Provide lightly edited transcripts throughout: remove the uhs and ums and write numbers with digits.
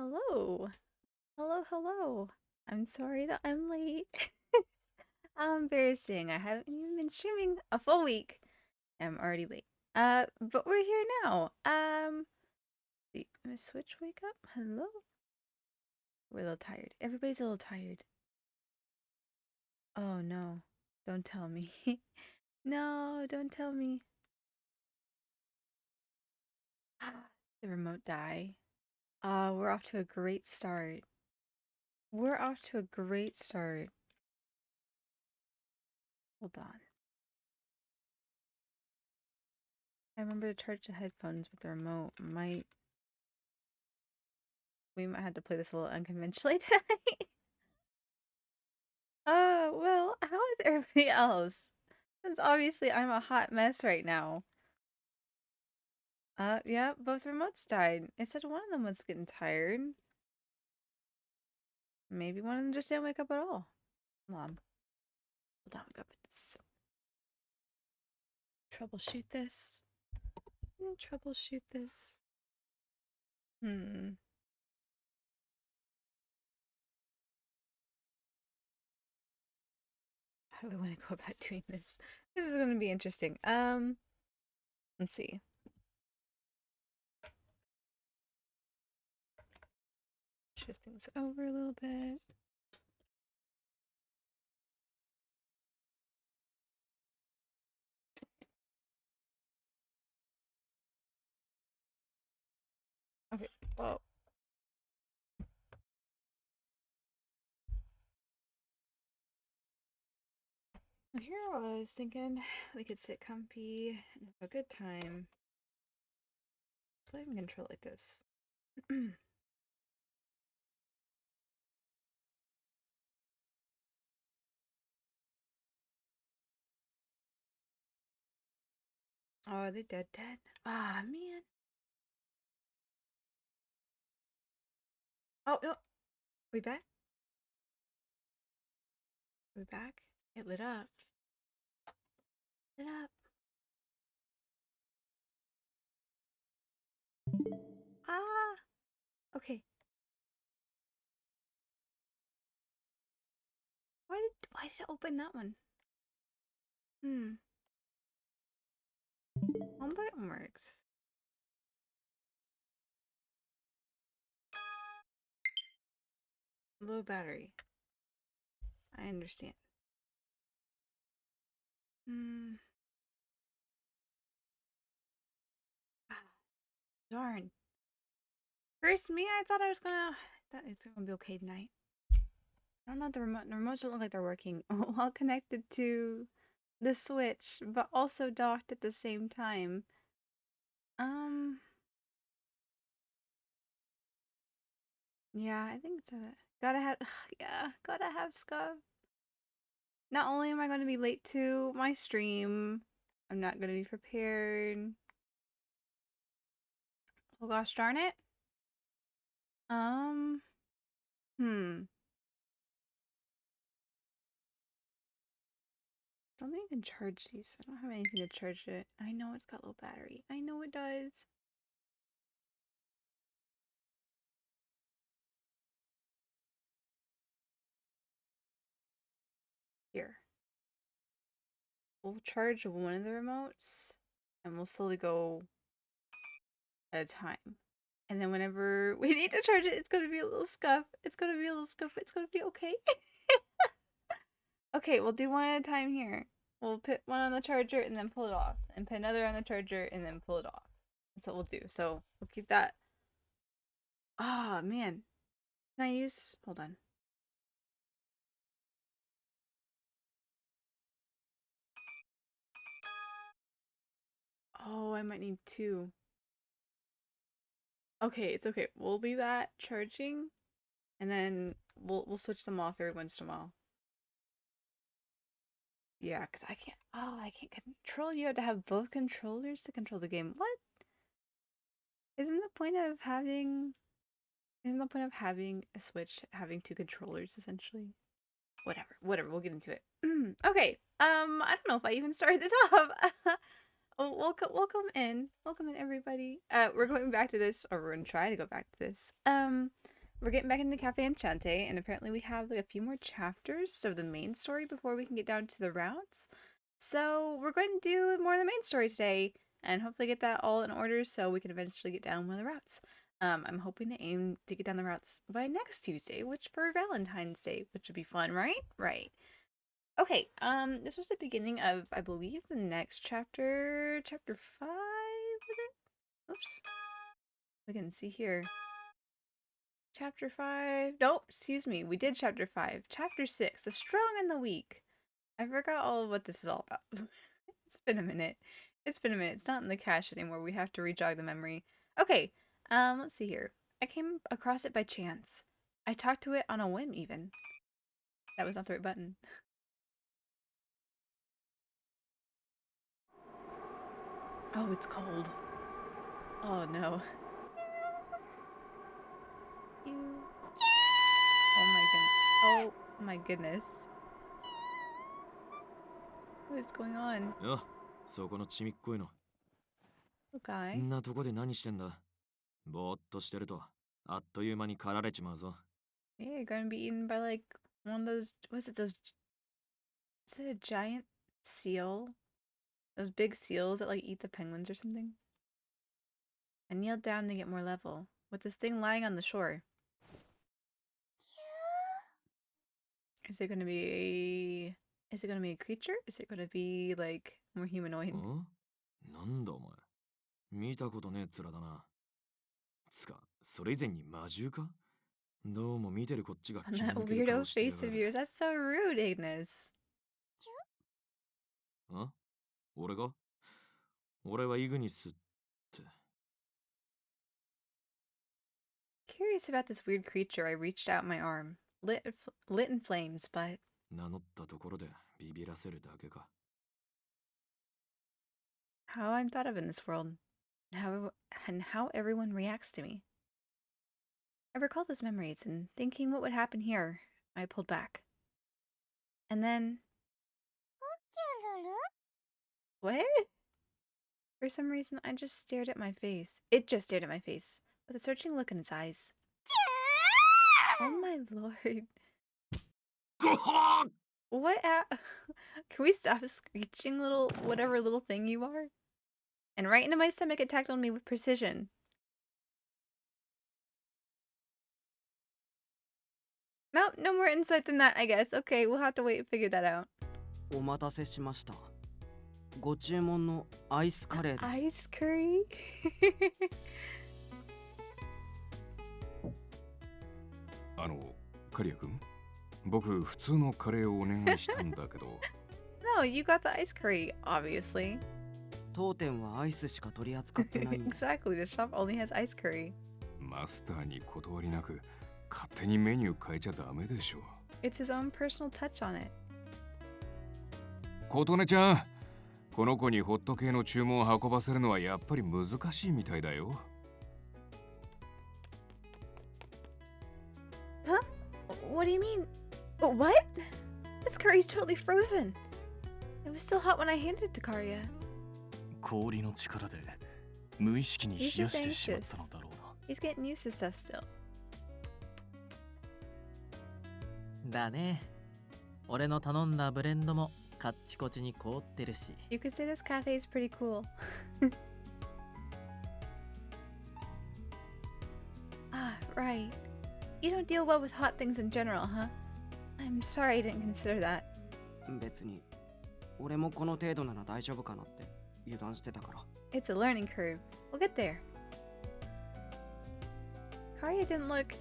Hello. Hello, hello. I'm sorry that I'm late. How embarrassing. I haven't even been streaming a full week. And I'm already late. But we're here now. Miss Switch, wake up. Hello. We're a little tired. Everybody's a little tired. Oh no. Don't tell me. No, don't tell me. The remote die. We're off to a great start. We're off to a great start. Hold on. I remember to charge the headphones with the remote. We might have to play this a little unconventionally tonight. Well, how is everybody else? Since obviously I'm a hot mess right now. Yeah, both remotes died. It said one of them was getting tired. Maybe one of them just didn't wake up at all. Hold on. Hold on, we gotta put this. Troubleshoot this. Troubleshoot this. How do I want to go about doing this? This is gonna be interesting. Let's see. Shift things over a little bit. Okay, well. Here I was thinking we could sit comfy and have a good time. So I can control like this. Oh, are they dead? Ah, man. Oh, no. We back? We back? It lit up. Lit up. Ah. Okay. Why did it open that one? Home button works. Low battery. I understand. Ah, darn. First me, I thought it's gonna be okay tonight. I don't know, the remotes don't look like they're working. While connected to the Switch, but also docked at the same time. Yeah, I think it's gotta have, yeah, gotta have scuff. Not only am I going to be late to my stream, I'm not going to be prepared. Oh gosh darn it. Don't think I can charge these. I don't have anything to charge it. I know it's got low battery. I know it does. Here. We'll charge one of the remotes and we'll slowly go at a time. And then whenever we need to charge it, it's gonna be a little scuff. It's gonna be a little scuff. It's gonna be okay. Okay, we'll do one at a time here. We'll put one on the charger and then pull it off. And put another on the charger and then pull it off. That's what we'll do. So we'll keep that. Ah, man. Can I use... Hold on. Oh, I might need two. Okay, it's okay. We'll leave that charging. And then we'll switch them off every once in a while. Yeah, because I can't control. You have to have both controllers to control the game. What? Isn't the point of having a Switch having two controllers essentially? Whatever, we'll get into it. Okay. I don't know if I even started this off. Welcome in everybody. We're going back to this, or we're gonna try to go back to this. we're getting back into Cafe Enchante, and apparently we have like a few more chapters of the main story before we can get down to the routes. So we're going to do more of the main story today, and hopefully get that all in order so we can eventually get down one of the routes. I'm hoping to aim to get down the routes by next Tuesday, which for Valentine's Day, which would be fun, right? Right. Okay, this was the beginning of, I believe, the next chapter, chapter 5, was it? Oops. We can see here. Chapter 5. Nope, excuse me. We did chapter 5. Chapter 6, the strong and the weak. I forgot all of what this is all about. It's been a minute. It's been a minute. It's not in the cache anymore. We have to re-jog the memory. Okay, let's see here. I came across it by chance. I talked to it on a whim, even. That was not the right button. Oh, it's cold. Oh, no. You. Oh my goodness. Oh my goodness. What is going on? よ、そこのちみっこいの。 Okay. んなとこで何してんだ。ぼーっとしてると、あっという間に狩られちまうぞ。 Yeah, you're gonna be eaten by like one of those. Was it those? Is it a giant seal? Those big seals that like eat the penguins or something? I kneeled down to get more level with this thing lying on the shore. Is it gonna be? Is it gonna be a creature? Is it gonna be like more humanoid? ん？なんだお前。見たことねえ面だな。つか、それ以前に魔獣か？どうも見てるこっちが On 気 that 抜ける weirdo 顔してや face が of る。 yours. That's so rude, Ignis. ん？俺が？俺はイグニスって。 Curious about this weird creature, I reached out my arm, lit in flames, but 名乗ったところでビビらせるだけか。 how I'm thought of in this world, and how everyone reacts to me. I recalled those memories and thinking what would happen here, I pulled back. And then... What? For some reason, I just stared at my face. It just stared at my face, with a searching look in its eyes. Oh my lord. What? Can we stop screeching, whatever little thing you are? And right into my stomach, it tackled me with precision. Nope, no more insight than that, I guess. Okay, we'll have to wait and figure that out. お待たせしました。ご注文のアイスカレーです。 Ice curry? カリア君、僕普通のカレーをお願いしたんだけど。No, you got the ice curry, obviously. 当店はアイスしか取り扱ってないんで。 Exactly, the shop only has ice curry. マスターに断りなく勝手にメニュー変えちゃダメでしょ。 It's his own personal touch on it. 琴音ちゃん、この子にホット系の注文を運ばせるのはやっぱり難しいみたいだよ。 Huh? What do you mean? What? This curry's totally frozen. It was still hot when I handed it to Karya. 氷の力で無意識に冷 He's や just してしまった anxious. のだろうな。 He's getting used to stuff still. だね。俺の頼んだブレンドもカッチコチに凍ってるし。 You could say this cafe is pretty cool. Ah, right. You don't deal well with hot things in general, huh? I'm sorry I didn't consider that. 別に俺もこの程度なら大丈夫かなって油断してたから。 It's a learning curve. We'll get there. Karya didn't look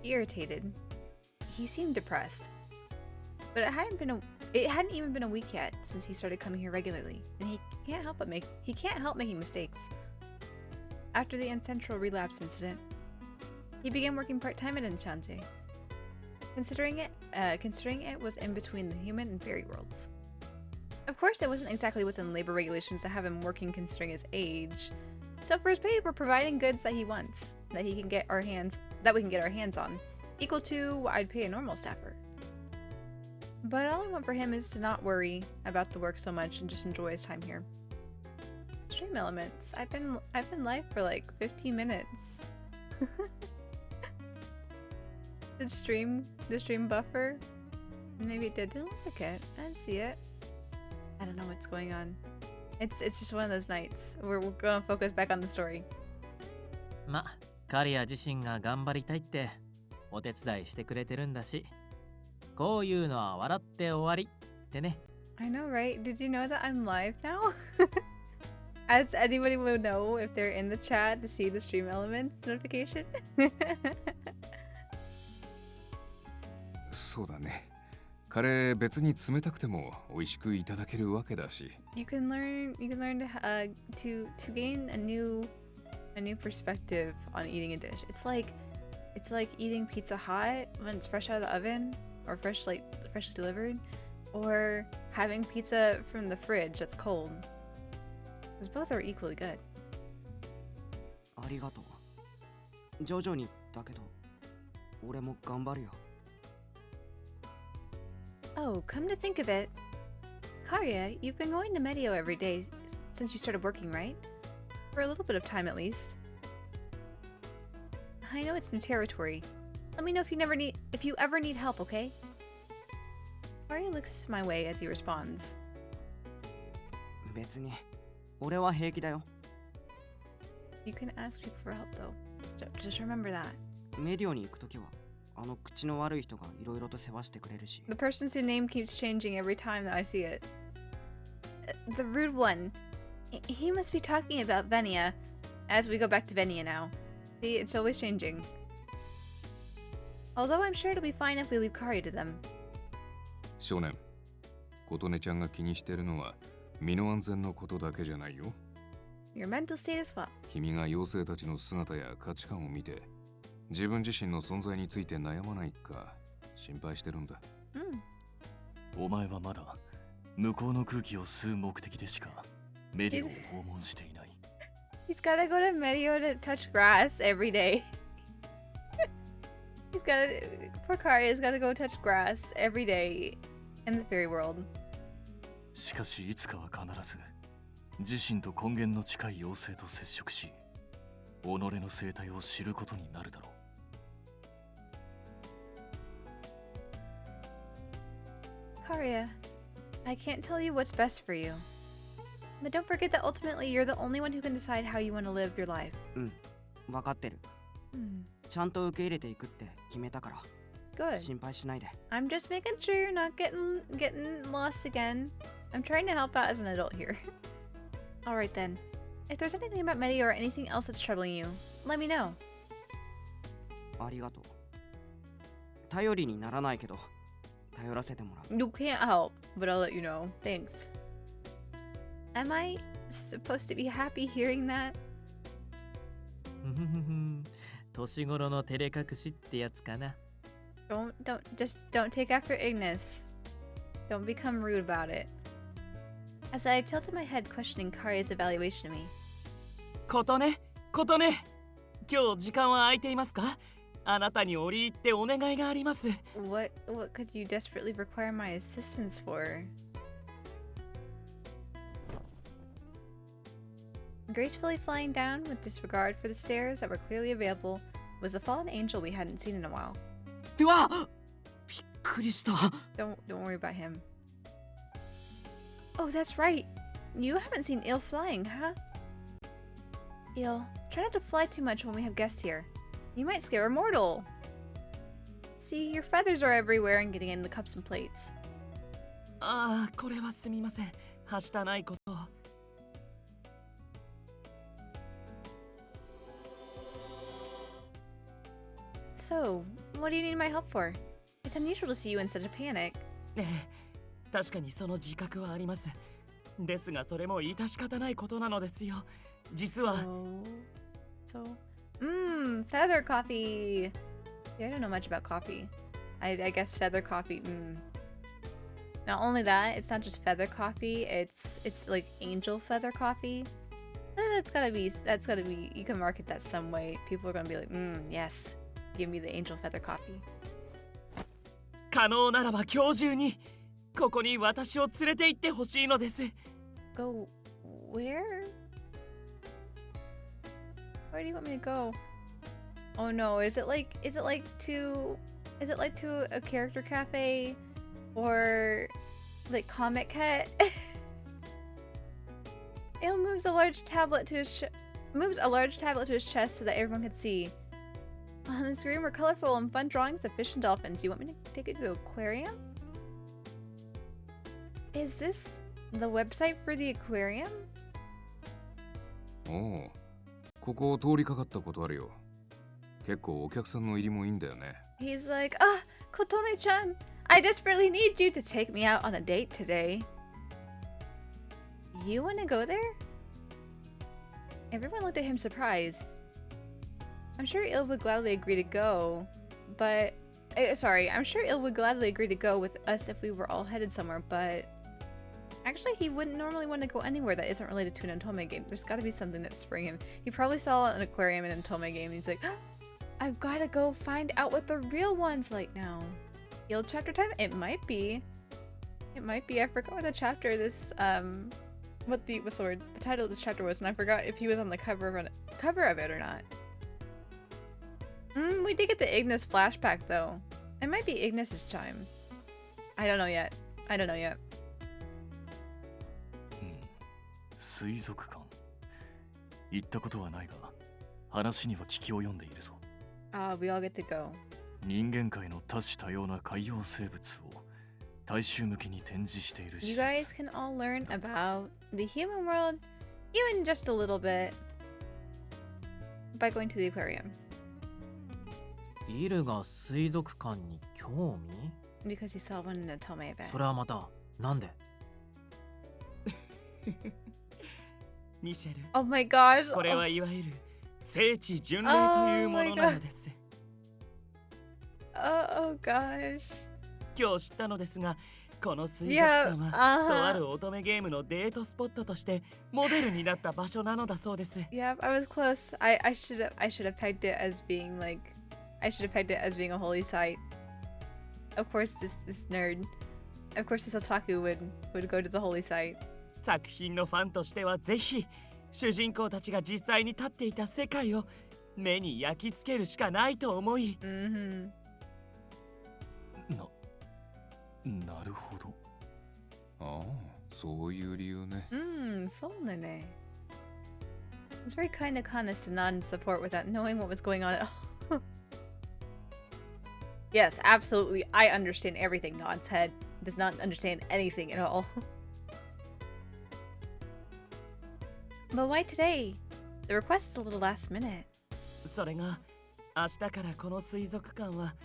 irritated. He seemed depressed. But it hadn't even been a week yet since he started coming here regularly, and he can't help making mistakes. After the ancestral relapse incident, he began working part-time at Enchante. Considering it was in between the human and fairy worlds. Of course, it wasn't exactly within labor regulations to have him working considering his age. So for his pay, we're providing goods that he wants, that we can get our hands on, equal to what I'd pay a normal staffer. But all I want for him is to not worry about the work so much and just enjoy his time here. Stream elements. I've been live for like 15 minutes. The stream buffer. Maybe it didn't look it. I didn't see it. I don't know what's going on. It's just one of those nights. We're gonna focus back on the story. ま、カリア自身が頑張りたいってお手伝いしてくれてるんだし、こういうのは笑って終わりってね。I know, right? Did you know that I'm live now? As anybody would know if they're in the chat to see the stream elements notification. そうだね。カレー別に冷たくても美味しくいただけるわけだし。You can learn to gain a new perspective on eating a dish. It's like eating pizza hot when it's fresh out of the oven or freshly delivered, or having pizza from the fridge that's cold. Because both are equally good. ありがとう。徐々にだけど、俺も頑張るよ。Oh, come to think of it, Karya, you've been going to Medio every day since you started working, right? For a little bit of time at least. I know it's new territory. Let me know if you ever need help, okay? Karya looks my way as he responds. 別に、俺は平気だよ。You can ask people for help though. Just remember that. メディオに行くときは、あの口の悪い人がいろいろと世話してくれるし。The person's name keeps changing every time that I see it. The rude one. He must be talking about Venia. As we go back to Venia now. See, it's always changing. Although I'm sure it'll be fine if we leave Karya to them. 少年、琴音ちゃんが気にしてるのは身の安全のことだけじゃないよ。Your mental state as well. 君が妖精たちの姿や価値観を見て、自分自身の存在について悩まないか心配してるんだ。お前はまだ向こうの空気を吸う目的でしかメディオを訪問していない。He's gotta go to Medio to touch grass every day. Poor Karya's gotta go touch grass every day in the fairy world. しかしいつかは必ず自身と根源の近い妖精と接触し、己の生態を知ることになるだろう。Karya, I can't tell you what's best for you. But don't forget that ultimately you're the only one who can decide how you want to live your life. 分かってる。 Hmm. ちゃんと受け入れていくって決めたから。 Good. 心配しないで。 I'm just making sure you're not getting lost again. I'm trying to help out as an adult here. Alright then. If there's anything about Medio or anything else that's troubling you, let me know. ありがとう。頼りにならないけど、頼らせてもらう。 You can't help, but I'll let you know. Thanks. Am I supposed to be happy hearing that? 年頃の照れ隠しってやつかな。Don't take after Ignis. Don't become rude about it. As I tilted my head questioning Karya's evaluation of me. 琴音、今日時間は空いていますか？あなたに折り入ってお願いがあります。What could you desperately require my assistance for? Gracefully flying down with disregard for the stairs that were clearly available was the fallen angel we hadn't seen in a while. うわ！びっくりした。Don't worry about him. Oh, that's right. You haven't seen Il flying, huh? Il, try not to fly too much when we have guests here. You might scare a mortal. See, your feathers are everywhere and getting in the cups and plates. ああ、これはすみません。はしたないことを。So, what do you need my help for? It's unusual to see you in such a panic. 確かにその自覚はあります。ですがそれも致し方ないことなのですよ。実は。Feather coffee. Yeah, I don't know much about coffee. I guess feather coffee. Not only that, it's not just feather coffee. It's like angel feather coffee. That's gotta be. You can market that some way. People are gonna be like, yes, give me the angel feather coffee. 可能ならば今日中にここに私を連れて行ってほしいのです。Go where? Where do you want me to go? Oh no, is it like to Is it like to a character cafe or like Comic Cat? Ale moves a large tablet to his chest so that everyone can see. On the screen were colorful and fun drawings of fish and dolphins. You want me to take you to the aquarium? Is this the website for the aquarium? おう、ここを通りかかったことあるよ。結構お客さんの入りもいいんだよね。He's like, ah, Kotone-chan, I desperately need you to take me out on a date today. You want to go there? Everyone looked at him surprised. I'm sure Il would gladly agree to go, but... I'm sure Il would gladly agree to go with us if we were all headed somewhere, but... Actually, he wouldn't normally want to go anywhere that isn't related to an Entome game. There's got to be something that's spurring him. He probably saw an aquarium in an Entome game, and he's like, I've got to go find out what the real one's like now. Guild chapter time? It might be. It might be. I forgot what the chapter this, what the title of this chapter was, and I forgot if he was on the cover of it or not. We did get the Ignis flashback, though. It might be Ignis's chime. I don't know yet. 水族館。行ったことはないが、話には聞き及んでいるぞ。We all get to go. 人間界の多種多様な海洋生物を大衆向けに展示している施 You 設。 guys can all learn about the human world, even just a little bit, by going to the aquarium. イルが水族館に興味？ Because he saw one in a Tome event. それはまた、なんで？ミシェル、 Oh my gosh! これはいわゆる聖地巡礼というものなのです。Oh gosh. 今日知ったのですが、この水族 Yeah, 館はとある乙女ゲームのデートスポットとしてモデルになった場所なのだそうです。Yep, I was close. I should have pegged it as being like, I should have pegged it as being a holy site. Of course, this nerd, of course, this otaku would go to the holy site. 作品のファンとしてはぜひ主人公たちが実際に立っていた世界を目に焼き付けるしかないと思い。なるほど。ああ、そういう理由ね。そうだね。It's very kind of honest to nod in support without knowing what was going on at all. Yes, absolutely. I understand everything. Nod's head does not understand anything at all. But why today? The request is a little last minute. それが明日からこの水族館は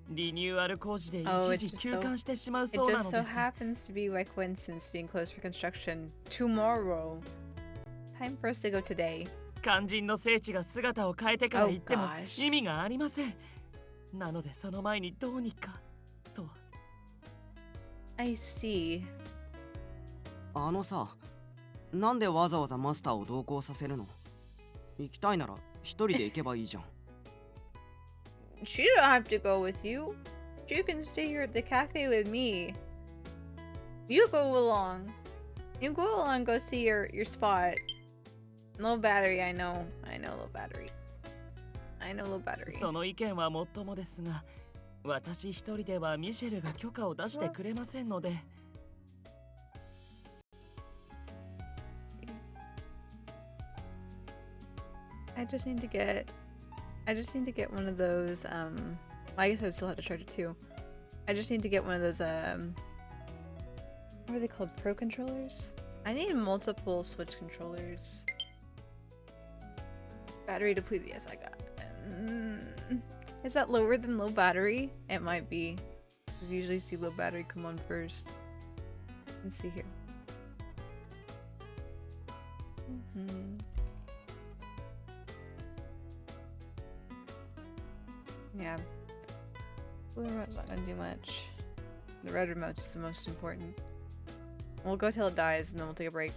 リニューアル工事で Oh, 一時休館してしまう It そうな just の so です。 happens to be by coincidence being closed for construction tomorrow. Time for us to go today. 肝心の聖地が姿を変えてから Oh 行っても gosh. 意味がありません。なのでその前にどうにかと。I see. あのさ、なんでわざわざマスターを同行させるの？行きたいなら一人で行けばいいじゃん。She don't have to go with you. You can stay here at the cafe with me. You go along. You go along, go see your spot. Low battery, I know. I know low battery. I know low battery. その意見はもっともですが、私一人ではミシェルが許可を出してくれませんので。I just need to get one of those, well, I guess I would still have to charge it too. I just need to get one of those, what are they called? Pro controllers? I need multiple Switch controllers. Battery depleted, yes, I got it. Is that lower than low battery? It might be. Because you usually see low battery come on first. Let's see here. Yeah. Blue remote's not gonna do much. The red remote's the most important. We'll go till it dies and then we'll take a break.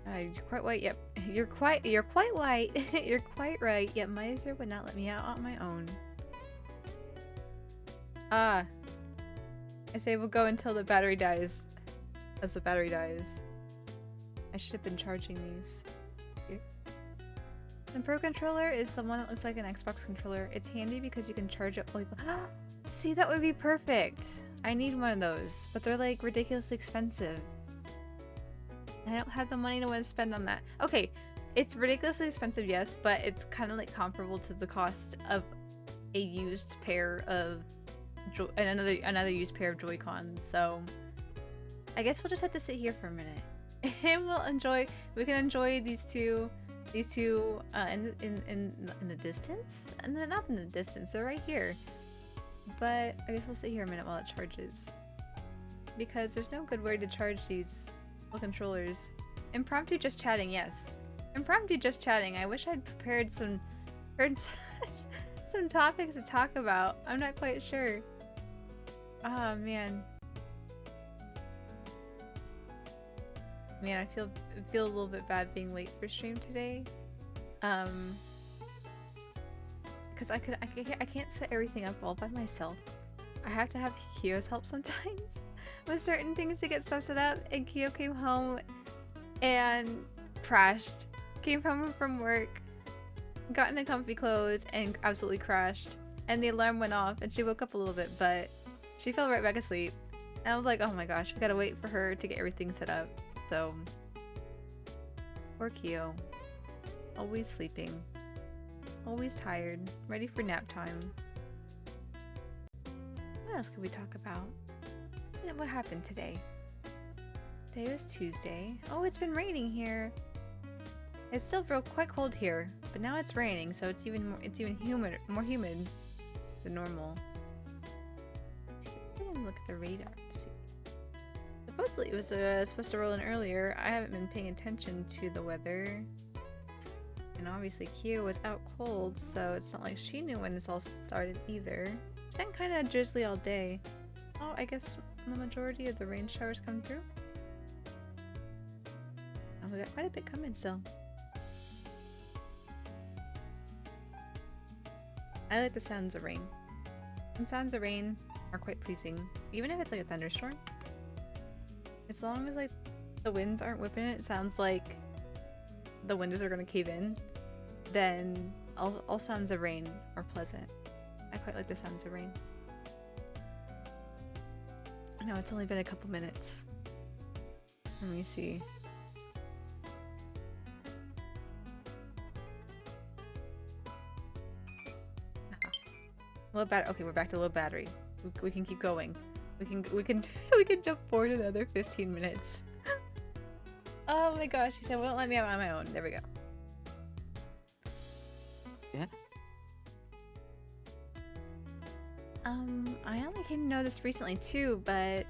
You're quite white, yep. You're quite white. You're quite right, yet Miser would not let me out on my own. I say we'll go until the battery dies. As the battery dies. I should have been charging these. Here. The Pro controller is the one that looks like an Xbox controller. It's handy because you can charge it like see, that would be perfect. I need one of those, but they're like ridiculously expensive. I don't have the money to want to spend on that. Okay, it's ridiculously expensive, yes, but it's kind of like comparable to the cost of a used pair of another used pair of Joy-Cons. So I guess we'll just have to sit here for a minute, and we can enjoy these two in the distance, and they're not in the distance, they're right here. But I guess we'll sit here a minute while it charges, because there's no good way to charge these little controllers. Impromptu just chatting, yes. Impromptu just chatting. I wish I'd prepared some topics to talk about. I'm not quite sure. Ah, man. Man, I feel a little bit bad being late for stream today. Because I can't set everything up all by myself. I have to have Kyo's help sometimes with certain things to get stuff set up. And Kyo came home and crashed. Came home from work, got into comfy clothes, and absolutely crashed. And the alarm went off, and she woke up a little bit, but she fell right back asleep. And I was like, oh my gosh, we gotta wait for her to get everything set up. So, poor Kyo. Always sleeping. Always tired. Ready for nap time. What else could we talk about? What happened today? Today was Tuesday. Oh, it's been raining here. It's still quite cold here, but now it's raining, so it's even more humid than normal. Let's look at the radar to see. Supposedly it was supposed to roll in earlier. I haven't been paying attention to the weather. And obviously Kyo was out cold, so it's not like she knew when this all started either. It's been kind of drizzly all day. Oh, I guess the majority of the rain showers come through. Oh, we got quite a bit coming still. I like the sounds of rain. And sounds of rain are quite pleasing, even if it's like a thunderstorm. As long as like the winds aren't whipping it, it sounds like the windows are gonna cave in, then all sounds of rain are pleasant. I quite like the sounds of rain. I know it's only been a couple minutes. Let me see. Okay, we're back to low battery. We can keep going. We can jump forward another 15 minutes. Oh my gosh, he said, won't let me out on my own. There we go. Yeah? I only came to know this recently too, but it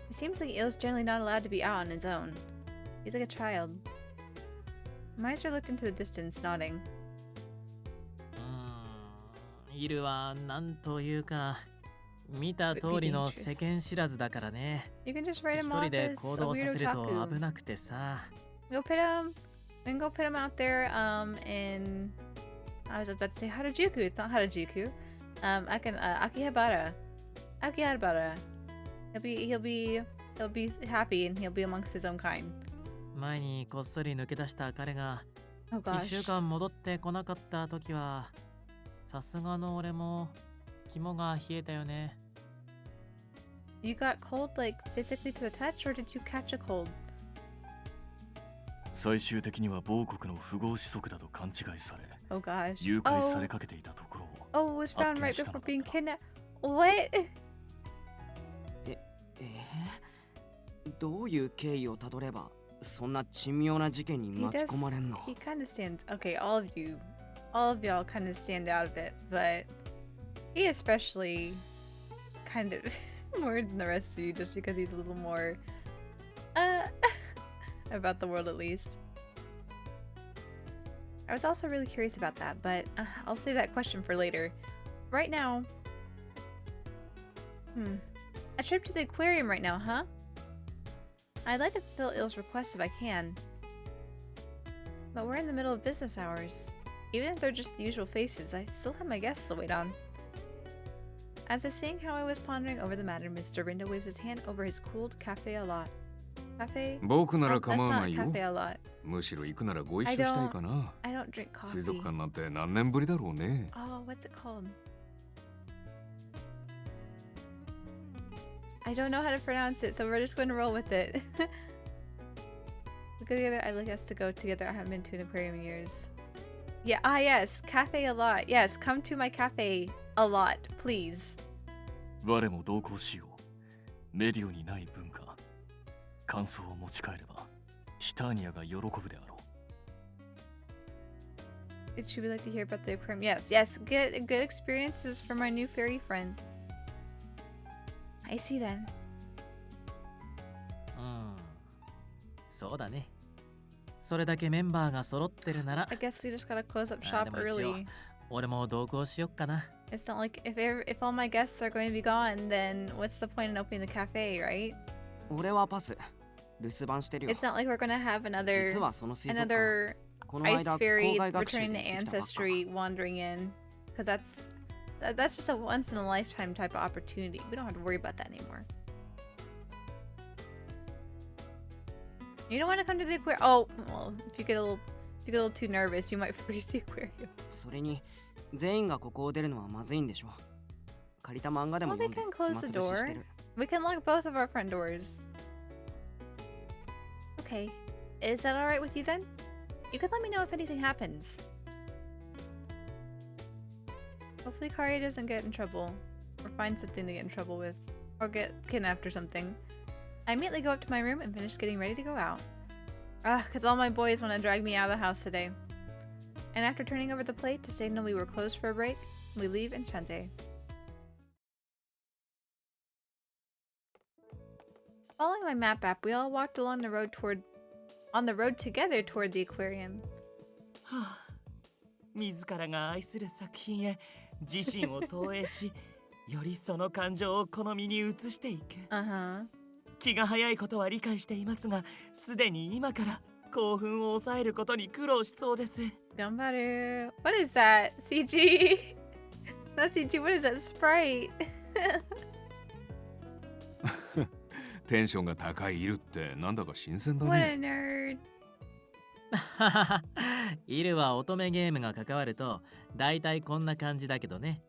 seems like Il's generally not allowed to be out on his own. He's like a child. Meister looked into the distance, nodding. イルはなんというか見た通りの世間知らずだからね。 You can just write 一 him 人 off で as 行 a 動さ weird せると otaku. 危なくてさ。 We can go put him out there, in... I was about to say Harajuku. It's not Harajuku. I can, Akihabara. Akihabara. He'll be happy and he'll be amongst his own kind. 前にこっそり抜け出した彼が Oh 1週 gosh. 間戻ってこなかった時はさすがの俺も肝が冷えたよね。 You got cold, like, physically to the touch, or did you catch a cold? 最終的には某国の富豪子息だと勘違いされ Oh gosh. 誘拐されかけていたところを Oh, was found right 発見したの before だった being kidnapped. What? どういう経緯をたどればそんな珍妙な事件に He 巻き does. 込まれんの He kind of stands. Okay, all of y'all kind of stand out a bit, but he especially kind of more than the rest of you, just because he's a little more about the world at least. I was also really curious about that, but I'll save that question for later. Right now, a trip to the aquarium right now, huh? I'd like to fulfill Il's request if I can. But we're in the middle of business hours. Even if they're just the usual faces, I still have my guests to wait on. As if seeing how I was pondering over the matter, Mr. Rindo waves his hand over his cooled cafe a lot. Cafe? 僕なら That's 構わ not な a いよ。 cafe a lot. むしろ行くならご一緒したいかな。 I don't drink 水族 coffee. 館なんて何年ぶりだろうね。 Oh, what's it called? I don't know how to pronounce it, so we're just going to roll with it. We go together. I'd like us to go together. I haven't been to an aquarium in years. Yeah, yes, cafe a lot. Yes, come to my cafe a lot, please. 我も同行しよう。メディオにない文化。感想を持ち帰れば、ティターニアが喜ぶであろう。 Should we like to hear about the aquarium? Yes, yes, get good experiences from our new fairy friend. I see then. そうだね。それだけメンバーが揃ってるなら I guess we just gotta close up あ shop でも一応 early. 俺も同行しよっかな。 It's not like if all my guests are going to be gone, then what's the point in opening the cafe, right? 俺はパス。留守番してるよ。 It's not like we're gonna have 実はその水族館、 another この ice 間校 fairy 外学習 returning で to 行ってきたばっか。 ancestry wandering in, because that's just a once in a lifetime type of opportunity. We don't have to worry about that anymore. You don't want to come to the aquarium? Oh, well, if you get a little too nervous, you might freeze the aquarium. それに全員がここを出るのはまずいんでしょ。借りた漫画でも Well, 読 they んで can close 暇 the つぶしし door. てる。 We can lock both of our front doors. Okay. Is that alright with you then? You can let me know if anything happens. Hopefully Kari doesn't get in trouble. Or find something to get in trouble with. Or get kidnapped or something. I immediately go up to my room and finish getting ready to go out. Because all my boys want to drag me out of the house today. And after turning over the plate to signal we were closed for a break, we leave Enchante. Following my map app, we all walked along the road together toward the aquarium. はあ、自らが愛する作品へ自身を投影し、よりその感情を好みに移していく。Uh-huh. 気が早いことは理解していますが、すでに今から興奮を抑えることに苦労しそうです。Gambaru. What is that? CG? Not CG, what is that? Sprite? テンションが高いイルってなんだか新鮮だ What ね。 a nerd. イルは乙女ゲームが関わるとだいたいこんな感じだけどね。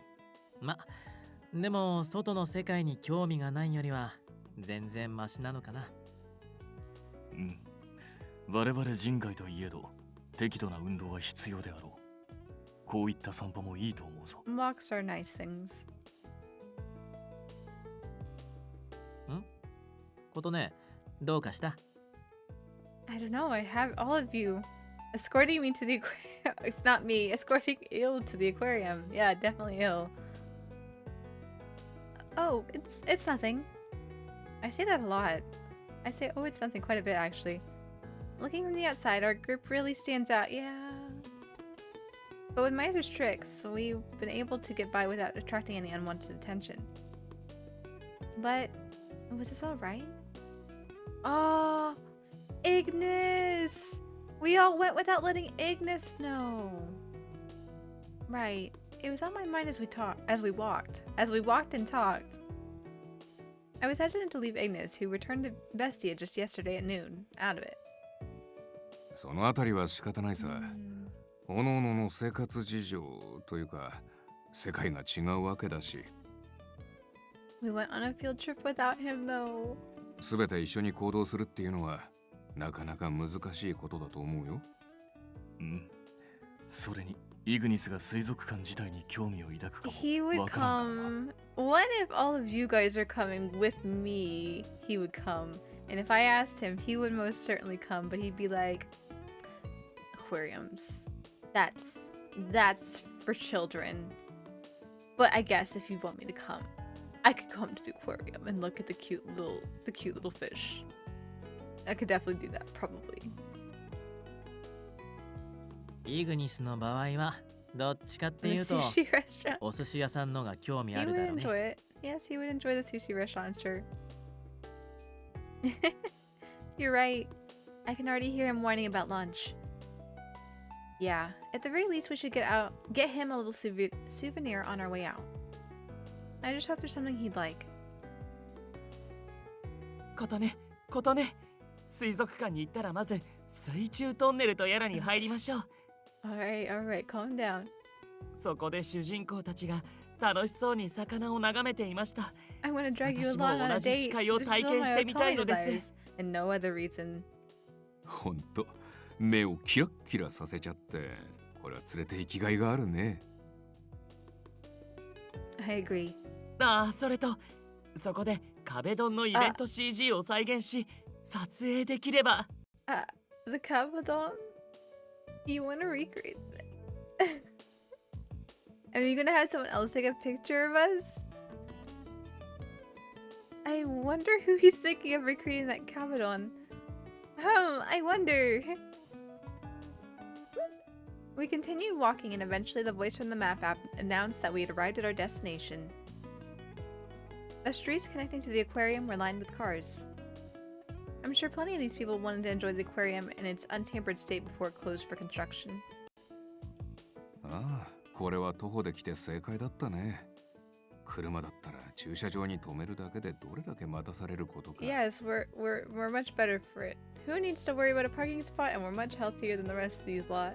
でも外の世界に興味がないよりは全然マシなのかな。うん。我々人外といえど、適度な運動は必要であろう。こういった散歩もいいと思うぞ。Walks are nice things. ことね、どうかした？ I don't know, I have all of you escorting me to the aquarium. It's not me, escorting ill to the aquarium. Yeah, definitely ill. Oh, it's nothing. I say that a lot. I say, oh, it's nothing quite a bit actually. Looking from the outside, our group really stands out, yeah. But with Miser's tricks, we've been able to get by without attracting any unwanted attention. But, was this alright? Oh, Ignis! We all went without letting Ignis know. Right. It was on my mind as we walked and talked. I was hesitant to leave Ignis, who returned to Bestia just yesterday at noon, out of it. そのあたりは仕方ないさ。おのおのの生活事情というか、世界が違うわけだし。We went on a field trip without him, though. すべて一緒に行動するっていうのはなかなか難しいことだと思うよ。うん。それにイグニスが水族館自体に興味を抱くかも。 He would わからん come. What if all of you guys are coming with me? He would come. And if I asked him, he would most certainly come, but he'd be like, aquariums. That's for children. But I guess if you want me to come, I could come to the aquarium and look at the cute little fish. I could definitely do that, probably. イグニスの場合はどっちかってい The うと sushi restaurant. お寿司屋さんのが興味 He ある would だろう enjoy ね。 it. Yes, he would enjoy the sushi restaurant, sure. You're right. I can already hear him whining about lunch. Yeah, at the very least we should get him a little souvenir on our way out. I just hope there's something he'd like. ことね、水族館に行ったらまず水中トンネルとやらに入りましょう。Alright, calm down. そこで主人公たちが楽しそうに魚を眺めていました。 I want to drag you 私も along on 同 a じ視 date 界を to 体 fulfill 験 my してみたい autonomy のです。 desires, and no other reason. ほんと目をキラッキラさせちゃって、これは連れて生きがいがあるね。I agree. ああ、それとそこで壁ドンのイベント CG を再現し撮影できれば。 The Cabadon? You want to recreate that? And are you gonna have someone else take a picture of us? I wonder who he's thinking of recreating that Cabadon. I wonder. We continued walking, and eventually the voice from the map app announced that we had arrived at our destination. The streets connecting to the aquarium were lined with cars. I'm sure plenty of these people wanted to enjoy the aquarium in its untampered state before it closed for construction. ああ、これは徒歩で来て正解だったね。車だったら駐車場に止めるだけでどれだけ待たされることか。Yes, we're much better for it. Who needs to worry about a parking spot? And we're much healthier than the rest of these lot.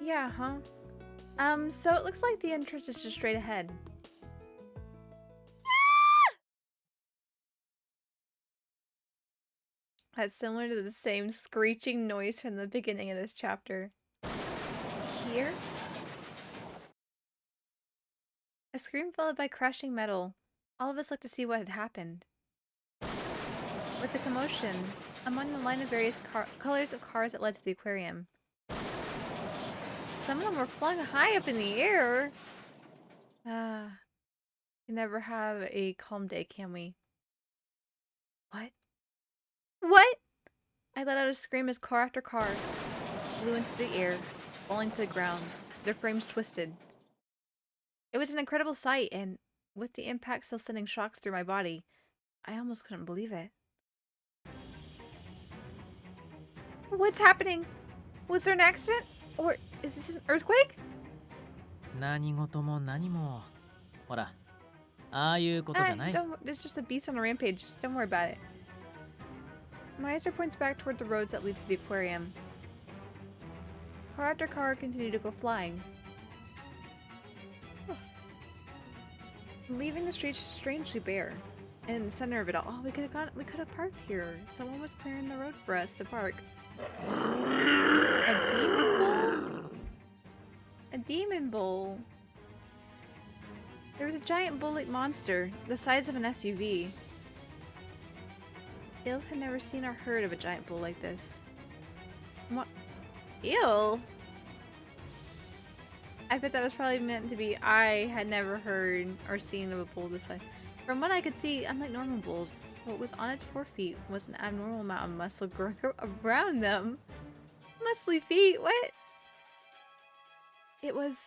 Yeah, huh? So it looks like the entrance is just straight ahead. That's similar to the same screeching noise from the beginning of this chapter. Here? A scream followed by crashing metal. All of us looked to see what had happened. With the commotion, among the line of various colors of cars that led to the aquarium. Some of them were flung high up in the air. We never have a calm day, can we? What? What? I let out a scream as car after car flew into the air, falling to the ground, their frames twisted. It was an incredible sight, and with the impact still sending shocks through my body, I almost couldn't believe it. What's happening? Was there an accident? Or is this an earthquake? 何事も何も。ほら、ああいうことじゃない。There's just a beast on a rampage. Don't worry about it. My eyes are points back toward the roads that lead to the aquarium. Car after car continue to go flying, leaving the streets strangely bare. And in the center of it all, we could have parked here. Someone was clearing the road for us to park. A demon bull? A demon bull. There was a giant bull-like monster, the size of an SUV. Il had never seen or heard of a giant bull like this. What? Il? I bet that was probably meant to be I had never heard or seen of a bull this size. From what I could see, unlike normal bulls, what was on its forefeet was an abnormal amount of muscle growing around them. Muscly feet? What? It was...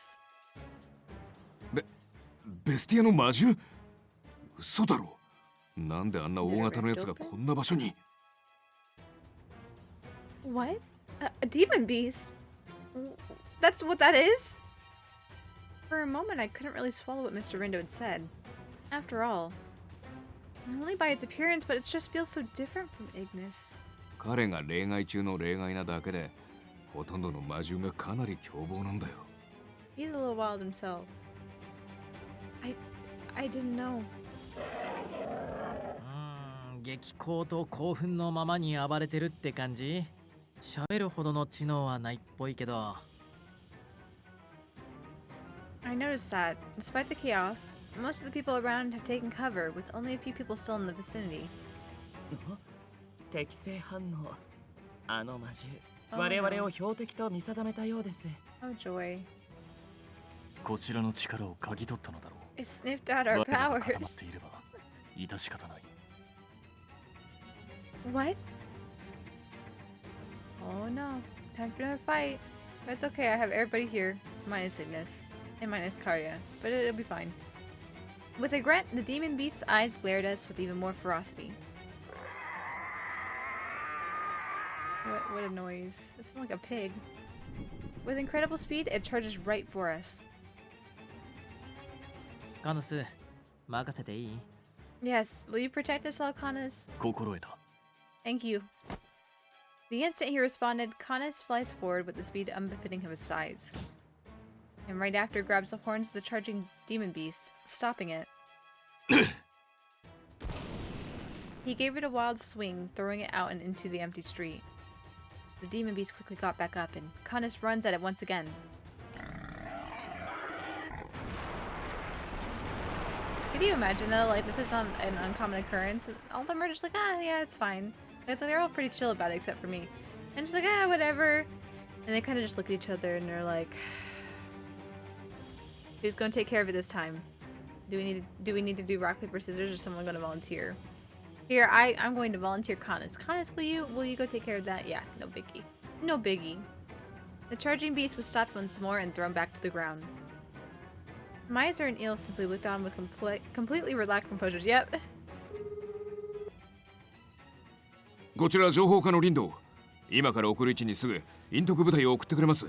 ベスティアの魔獣？嘘だろ。なんであんな大型のやつがこんな場所に？ What? A demon beast? That's what that is? For a moment, I couldn't really swallow what Mr. Rindo had said. After all, not only by its appearance, but it just feels so different from Ignis. 彼が例外中の例外なだけで、ほとんどの魔獣がかなり凶暴なんだよ。He's a little wild himself. I didn't know. 激高と興奮のままに暴れてるって感じ。喋るほどの知能はないっぽいけど。I noticed that, despite the chaos, most of the people around have taken cover, with only a few people still in the vicinity. 適正反応。あの魔獣、 Oh, 我々を標的と見定めたようです。 Oh joy. こちらの力を嗅ぎ取ったのだろう。 It sniffed out our 我らが固まっ powers. ていれば致し方ない。 What? Oh no. Time for another fight. That's okay, I have everybody here. Minus Ignis. And minus Karya. But it'll be fine. With a grunt, the demon beast's eyes glared at us with even more ferocity. What a noise. It sounds like a pig. With incredible speed, it charges right for us. カノス、任せていい？ Yes, will you protect us all, Kanas? 心得た。 Thank you. The instant he responded, Kanas flies forward with the speed unbefitting of his size. And right after grabs the horns of the charging demon beast, stopping it. He gave it a wild swing, throwing it out and into the empty street. The demon beast quickly got back up, and Kanas runs at it once again. Could you imagine though, like, this is not an uncommon occurrence? All of them are just like, ah, yeah, it's fine. It's like, they're all pretty chill about it except for me. And just like, ah, whatever. And they kind of just look at each other and they're like, who's going to take care of it this time? Do we need to do rock, paper, scissors, or someone going to volunteer? Here, I'm going to volunteer Kanas. Kanas, will you go take care of that? Yeah, no biggie. No biggie. The charging beast was stopped once more and thrown back to the ground. Miser and Eel simply looked on with completely relaxed composures. Yep. こちら情報課のリンド。今から送る位置にすぐ陰徳部隊を送ってくれます。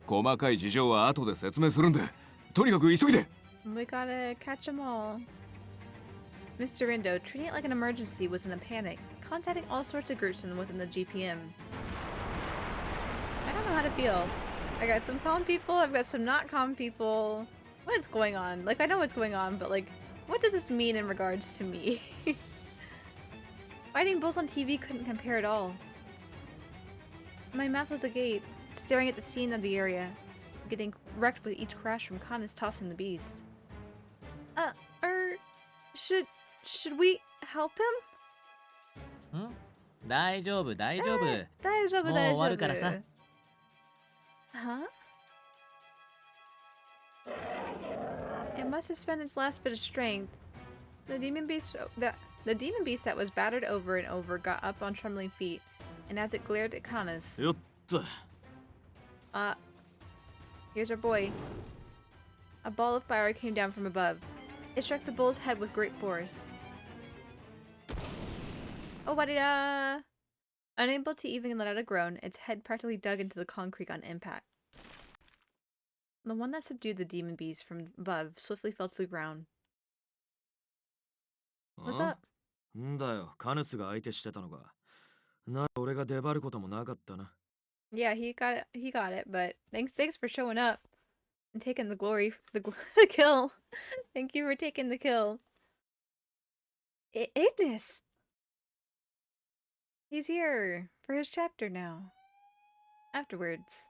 細かい事情は後で説明するんで、とにかく急いで。We gotta catch them all. Mr. Rindo, treating it like an emergency, was in a panic, contacting all sorts of groups from within the GPM. I don't know how to feel. I got some calm people, I've got some not calm people. What is going on? Like, I know what's going on, but like, what does this mean in regards to me? Fighting bulls on TV couldn't compare at all. My mouth was agape, staring at the scene of the area, getting wrecked with each crash from Kanas tossing the beast. Should we help him? ん大丈夫、大丈夫。大丈夫、もう大丈夫。終わるからさ。Huh? It must have spent its last bit of strength. The demon beast that was battered over and over got up on trembling feet, and as it glared at Kanas, よっと。 here's our boy. A ball of fire came down from above. It struck the bull's head with great force. Oh, what-da! Unable to even let out a groan, its head practically dug into the concrete on impact. The one that subdued the demon beast from above swiftly fell to the ground. What's up? んだよ、カヌスが相手してたのか。な、俺が出張ることもなかったな。Yeah, he got it, but thanks for showing up and taking the glory, the kill. Thank you for taking the kill. Ignis! He's here for his chapter now. Afterwards,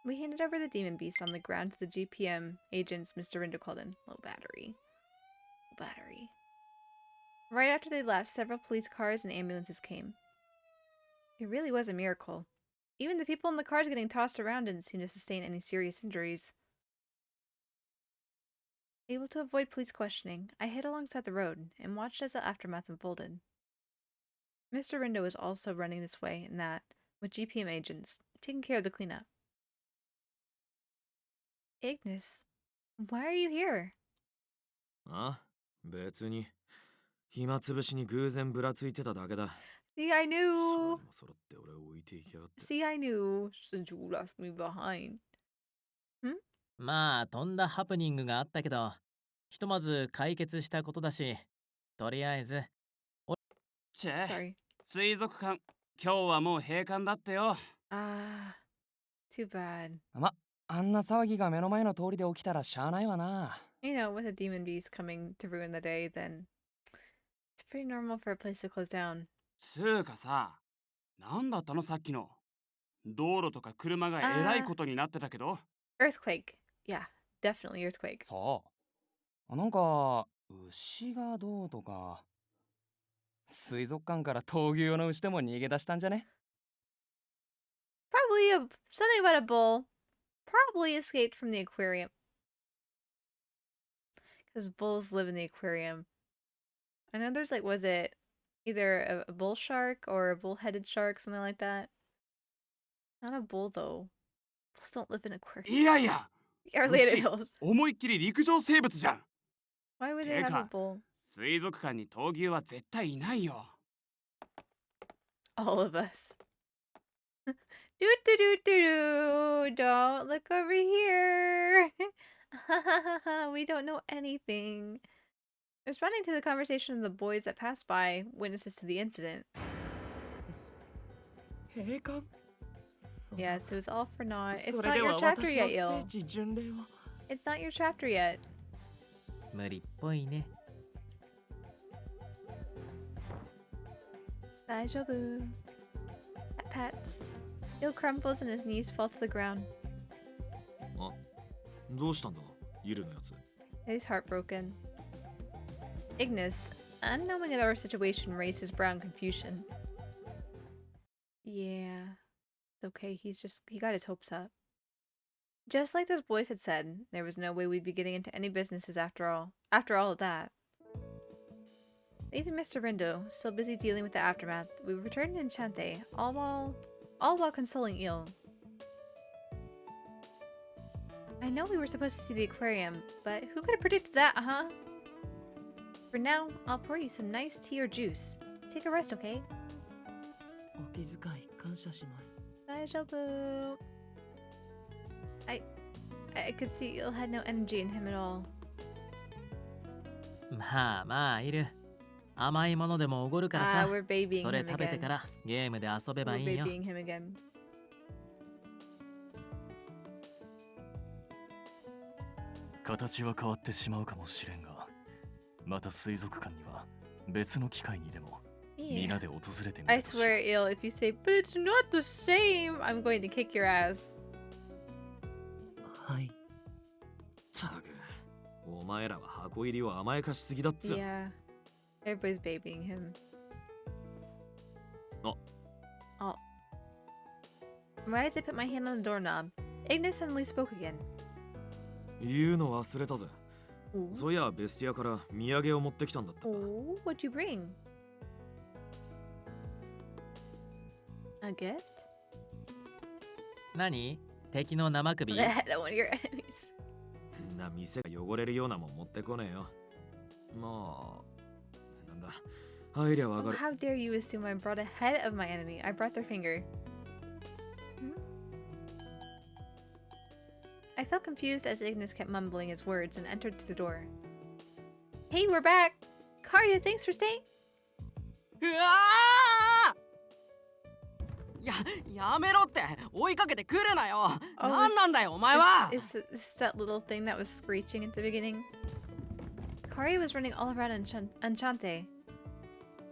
we handed over the demon beast on the ground to the GPM agents Mr. Rindo called in. Low battery. Right after they left, several police cars and ambulances came. It really was a miracle. Even the people in the cars getting tossed around didn't seem to sustain any serious injuries. Able to avoid police questioning, I hid alongside the road and watched as the aftermath unfolded. Mr. Rindo was also running this way and that, with GPM agents, taking care of the cleanup. Ignis, why are you here? あ、別に。暇つぶしに偶然ぶらついてただけだ。See, I それ knew! も揃って俺を置いていきやがって。See, I knew! Since you left me behind. まあ、とんだハプニングがあったけど、ひとまず解決したことだし、とりあえず。チェ、 Sorry. 水族館、今日はもう閉館だってよ。Too bad. あんな騒ぎが目の前の通りで起きたらしゃあないわな。You know, with a demon beast coming to ruin the day, then it's pretty normal for a place to close down. つうかさ、なんだったのさっきの。道路とか車がえらいことになってたけど。Earthquake. Yeah, definitely earthquake. そう。なんか、牛がどうとか。水族館から闘牛用の牛でも逃げ出したんじゃね？ Probably something about a bull. Probably escaped from the aquarium. Because bulls live in the aquarium. I know there's like, was it either a bull shark or a bull-headed shark, something like that? Not a bull though. Bulls don't live in aquariums. いやいや、 Or later hills. 思いっきり陸上生物じゃん。 Why would they have a bull? 水族館に闘牛は絶対いないよ。All of us. Do do do do do. Don't look over here. We don't know anything. Responding to the conversation of the boys that passed by, witnesses to the incident. 閉館 Yes, it was all for naught. It's それ not で your は chapter 私の yet, 聖 Yo. 地巡礼は It's not your chapter yet. 無理っぽいね。大丈夫. Pat pats. Il crumbles and his knees fall to the ground. あ、どうしたんだイルのやつ。 He's heartbroken. Ignis, unknowing of our situation, raised his brow in confusion. Yeah. It's okay, he got his hopes up. Just like those boys had said, there was no way we'd be getting into any businesses after all of that. Leaving Mr. Rindo, still busy dealing with the aftermath, we returned to Enchante, all while consoling Il. I know we were supposed to see the aquarium, but who could have predicted that, huh? For now, I'll pour you some nice tea or juice. Take a rest, okay? お気遣い感謝します Daijoubu. I could see Il had no energy in him at all. まあまあいる。甘いものでもおごるから Ah, さ。 we're babying それ him 食べて again. からゲームで遊べば We're いいよ。 babying him again. 形は変わってしまうかもしれんが、また水族館には別の機会にでも Yeah. 皆で訪れてみ I るとしよう。 swear, Il, if you say, but it's not the same, I'm going to kick your ass. はいたく、お前らは箱入りを甘やかしすぎだっつう。 Yeah. Everybody's babying him. Oh. Oh. Right as I put my hand on the doorknob, Ignis suddenly spoke again. 言うの忘れたぜ。 Ooh. そういやベスティアから土産を持ってきたんだった。 Oh, what'd you bring? A gift? 何？敵の生首 The head of one of your enemies. な店が汚れるようなもん持ってこねえよ。まあ、なんだ。入りゃわ Oh, かる。 how dare you assume I brought a head of my enemy? I brought their finger. Hmm? I felt confused as Ignis kept mumbling his words and entered through the door. Hey, we're back! Karya, thanks for staying! うわやめろって追いかけてくるなよ Oh, 何なんだよお前は Is that little thing that was screeching at the beginning? Karya was running all around Enchante,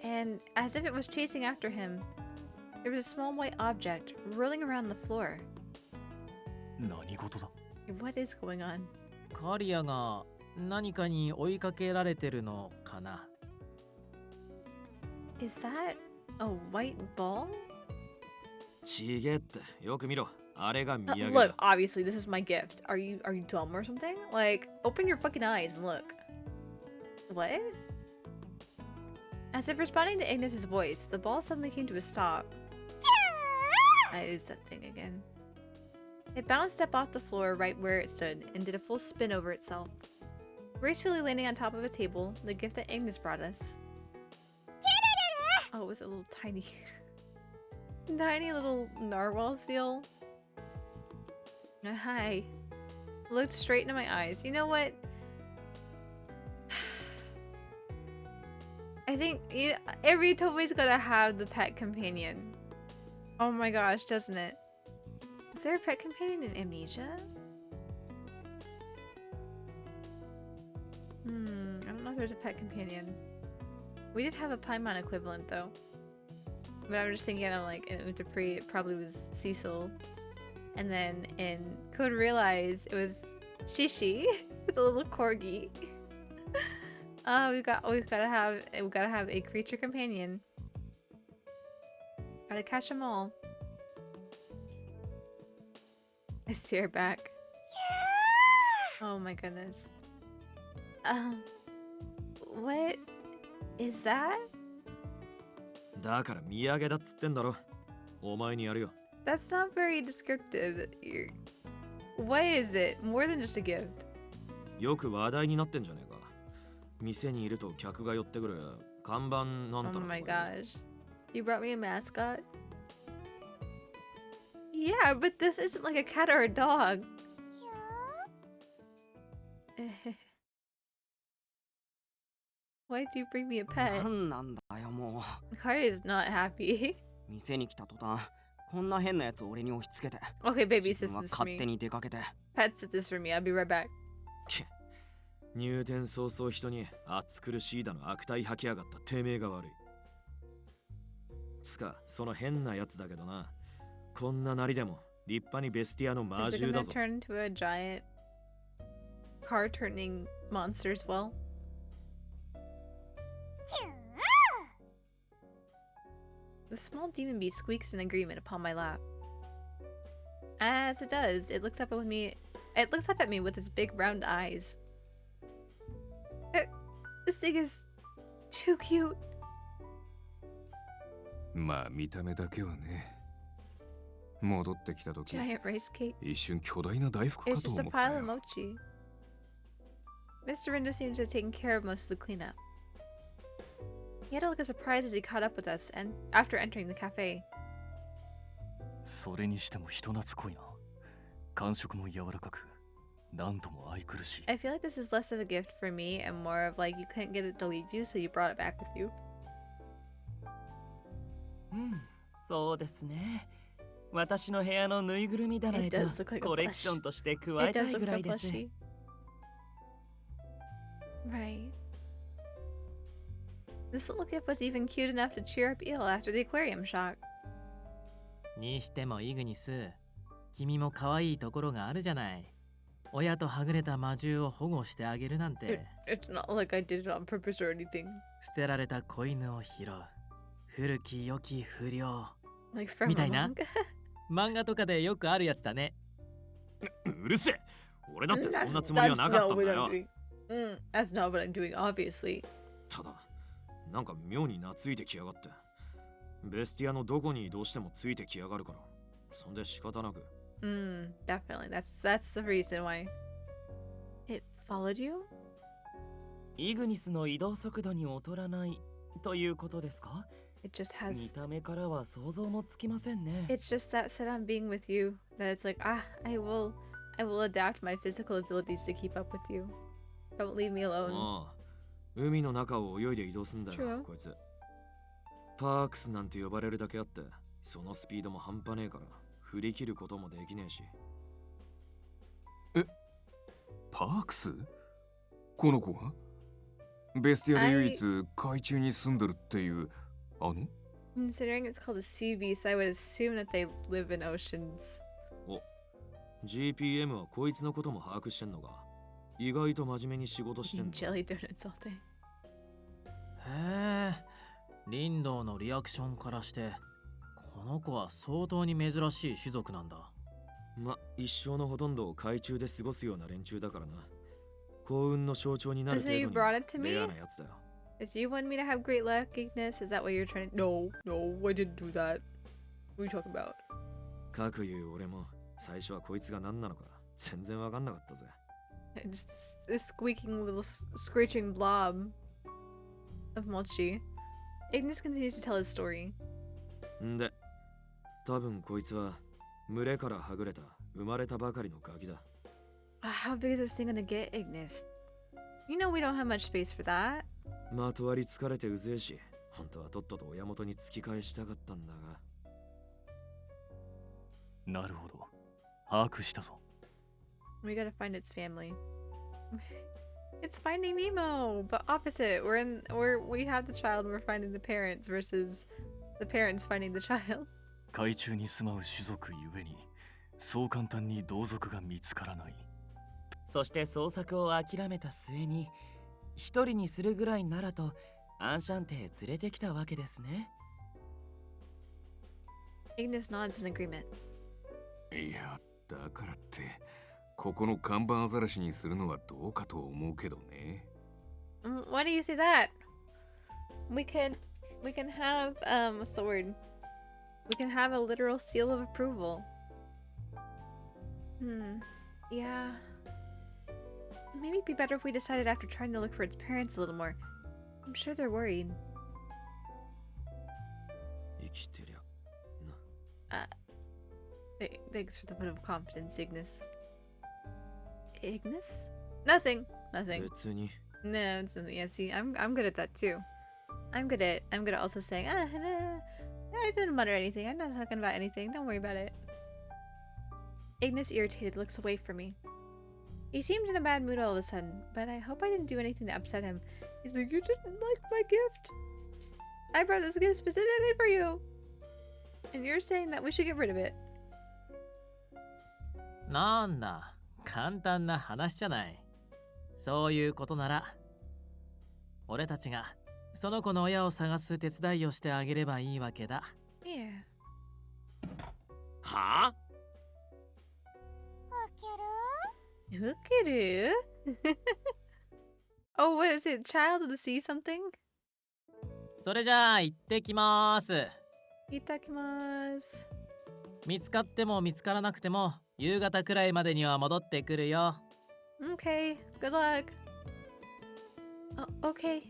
and as if it was chasing after him, there was a small white object rolling around the floor. 何事だ What is going on? カリアが何かに追いかけられてるのかな。 Is that a white ball? ちげえってよく見ろ。あれが土産 Look, だ。 obviously this is my gift. Are you dumb or something? Like, open your fucking eyes and look. What? As if responding to Ignis's voice, the ball suddenly came to a stop. I used that thing again. It bounced up off the floor right where it stood and did a full spin over itself. Gracefully landing on top of a table, the gift that Ignis brought us. Oh, it was a little tiny, tiny little narwhal seal. Hi. Looked straight into my eyes. You know what? I think every Toby's gotta have the pet companion. Oh my gosh, doesn't it? Is there a pet companion in Amnesia? I don't know if there's a pet companion. We did have a Paimon equivalent though. But I'm just thinking, I'm like, in Utapri, it probably was Cecil. And then in Code Realize, it was Shishi. It's a little corgi. We've gotta have a creature companion. Gotta catch them all. I stare back. Oh my goodness. What is that? だから土産だっつってんだろ。お前にやるよ。 That's not very descriptive. What is it? More than just a gift. よく話題になってんじゃねえか。店にいると客が寄ってくる看板なんた Oh ら my とか gosh. You brought me a mascot? Yeah, but this isn't like a cat or a dog. Why'd you bring me a pet? なんなんだよも Cardi is not happy. う。店に来た途端、こんな変なやつを俺に押し付けて。 Okay, baby, 自 sis 分は this for 勝手 me. に出かけて。 Pet sit this for me. I'll be right back. 入店早々人に暑苦しいだの悪態吐きやがったてめえが悪い。つか、その変なやつだけどな。こんななりでも立派にベスティアの魔 Is it 獣 gonna だぞ。 turn into a giant car turning monster as well? The small demon bee squeaks in agreement upon my lap. As it does, it looks up at me. It looks up at me with its big round eyes. This thing is too cute. まあ見た目だけはね。戻ってきた時、 Giant rice cake. 一瞬巨大な大福か It's と just a 思った pile よ of。mochi. Mr. Rindo seems to have taken care of most of the cleanup. He had to look as surprised as he caught up with us and after entering the cafe. それにしても人懐っこいな。感触も柔らかく、なんとも愛くるしい。 I feel like this is less of a gift for me and more of like you couldn't get it to leave you, so you brought it back with you. そうですね。私の部屋のぬいぐるみ棚へ It と does look like a コレクションとして加 It えた does い look ぐら so いです plushy. Right. This little gift was even cute enough to cheer up Eel after the aquarium shock. にしてもイグニス、君も可愛いところがあるじゃない。親とはぐれた魔獣を保護してあげるなんて。 It's not like I did it on purpose or anything. 捨てられた子犬を拾う。古き良き不良。 Like from み a たいな manga. 漫画とかでよくあるやつだね。うるせえ。俺だってそんなつもりはなかったんだよ。 That's not what I'm doing, obviously. ただ、なんか妙に懐いてきやがって。ベスティアのどこに移動してもついてきやがるから。そんで仕方なく。Definitely. That's the reason why. It followed you? イグニスの移動速度に劣らないということですか？ It just has 見た目からは想像もつきませんね。 it's just that set on being with you that it's like I will adapt my physical abilities to keep up with you. Don't leave me alone. ああ、海の中を泳いで移動すんだよ、 True. こいつ。パークスなんて呼ばれるだけあって、そのスピードも半端ねえから、振り切ることもできねえし。パークス？この子がベスティアで唯一海中に住んでるっていうあの？ Considering it's called a sea beast, I would assume that they live in oceans. お、GPM はこいつのことも把握してんのか。意外と真面目に仕事してん Eating だ。 jelly donuts all day. へえ、リンドウのリアクションからして、この子は相当に珍しい種族なんだ。ま、一生のほとんどを海中で過ごすような連中だからな。幸運の象徴になる So you 程 brought it 度 to に me? レアなやつだよ。Do you want me to have great luck, Ignis? Is that what you're trying to... No, I didn't do that. What are you talking about? かくいう俺も最初はこいつが何なのか全然わかんなかったぜ。Just this squeaking little screeching blob of mochi. Ignis continues to tell his story. んで、多分こいつは群れからはぐれた生まれたばかりのガキだ。How big is this thing gonna get, Ignis? You know we don't have much space for that. まとわり疲れてうぜえし、本当はとっとと親元に突き返したかったんだが。なるほど。把握したぞ。We gotta find its family. It's Finding Nemo, but opposite. We have the child, we're finding the parents versus the parents finding the child. 海中に住まう種族ゆえに、そう簡単に同族が見つからない。そして捜索を諦めた末に一人にするぐらいならとアンシャンテへ連れてきたわけですね。 Ignis nods in agreement. いや、だからってここの看板アザラシにするのはどうかと思うけどね。Why do you say that? We can have what's the word? We can have a literal seal of approval. Yeah. Maybe it'd be better if we decided after trying to look for its parents a little more. I'm sure they're worried. 生きてりゃな。Thanks for the vote of confidence, Ignis. Ignis? Nothing. 別に No, it's not. Yeah, see, I'm good at that too. I'm good at also saying, nah, I didn't mutter anything. I'm not talking about anything. Don't worry about it. Ignis, irritated, looks away from me. He seemed in a bad mood all of a sudden, but I hope I didn't do anything to upset him. He's like, you didn't like my gift? I brought this gift specifically for you. And you're saying that we should get rid of it. なんだ、簡単な話じゃない。そういうことなら、俺たちがその子の親を探す手伝いをしてあげればいいわけだ。Yeah. はあ Look at you. Oh, what is it? Child of the sea something? それじゃあ行ってきます。Itakimasu. 見つかっても見つからなくても夕方くらいまでには戻ってくるよ。Okay, good luck. Oh, okay.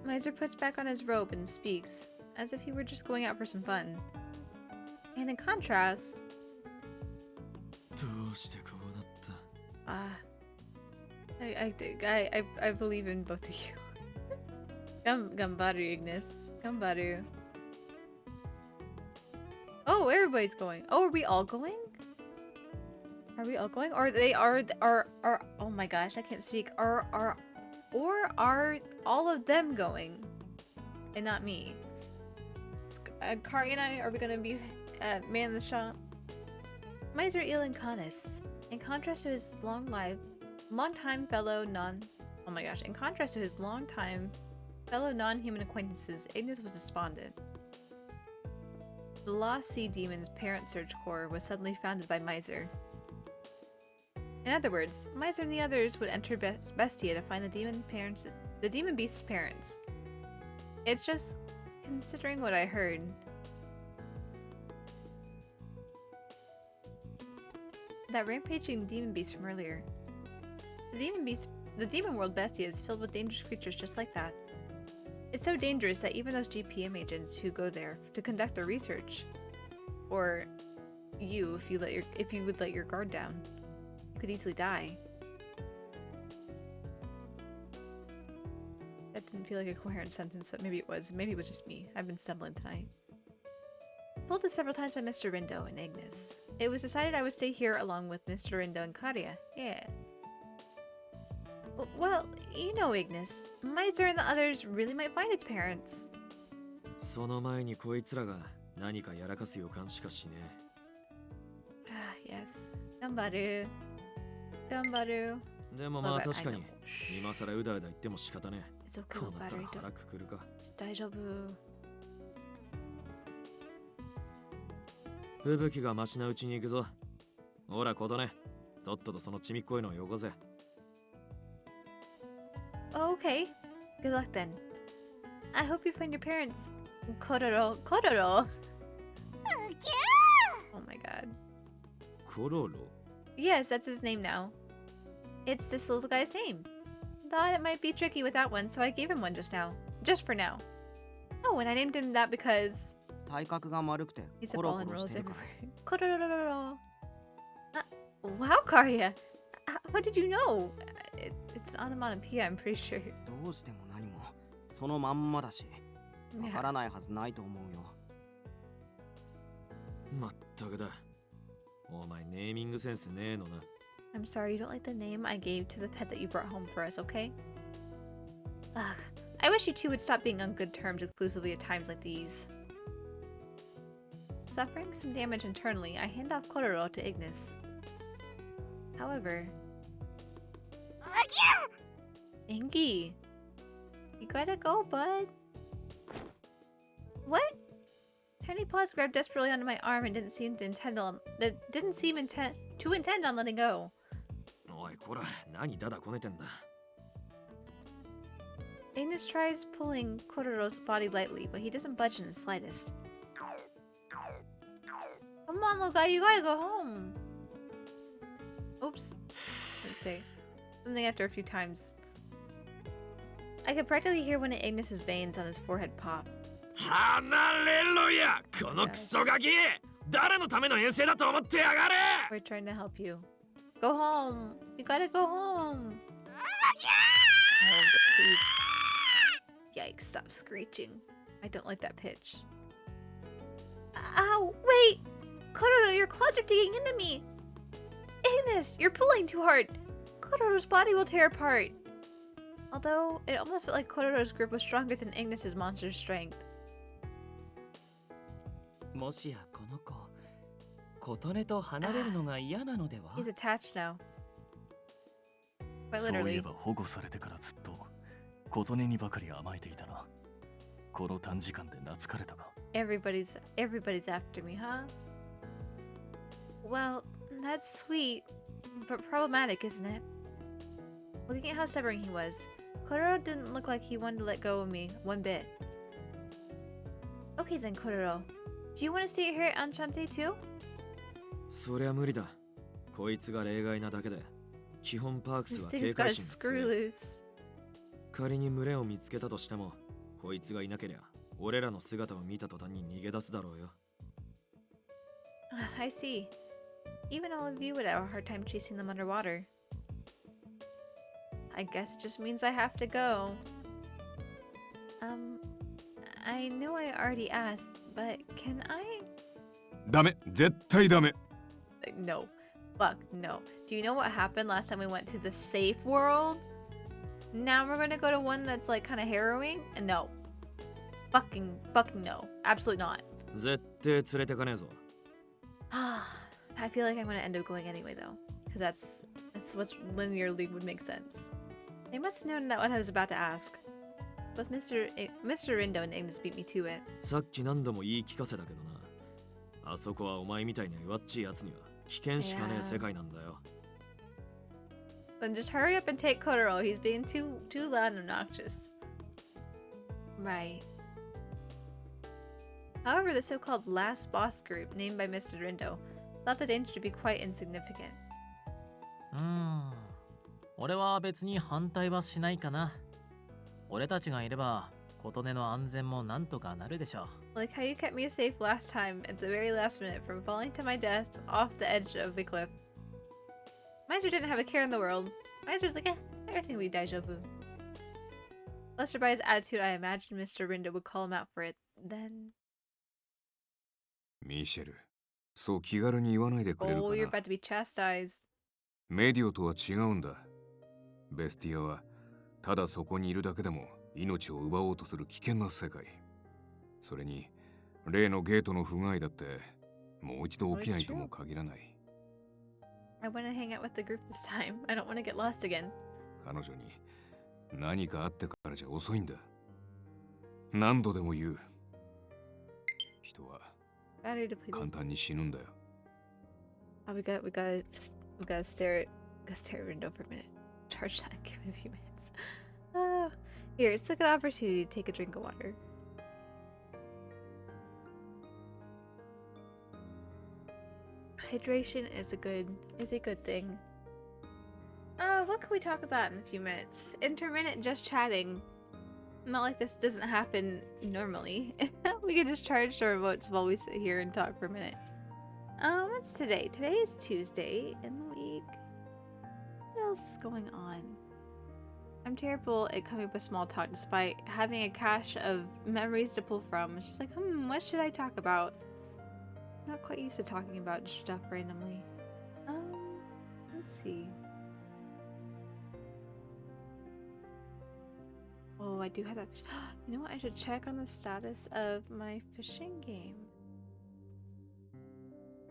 Miser puts back on his robe and speaks, as if he were just going out for some fun. And in contrast, どうしてこうなった I believe in both of you. Gambaru, Ignis. Gambaru. Oh, everybody's going. Oh, are we all going? Are we all going? Or they are oh my gosh, I can't speak. Are all of them going? And not me. Kari and I, are we gonna be man the shop? Miser Il and Canis. In contrast to his longtime fellow non-human acquaintances, Ignis was despondent. The Lost Sea Demon's parent search corps was suddenly founded by Miser. In other words, Miser and the others would enter Bestia to find the demon beast's parents. It's just considering what I heard. That rampaging demon beast from earlier. The demon world Bestia is filled with dangerous creatures just like that. It's so dangerous that even those GPM agents who go there to conduct their research, or you, if you would let your guard down, you could easily die. That didn't feel like a coherent sentence, but maybe it was. Maybe it was just me. I've been stumbling tonight. Told this several times by Mr. Rindo and Ignis. It was decided I would stay here along with Mr. Rindo and Karia. Yeah. Well, you know, Ignis. Miser and the others really might find its parents. その前にこいつらが何かやらかす予感しかしねえ。Ah, yes. Gambaru. Gambaru. でもまあ But 確か I に know. 今更うだうだ言っても仕方ねえ。 It's okay, こうなったら Gambaru. 腹くくるか。大丈夫。吹雪がマシなうちに行くぞ。ほらことね。とっととそのちみっこいのをよこせ。Oh, okay. Good luck then. I hope you find your parents. Kororo. Kororo? Oh my god. コロロ Yes, that's his name now. It's this little guy's name. Thought it might be tricky with that one, so I gave him one just now. Just for now. Oh, and I named him that because 体格が丸くて he's a コロ ball コ and ロし rolls てるから everywhere. Kororo. Wow, Karya. How did you know? It's an onomatopoeia, I'm pretty sure. どうしても何もそのまんまだしわ Yeah. からないはずないと思うよまったくだ。お前ネーミングセンスねえのな。 I'm sorry you don't like the name I gave to the pet that you brought home for us, okay? Ugh. I wish you two would stop being on good terms exclusively at times like these. Suffering some damage internally, I hand off Kororo to Ignis. However... Ingi! You gotta go, bud. What? Tiny paws grabbed desperately onto my arm and didn't seem to intend on letting go. おいこら、何だだこねてんだ。 Ignis tries pulling Kororo's body lightly, but he doesn't budge in the slightest. Come on, little guy, you gotta go home. Oops. Let's see. Something after a few times. I could practically hear one of Ignis's veins on his forehead pop. 離れろやこのクソガキ誰のための遠征だと思ってやがれ We're trying to help you. Go home. You gotta go home. please. Yikes, stop screeching. I don't like that pitch. Ow, wait! Kororo, your claws are digging into me! Ignis, you're pulling too hard! Kororo's body will tear apart! Although, it almost felt like Kororo's grip was stronger than Ignis's monster's strength. もしやこの子、琴音と離れるのが嫌なのでは？ He's attached now. Quite そういえ literally. ば保護されてからずっと琴音にばかり甘えていたな。この短時間で懐かれたか。Everybody's after me, huh? Well, that's sweet, but problematic, isn't it? Looking at how stubborn he was, Kororo didn't look like he wanted to let go of me one bit. Okay then, Kororo. Do you want to stay here at Enchante too? そりゃ無理だ。こいつが例外なだけで、基本パークス This は thing's 警 got 戒 a 心が screw 強い。 loose. 仮に群れを見つけたとしても、こいつがいなけりゃ、俺らの姿を見た途端に逃げ出すだろうよ。I see. Even all of you would have a hard time chasing them underwater. I guess it just means I have to go. I know I already asked, but can I? ダメ、絶対ダメ。 No. Fuck, no. Do you know what happened last time we went to the safe world? Now we're gonna go to one that's like kind of harrowing? No. Fucking no. Absolutely not. 絶対連れてかねえぞ。I feel like I'm gonna end up going anyway though. Because that's what linearly would make sense. They must have known that what I was about to ask. Both Mr. Rindo and Ignis beat me to it. さっき何度も言い聞かせたけどな。あそこはお前みたいな弱っちいやつには危険しかねえ世界なんだよ。Then just hurry up and take Kotaro. He's being too loud and obnoxious. Right. However, the so-called last boss group, named by Mr. Rindo, thought the danger to be quite insignificant. 俺は別に反対はしないかな。俺たちがいれば琴音の安全もなんとかなるでしょう。 Like how you kept me safe last time at the very last minute from falling to my death off the edge of the cliff. Miser didn't have a care in the world. Miser's like, everything will be daijoubu. Flustered by his attitude, I imagined Mr. Rindo would call him out for it. Then... ミシェル、そう気軽に言わないでくれるか Oh, you're な。 about to be chastised. メディオとは違うんだ。ベスティアはただそこにいるだけでも命を奪おうとする危険な世界。それに例のゲートの不具合だってもう一度起きないとも限らない。I want to hang out with the group this time. I don't want to get lost again. 彼女に何かあってからじゃ遅いんだ。何度でも言う。人は Battery depleted. 簡単に死ぬんだよ。 Oh, we gotta stare at Rindo for a minute. Charge that. Give it a few minutes. Here, it's a good opportunity to take a drink of water. Hydration is a good thing. What can we talk about in a few minutes? Intermittent just chatting. Not like this doesn't happen normally. We can just charge our remotes while we sit here and talk for a minute. What's today? Today is Tuesday in the week. What else is going on? I'm terrible at coming up with small talk despite having a cache of memories to pull from. It's just like, what should I talk about? I'm not quite used to talking about stuff randomly. Let's see. Oh, I do have that. You know what? I should check on the status of my fishing game.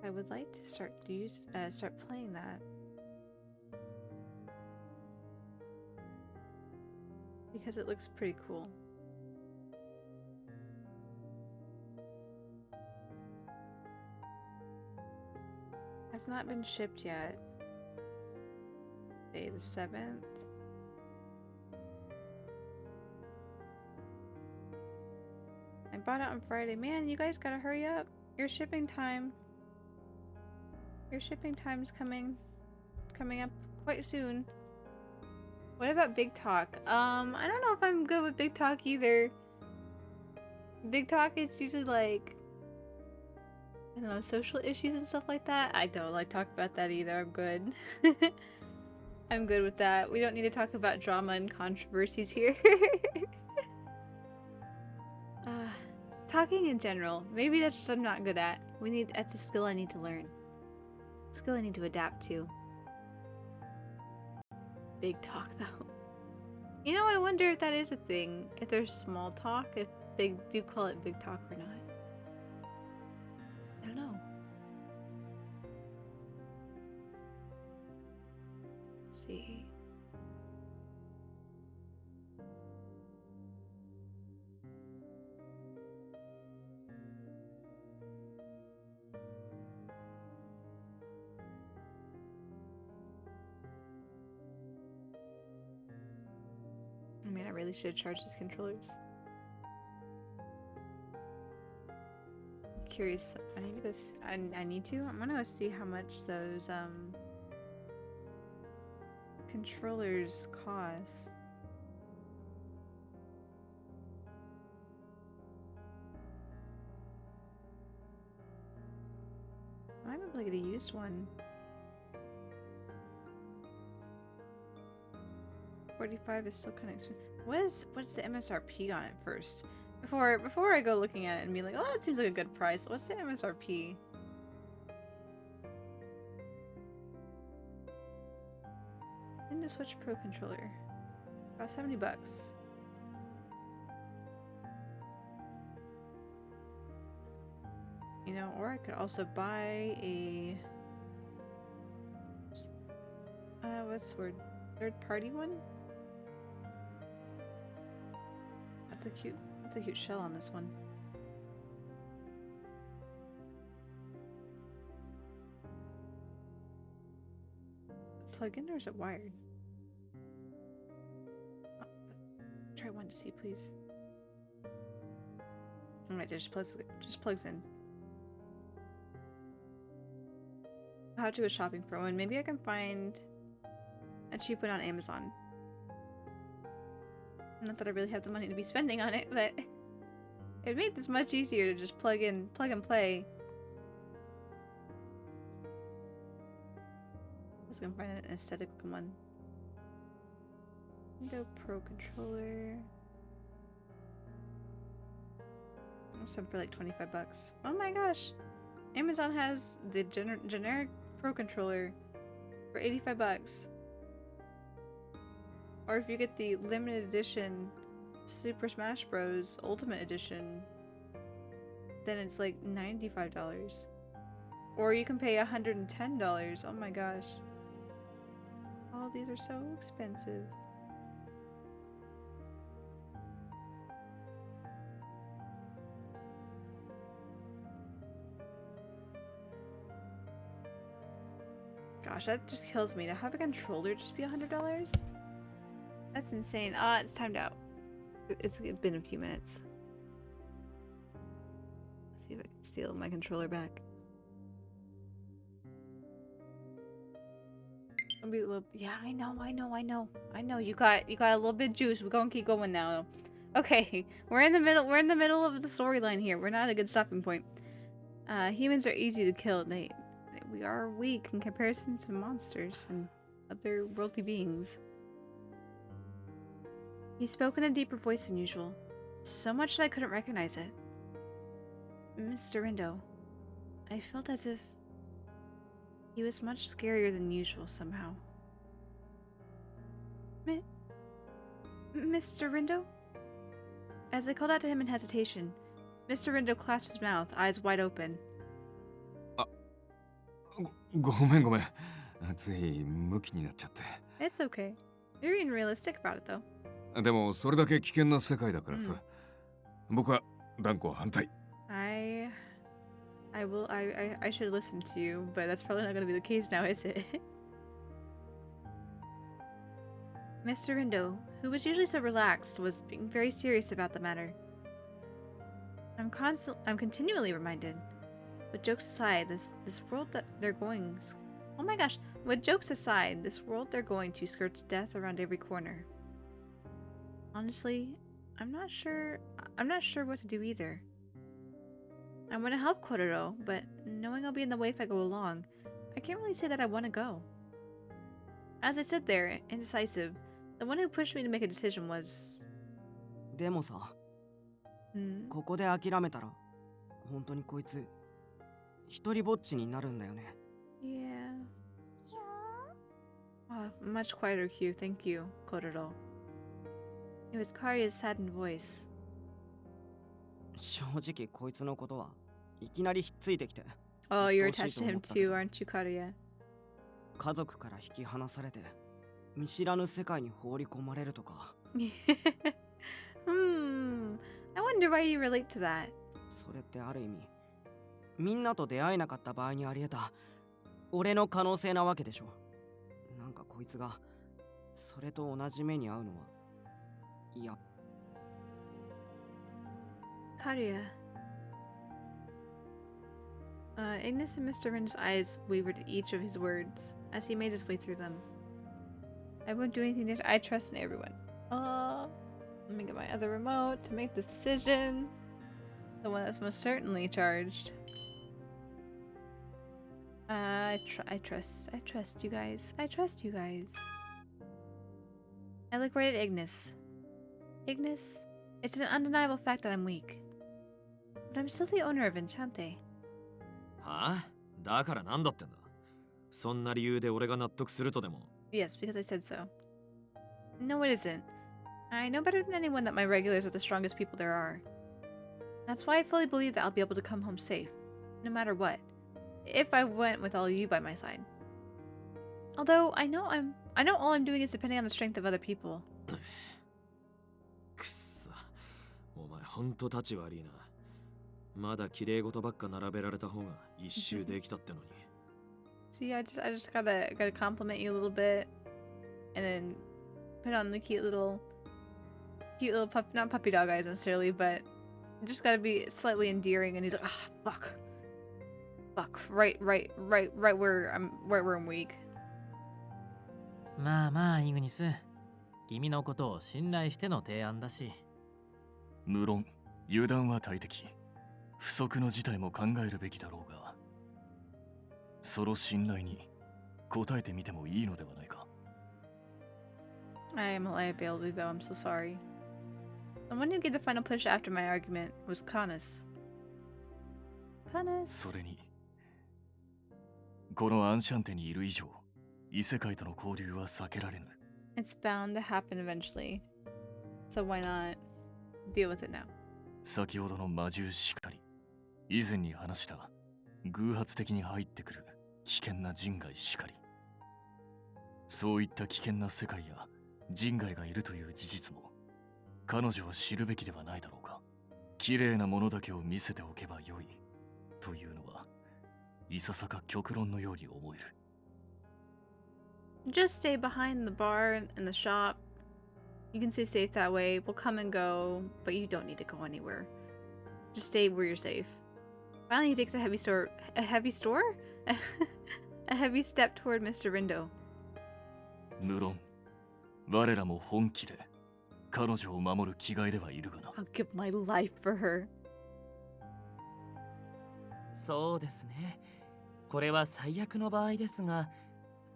I would like to start playing that. Because it looks pretty cool. Has not been shipped yet. Day the 7th. I bought it on Friday. Man, you guys gotta hurry up. Your shipping time's coming up quite soon. What about Big Talk? I don't know if I'm good with Big Talk either. Big Talk is usually like, I don't know, social issues and stuff like that. I don't like talk about that either. I'm good. I'm good with that. We don't need to talk about drama and controversies here. Talking in general. Maybe that's just I'm not good at. That's a skill I need to learn. Skill I need to adapt to. Big talk though. You know, I wonder if that is a thing. If there's small talk, if they do call it big talk or not. I don't know. Let's see. I mean, I really should have charged these controllers. I'm curious. I need to go. I need to. I'm gonna go see how much those controllers cost. I'm able to get a used one. 45 is still kind of expensive. What's the MSRP on it first? Before I go looking at it and be like, oh, that seems like a good price. What's the MSRP? Nintendo Switch Pro controller. About 70 bucks. You know, or I could also buy a what's the word? Third party one? That's a cute shell on this one. Plug in or is it wired? Oh, try one to see, please. Alright, just plugs in. I'll have to go shopping for one. Maybe I can find a cheap one on Amazon. Not that I really have the money to be spending on it, but it'd make this much easier to just plug and play. I was gonna find an aesthetic one. Nintendo Pro controller. Some for like 25 bucks. Oh my gosh! Amazon has the generic Pro controller for 85 bucks. Or if you get the limited edition Super Smash Bros. Ultimate Edition, then it's like $95. Or you can pay $110. Oh my gosh. All these are so expensive. Gosh, that just kills me. To have a controller just be $100? That's insane. It's timed out. It's been a few minutes. Let's see if I can steal my controller back. I'll be a little. Yeah, I know. You got a little bit of juice. We're gonna keep going now. Okay, we're in the middle. We're in the middle of the storyline here. We're not at a good stopping point. Humans are easy to kill. We are weak in comparison to monsters and other worldly beings. He spoke in a deeper voice than usual, so much that I couldn't recognize it. Mr. Rindo, I felt as if he was much scarier than usual somehow. Mr. Rindo? As I called out to him in hesitation, Mr. Rindo clasped his mouth, eyes wide open. ごめん。ついムキになっちゃって。 It's okay. You're being realistic about it though. でもそれだけ危険な世界だからさ。僕は断固反対。I should listen to you, but that's probably not going to be the case now, is it? Mr. Rindo, who was usually so relaxed, was being very serious about the matter. I'm continually reminded. But jokes aside, this world that they're going... Oh my gosh! With jokes aside, this world they're going to skirts death around every corner. Honestly, I'm not sure what to do either. I want to help Kororo, but knowing I'll be in the way if I go along, I can't really say that I want to go. As I stood there, indecisive, the one who pushed me to make a decision was... でもさ、 Hmm. ここで諦めたら本当にこいつ一人ぼっちになるんだよね。 Yeah. Oh, much quieter cue, thank you, Kororo. It was Karya's saddened voice. 正直こいつのことはいきなりひっついてきて、 Oh, you're 鬱陶しい attached と to 思 him ったけ too, ど、 aren't you, Karya? 家族から引き離されて見知らぬ世界に放り込まれるとか、 Hmm. I wonder why you relate to that. それってある意味みんなと出会えなかった場合にあり得た俺の可能性なわけでしょ。なんかこいつがそれと同じ目に遭うのはいや。 Karya. Ignis and Mr. Rin's eyes wavered at each of his words as he made his way through them. I won't do anything I trust in everyone. Let me get my other remote to make this decision. The one that's most certainly charged. I trust you guys. I trust you guys. I look right at Ignis. Ignis, it's an undeniable fact that I'm weak. But I'm still the owner of Enchante. はあ？だからなんだってんだ。そんな理由で俺が納得するとでも。Yes, because I said so. No, it isn't. I know better than anyone that my regulars are the strongest people there are. That's why I fully believe that I'll be able to come home safe, no matter what, if I went with all you by my side. Although I know all I'm doing is depending on the strength of other people. くっさ、お前ほんと立ち悪いな。まだ綺麗事ばっか並べられた方が一周できたってのに。See, I just gotta compliment you a little bit, and then put on the cute little not puppy dog eyes necessarily, but just gotta be slightly endearing. And he's like, ah, fuck, right where I'm weak. まあまあイグニス、君のことを信頼しての提案だし。無論油断は大敵、不測の事態も考えるべきだろうが、その信頼に応えてみてもいいのではないか。 I am a liability, though. I'm so sorry. The one who gave the final push after my argument was Canis. それにこのアンシャンテにいる以上、異世界との交流は避けられぬ。 It's bound to happen eventually. So why not deal with it now? 先ほどの魔獣しかり、以前に話した偶発的に入ってくる危険な人外しかり、そういった危険な世界や人外がいるという事実も彼女は知るべきではないだろうか。綺麗なものだけを見せておけばよいというのはいささか極論のように思える。 Just stay behind the bar and the shop. You can stay safe that way. We'll come and go, but you don't need to go anywhere. Just stay where you're safe. Finally, he takes a heavy step toward Mr. Rindo. 無論我らも本気で彼女を守る気概ではいるがな。 I'll give my life for her. そうですね。これは最悪の場合ですが、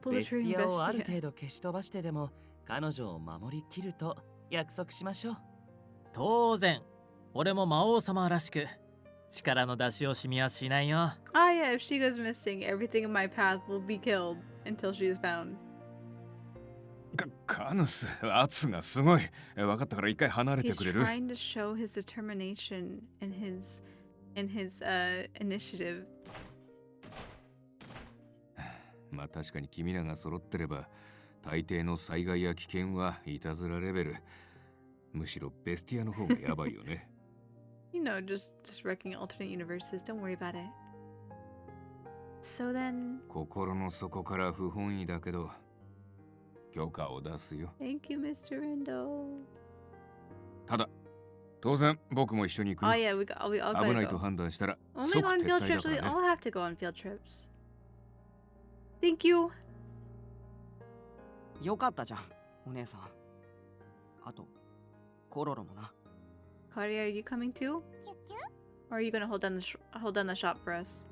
Pull the ベステ trigger, ィアをある Bestia. 程度消し飛ばしてでも彼女を守りきると約束しましょう。当然、俺も魔王様らしく力の出し惜しみはしないよ。Ah, yeah, if she goes missing, everything in my path will be killed until she is found. カヌス、圧がすごい。分かったから一回離れて He's くれる？ trying to show his determination and his initiative. まあ確かに君らが揃ってれば大抵の災害や危険はいたずらレベル。むしろベスティアの方がやばいよね。You know, just wrecking alternate universes. Don't worry about it. So then, 心の底から不本意だけど許可を出すよ。 thank you, Mr. Rindo. ただ当然僕も一緒に行く Oh よ。 yeah, we all 危 gotta ないと go. 判断したら When we 即 go on 撤 field 退だ trips, か we らね。 all have to go on field trips. Thank you. よかったじゃん、お姉さん。あと、コロロもな。 Claudia, are you coming too? Or are you gonna hold down the shop for us?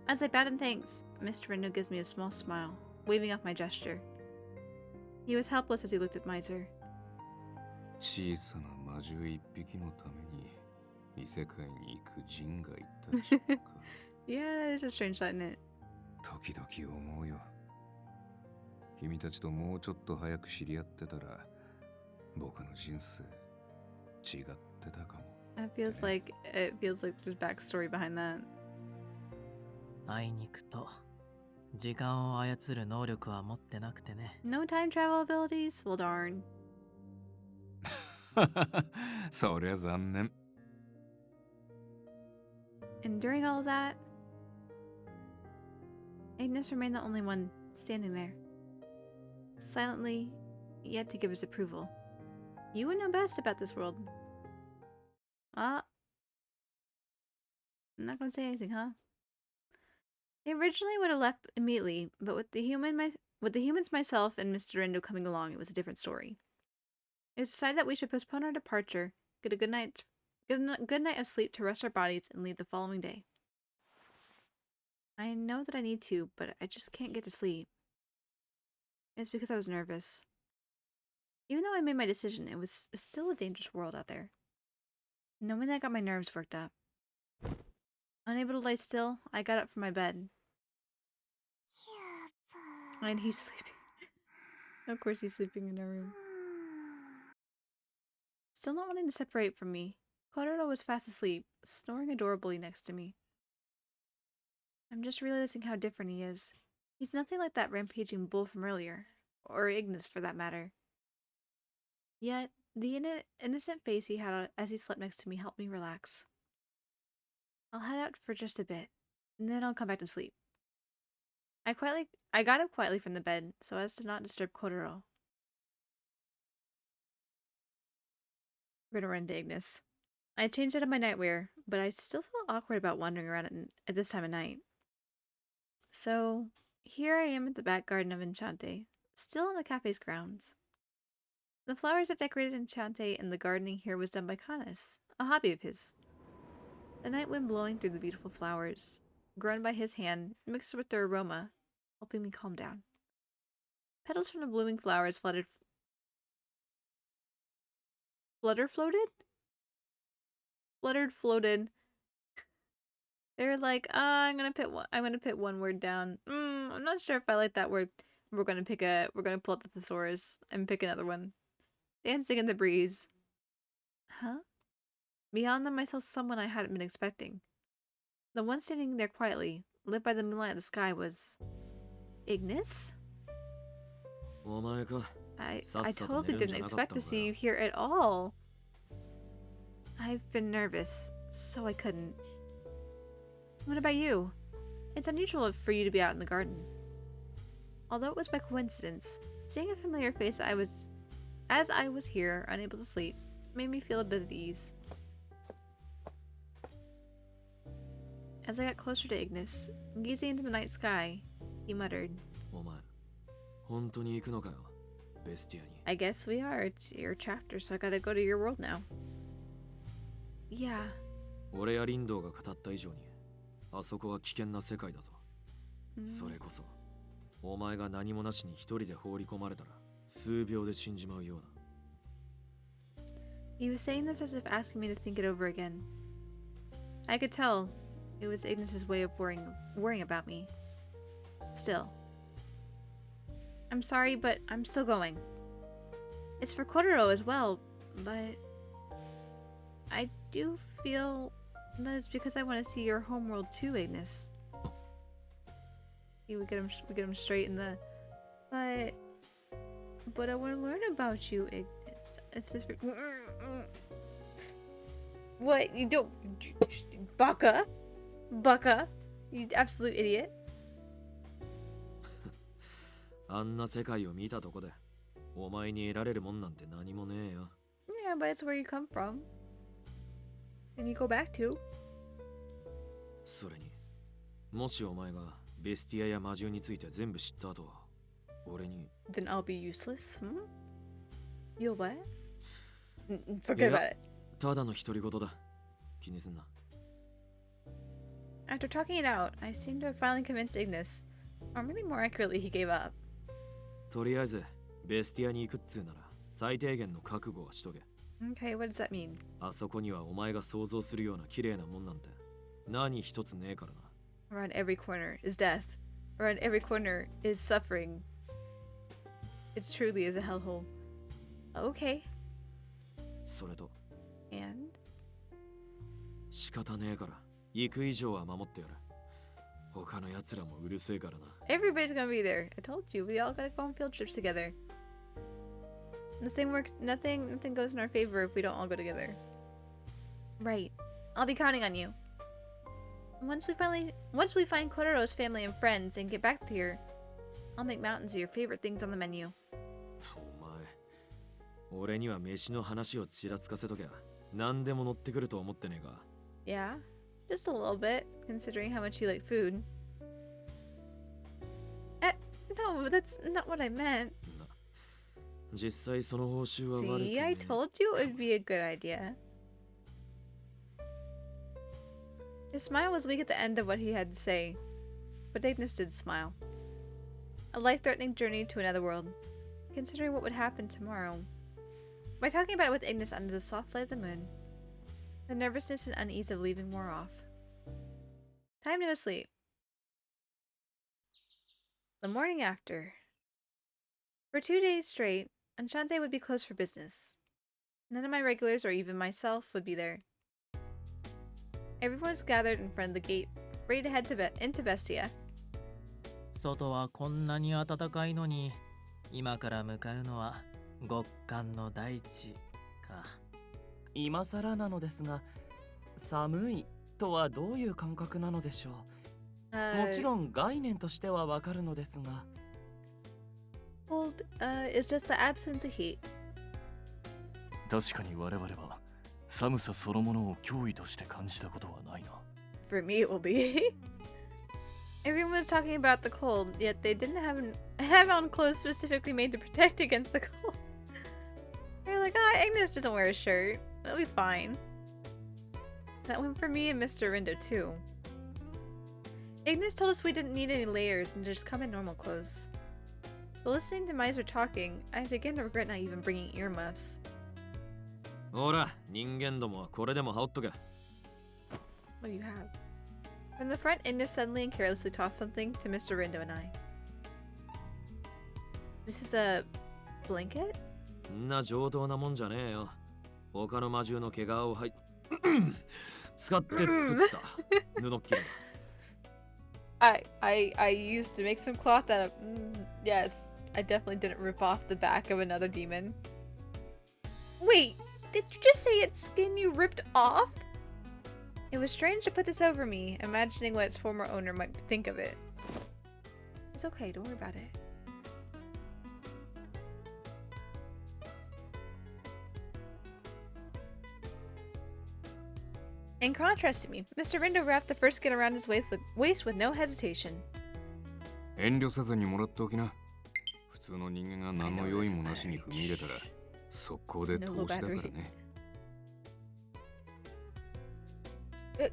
As I bowed in thanks, Mr. Rindo gives me a small smile. waving off my gesture. He was helpless as he looked at Miser. 小さな魔獣一匹のために異世界に行く人外たちか。Yeah, there's a strange thought in it. 時々思うよ。君たちともうちょっと早く知り合ってたら、僕の人生違ってたかも。It feels like there's backstory behind that. あいにくと時間を操る能力は持ってなくてね。 No time travel abilities? Well, darn. そりゃ残念。And during all of that, Ignis remained the only one standing there, silently, yet to give his approval. You would know best about this world. I'm not gonna say anything, huh? They originally would have left immediately, but with the humans, myself, and Mr. Endo coming along, it was a different story. It was decided that we should postpone our departure, get a good night of sleep to rest our bodies, and leave the following day. I know that I need to, but I just can't get to sleep. It's because I was nervous. Even though I made my decision, it was still a dangerous world out there. Knowing that got my nerves worked up. Unable to lie still, I got up from my bed. And he's sleeping. Of course he's sleeping in our room. Still not wanting to separate from me, Kororo was fast asleep, snoring adorably next to me. I'm just realizing how different he is. He's nothing like that rampaging bull from earlier, or Ignis for that matter. Yet, the innocent face he had as he slept next to me helped me relax. I'll head out for just a bit, and then I'll come back to sleep. I got up quietly from the bed, so as to not disturb Kororo. We're gonna run to Ignis. I changed out of my nightwear, but I still feel awkward about wandering around at this time of night. So, here I am at the back garden of Enchante, still on the cafe's grounds. The flowers that decorated Enchante and the gardening here was done by Canis, a hobby of his. The night wind blowing through the beautiful flowers, grown by his hand, mixed with their aroma, helping me calm down. Petals from the blooming flowers floated. They're like, I'm gonna put one word down. I'm not sure if I like that word. We're gonna pull up the thesaurus and pick another one. Dancing in the breeze. Huh? Beyond them I saw someone I hadn't been expecting. The one standing there quietly, lit by the moonlight of the sky, was Ignis? I totally didn't expect to see you here at all. I've been nervous, so I couldn't. What about you? It's unusual for you to be out in the garden. Although it was by coincidence, seeing a familiar face as I was here, unable to sleep, made me feel a bit at ease. As I got closer to Ignis, gazing into the night sky, he muttered, I guess we are. It's your chapter, so I gotta go to your world now. Yeah. 俺やリンドウが語った以上にあそこは危険な世界だぞ。それこそお前が何もなしに一人で放り込まれたら数秒で死んじまうような。He was saying this as if asking me to think it over again. I could tell it was Ignis's way of worrying about me. Still. I'm sorry, but I'm still going. It's for Kororo as well, but I do feel that it's because I want to see your homeworld too, Ignis. We get him straight in the. But I want to learn about you, Ignis. It's this. What you don't, Baka, you absolute idiot. あんな世界を見たとこでお前に得られるもんなんて何もねえよ。Yeah, but it's where you come from. And you go back to. それにもしお前がベスティアや魔獣について全部知った後俺に Then I'll be useless, You'll what? Forget about it. ただの独り言だ。気にすんな。 After talking it out, I seemed to have finally convinced Ignis Or maybe more accurately, he gave up. とりあえずベスティアに行くっつうなら最低限の覚悟はしとけ。 Okay, what does that mean? あそこにはお前が想像するような綺麗なもんなんて何一つねえからな。 Around every corner is death. Around every corner is suffering. It truly is a hellhole. Okay. それと And? 仕方ねえから行く以上は守ってやる。他の奴らもうるせえからな。 Everybody's gonna be there. I told you, we all gotta go on field trips together. Nothing works, nothing goes in our favor if we don't all go together. Right. I'll be counting on you. Once we find Kororo's family and friends and get back here, I'll make mountains of your favorite things on the menu. お前俺には飯の話をちらつかせときゃ何でも乗ってくると思ってねえか。 Yeah, just a little bit, considering how much you like food. No, that's not what I meant. な実際その報酬は悪くね See, I え。 told you it would be a good idea. His smile was weak at the end of what he had to say, but Ignis did smile. A life-threatening journey to another world, considering what would happen tomorrow. By talking about it with Ignis under the soft light of the moon, the nervousness and unease of leaving wore off. Time to go sleep. The morning after. For 2 days straight, Enchante would be closed for business. None of my regulars or even myself would be there. Everyone was gathered in front of the gate, ready to head into Bestia. 外はこんなに暖かいのに、今から向かうのは極寒の大地か。今更なのですが、寒いとはどういう感覚なのでしょう。もちろん概念としてはわかるのですが。Cold is just the absence of heat. 確かに我々は寒さそのものを脅威として感じたことはないな。 For me, it will be. Everyone was talking about the cold, yet they didn't have on clothes specifically made to protect against the cold. They're like, oh, Ignis doesn't wear a shirt. It'll be fine. That went for me and Mr. Rindo too. Ignis told us we didn't need any layers and just come in normal clothes. But listening to Miser talking, I began to regret not even bringing earmuffs. ほら人間どもはこれでも羽織っとけ。 What do you have? From the front, Ignis suddenly and carelessly tossed something to Mr. Rindo and I. This is a blanket? んな上等なもんじゃねえよ。他の魔獣の毛皮を使って作った布っきりだ。I used to make some cloth that yes, I definitely didn't rip off the back of another demon. Wait, did you just say its skin you ripped off? It was strange to put this over me, imagining what its former owner might think of it. It's okay, don't worry about it. In contrast to me, Mr. Rindo wrapped the first skin around his waist with no hesitation. 遠慮せずにもらっておきな。普通の人間が何の用意もなしに踏み入れたら速攻で投資だからね。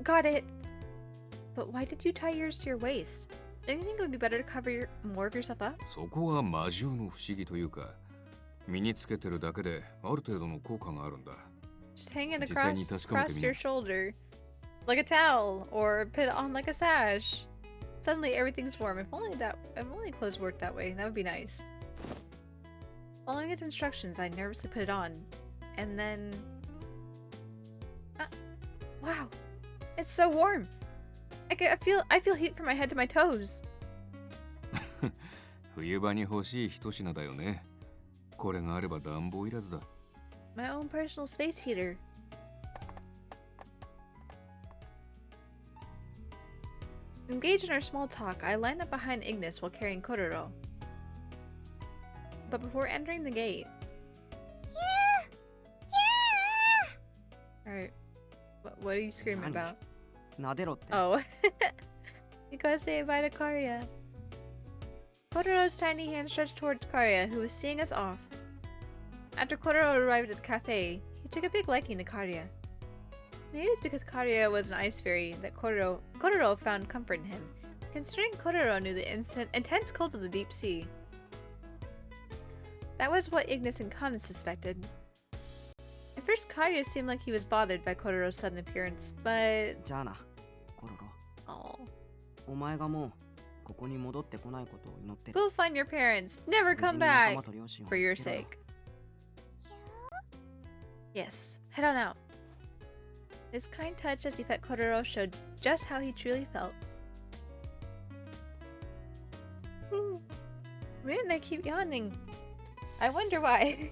Got it. But why did you tie yours to your waist? Don't you think it would be better to cover more of yourself up? そこは魔獣の不思議というか、身につけてるだけである程度の効果があるんだ。 Just hang it 実際に確かめて across みな。 your shoulder, like a towel, or put it on like a sash. Suddenly everything's warm. If only clothes worked that way, that would be nice. Following its instructions, I nervously put it on, and then, wow, it's so warm. I feel heat from my head to my toes. 冬場に欲しい一品だよね。これがあれば暖房いらずだ。 My own personal space heater. Engaged in our small talk, I lined up behind Ignis while carrying Kororo. But before entering the gate... Alright. What are you screaming about? なでろって。 Oh. You gotta say bye to Karya. Kororo's tiny hand stretched towards Karya, who was seeing us off. After Kororo arrived at the cafe, he took a big liking to Karya. Maybe it was because Karya was an ice fairy that Kororo found comfort in him, Considering Kororo knew the intense cold of the deep sea. That was what Ignis and Kana suspected. At first, Karia seemed like he was bothered by Kororo's sudden appearance, but... じゃあな、コロロ。 Oh. お前がもうここに戻ってこないことを祈ってる。 Go find your parents. Never 無事 come に仲 back. 間と両親を For your 見つけろよ。 sake. Yes, head on out. His kind touch as he pet Kororo showed just how he truly felt. Man, I keep yawning. I wonder why.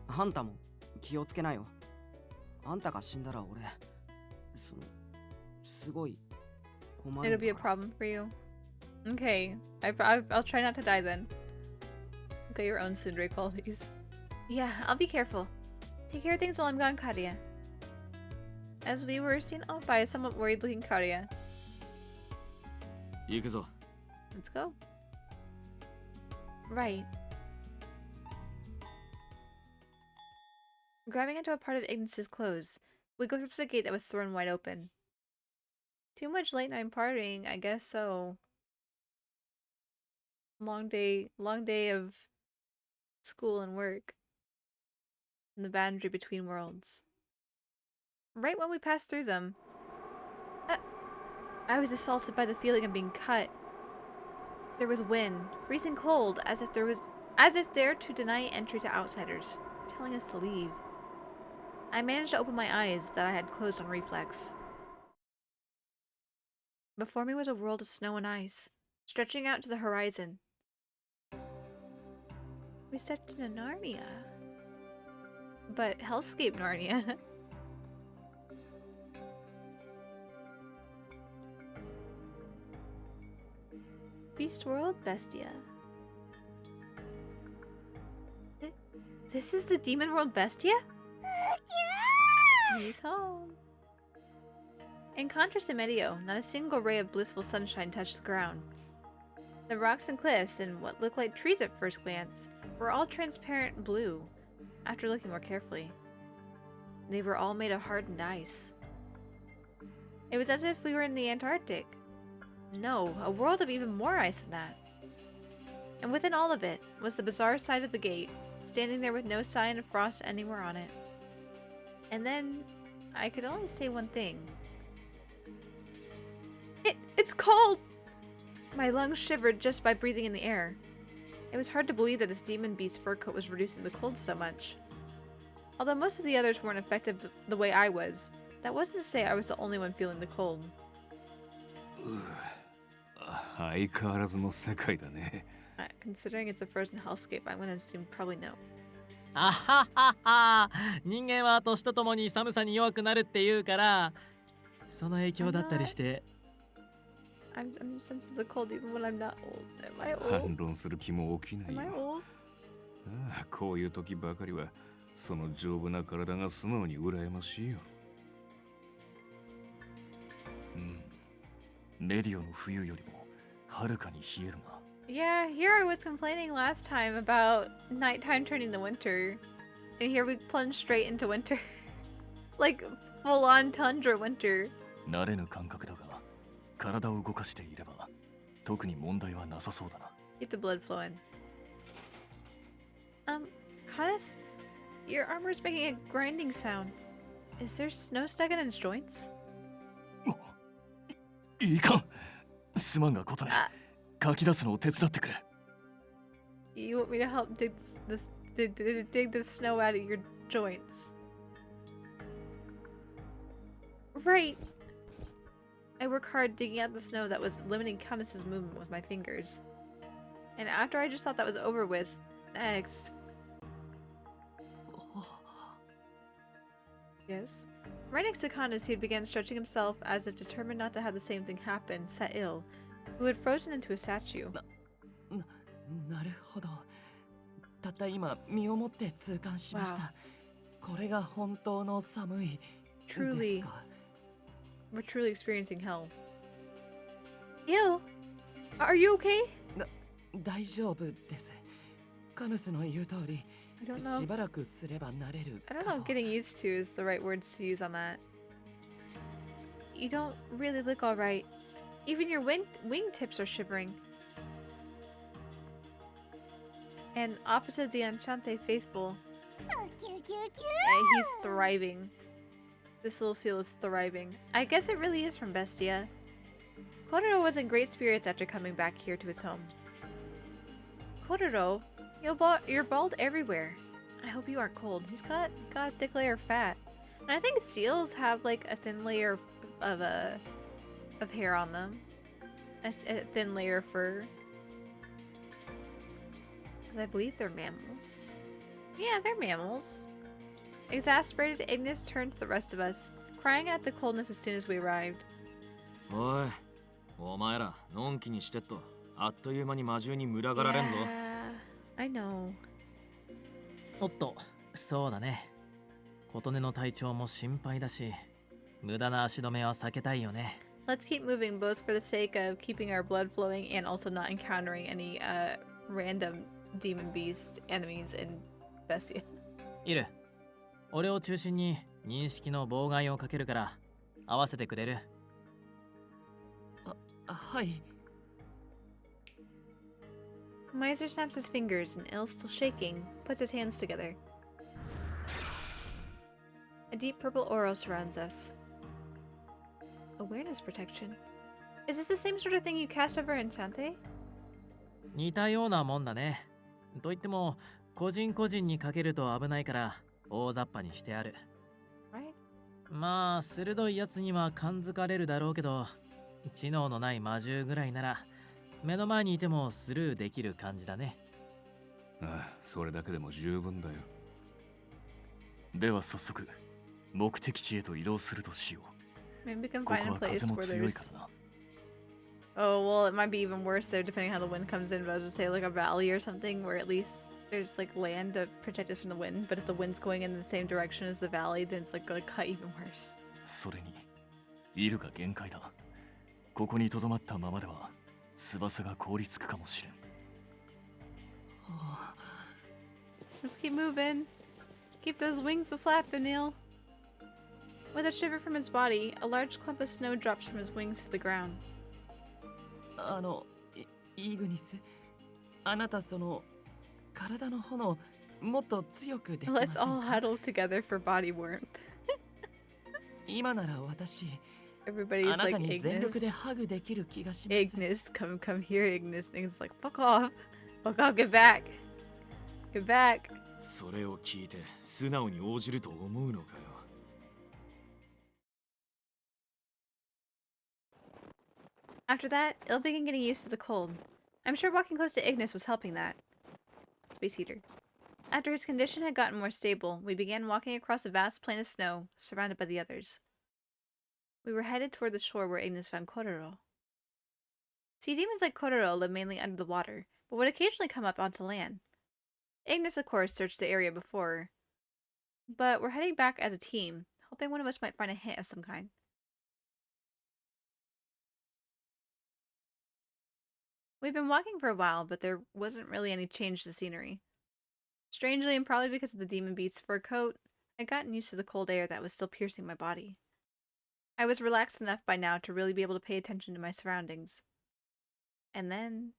あんたも気をつけなよ。あんたが死んだら俺、すごい困る It'll be a んだから。 problem for you. Okay, I'll try not to die then. Got your own tsundere qualities. Yeah, I'll be careful. Take care of things while I'm gone, Karia. As we were seen off by a somewhat worried-looking Karia. 行くぞ。 Let's go. Right. Grabbing into a part of Ignis's clothes, we go through the gate that was thrown wide open. Too much late night partying, I guess so. Long day of school and work. And the boundary between worlds. Right when we passed through them, I was assaulted by the feeling of being cut. There was wind, freezing cold, as if there to deny entry to outsiders, telling us to leave. I managed to open my eyes that I had closed on reflex. Before me was a world of snow and ice, stretching out to the horizon. We stepped into Narnia. But Hellscape Narnia. Beast World Bestia. This is the Demon World Bestia? He's home. In contrast to Medio, not a single ray of blissful sunshine touched the ground. The rocks and cliffs, and what looked like trees at first glance, were all transparent blue, after looking more carefully. They were all made of hardened ice. It was as if we were in the Antarctic. No, a world of even more ice than that. And within all of it was the bizarre side of the gate, standing there with no sign of frost anywhere on it. And then, I could only say one thing. It's cold! My lungs shivered just by breathing in the air. It was hard to believe that this demon beast's fur coat was reducing the cold so much. Although most of the others weren't affected the way I was, that wasn't to say I was the only one feeling the cold. 相変わらずの世界だね。Considering it's a frozen hellscape, I'm gonna assume probably no. あははは人間は年とともに寒さに弱くなるっていうからその影響だったりして I'm sensitive to the cold even when I'm not old. Am I 反 old? 論する気も起きない Am I よ。 old? ああ、こういう時ばかりはその丈夫な体が素直に羨ましいよ。メディオの冬よりもはるかに冷えるな。Yeah, here I was complaining last time about nighttime turning to winter. And here we plunge straight into winter. Like full on tundra winter. 慣れぬ感覚だが体を動かしていれば特に問題はなさそうだな。 Get the blood flowing. Kanis, your armor's making a grinding sound. Is there snow stuck in its joints? いかんすまんがことね書き出すのを手伝ってくれ。 You want me to help dig the snow out of your joints? Right. I work hard digging out the snow that was limiting Kanis's movement with my fingers. And after I just thought that was over with, next. Yes. Right next to Kanis, he began stretching himself as if determined not to have the same thing happen, sat ill, who had frozen into a statue. なるほど。たった今身をもって痛感しました。これが本当の寒いですか。 We're truly experiencing hell. Ew! Are you okay? 大丈夫です。カヌスの言う通り、 I don't know. しばらくすれば慣れる I don't か know if と。 getting used to is the right words to use on that. you don't really look alright. Even your wingtips are shivering. And opposite the Enchante faithful, he's thriving. This little seal is thriving. I guess it really is from Bestia. Kororo was in great spirits after coming back here to its home. Kororo, you're bald everywhere. I hope you aren't cold. He's got a thick layer of fat. And I think seals have like a thin layer of hair on them. A thin layer of fur. I believe they're mammals. Yeah, they're mammals. Exasperated, Ignis turned to the rest of us, crying out the coldness as soon as we arrived. おい、お前ら、のんきにしてっと、あっという間に魔獣に群がられんぞ。Yeah, I know. おっと、そうだね。琴音の体調も心配だし、無駄な足止めは避けたいよね。Let's keep moving both for the sake of keeping our blood flowing and also not encountering any random demon beast enemies in Bestia. いる。俺を中心に認識の妨害をかけるから合わせてくれる。はい。Miser snaps his fingers and Il, still shaking, puts his hands together. A deep purple aura surrounds us. Awareness protection. Is this the same sort of thing you cast over Enchante? 似たようなもんだね。と言っても個人個人にかけると危ないから大雑把にしてある。Right? まあ鋭いやつには感づかれるだろうけど、知能のない魔獣ぐらいなら目の前にいてもスルーできる感じだね。ああ、それだけでも十分だよ。では早速目的地へと移動するとしよう。 Maybe we can ここ find a は place 風も where 強い there's... からな。 Oh, well, it might be even worse there depending on how the wind comes in, but I was just say like a valley or something where at least there's like land to protect us from the wind, but if the wind's going in the same direction as the valley, then it's like gonna cut even worse. それにイルが限界だ。ここに留まったままでは翼が凍りつくかもしれん。 Let's keep moving. Keep those wings a-flapping, Neil. With a shiver from his body, a large clump of snow drops from his wings to the ground. イーグニス、あなたその体の炎もっと強くできません Let's か all huddle together for body warmth. 今なら私 Everybody's あな like, たに全力で Ignis. ハグできる気がします。 Ignis, come here, Ignis. Ignis like, fuck off. Fuck off, get back. Get back. それを聞いて素直に応じると思うのかよ。After that, Il began getting used to the cold. I'm sure walking close to Ignis was helping that. Space heater. After his condition had gotten more stable, we began walking across a vast plain of snow, surrounded by the others. We were headed toward the shore where Ignis found Kororo. Sea demons like Kororo live mainly under the water, but would occasionally come up onto land. Ignis, of course, searched the area before, but we're heading back as a team, hoping one of us might find a hint of some kind. We've been walking for a while, but there wasn't really any change to the scenery. Strangely, and probably because of the demon beast's fur coat, I'd gotten used to the cold air that was still piercing my body. I was relaxed enough by now to really be able to pay attention to my surroundings. And then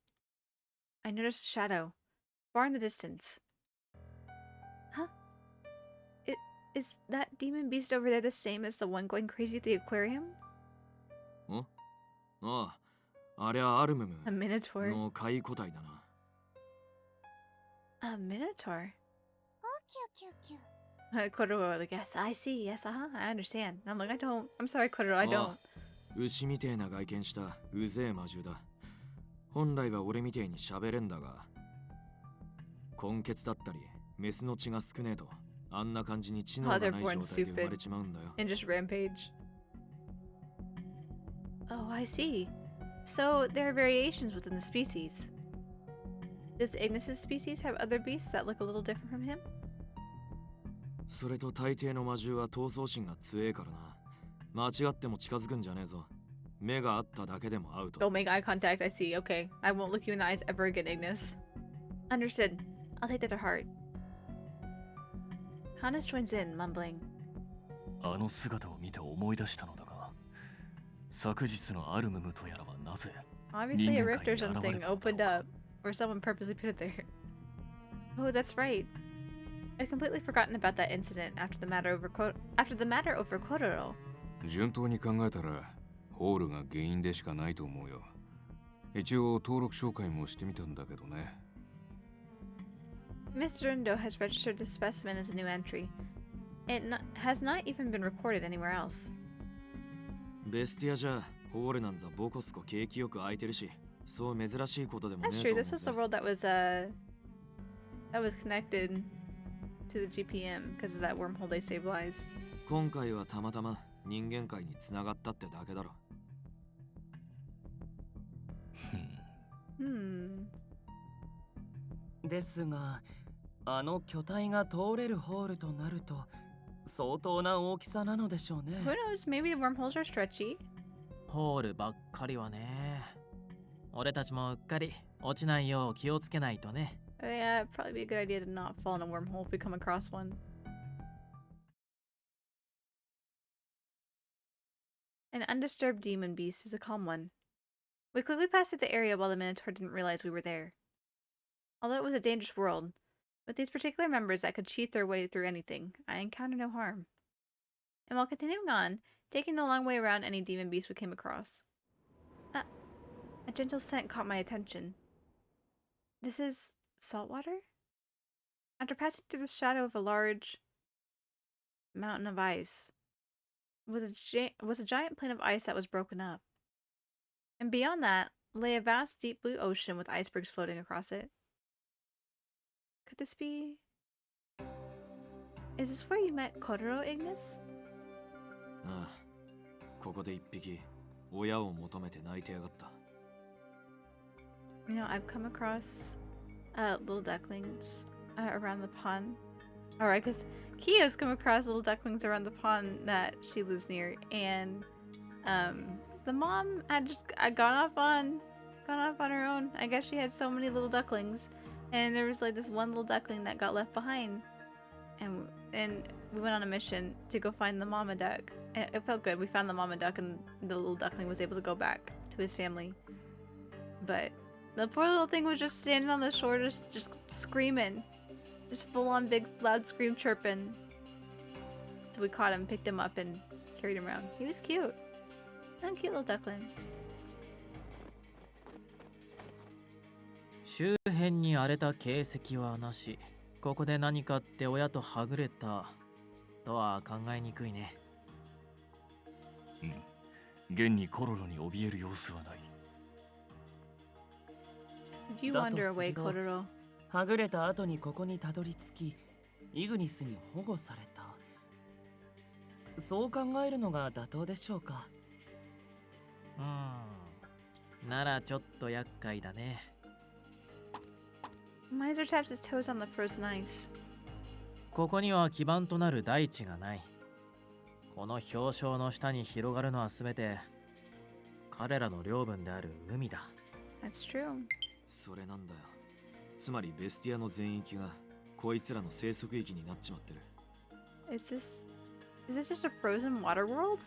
I noticed a shadow, far in the distance. Huh? Is that demon beast over there the same as the one going crazy at the aquarium? ああ、ありゃアルムム A minotaur. の怪個体だな。A minotaur? Kororo, like, yes, I see, yes, I understand. And I'm like, I'm sorry, Kororo, I don't. 牛みてえな外見したうぜえ魔獣だ。本来は俺みてえに喋れんだが、根血だったりメスの血が少ねえとあんな感じに知能がない状態で生まれちまうんだよ。And just rampage. Oh, I see. So there are variations within the species. Does Ignis's species have other beasts that look a little different from him? それと大抵の魔獣は闘争心が強えからな。間違っても近づくんじゃねえぞ。目があっただけでもアウト。 Don't make eye contact, I see. Okay. I won't look you in the eyes ever again, Ignis. Understood. I'll take that to heart. Kanas joins in, mumbling. あの姿を見て思い出したのだが、昨日のアルムムとやらはなぜ Obviously, a 人間 rift 界 or に現 something れたのだろ opened うか up, or someone purposely put it there. Oh, that's right. I'd completely forgotten about that incident after the matter over Kororo. 順当に考えたらホールが原因でしかないと思うよ。一応登録紹介もしてみたんだけどね。Mr. Undo has registered this specimen as a new entry. Has not even been recorded anywhere else. ベスティアじゃホールなんざボコスコ景気よく空いてるし、そう珍しいことでもね That's え true. と This 思 was う the ぜ。 world that was connected to the GPM because of that wormhole they stabilized. 今回はたまたま人間界に繋がったってだけだろ。ですが、あの巨体が通れるホールとなると相当な大きさなのでしょうね。 Who knows? Maybe the wormholes are stretchy. ホールばっかりはね。俺たちもうっかり落ちないよう気をつけないとね。Yeah, it'd probably be a good idea to not fall in a wormhole if we come across one. An undisturbed demon beast is a calm one. We quickly passed through the area while the Minotaur didn't realize we were there. Although it was a dangerous world, with these particular members that could cheat their way through anything, I encountered no harm. And while continuing on, taking the long way around any demon beast we came across. A gentle scent caught my attention. This is salt water? After passing through the shadow of a large mountain of ice, was a giant plain of ice that was broken up. And beyond that lay a vast deep blue ocean with icebergs floating across it. Could this be... Is this where you met Kororo, Ignis? ああ、ここで一匹親を求めて泣いてやがった。You know, I've come across little ducklings around the pond. Alright, because Kia's come across little ducklings around the pond that she lives near, and the mom had just gone off on her own. I guess she had so many little ducklings, and there was like this one little duckling that got left behind, and we went on a mission to go find the mama duck. And it felt good. We found the mama duck, and the little duckling was able to go back to his family. But the poor little thing was just standing on the shore, just screaming. Just full on big loud scream chirping. So we caught him, picked him up, and carried him around. He was cute. A cute little duckling. 周辺に荒れた形跡はなし。ここで何かって親とはぐれたとは考えにくいね。現にコロロに怯える様子はない。Did you だと wander す away, ると Kororo? はぐれた後にここにたどり着き、イグニスに保護された。そう考えるのが妥当でしょうか。ならちょっと厄介だね。Miser taps his toes on the frozen ice. ここには基盤となる大地がない。この氷床の下に広がるのはすべて彼らの領分である海だ。That's true. それなんだよ。つまりベスティアの全域がこいつらの生息域になっちまってる。Is this just a frozen water world?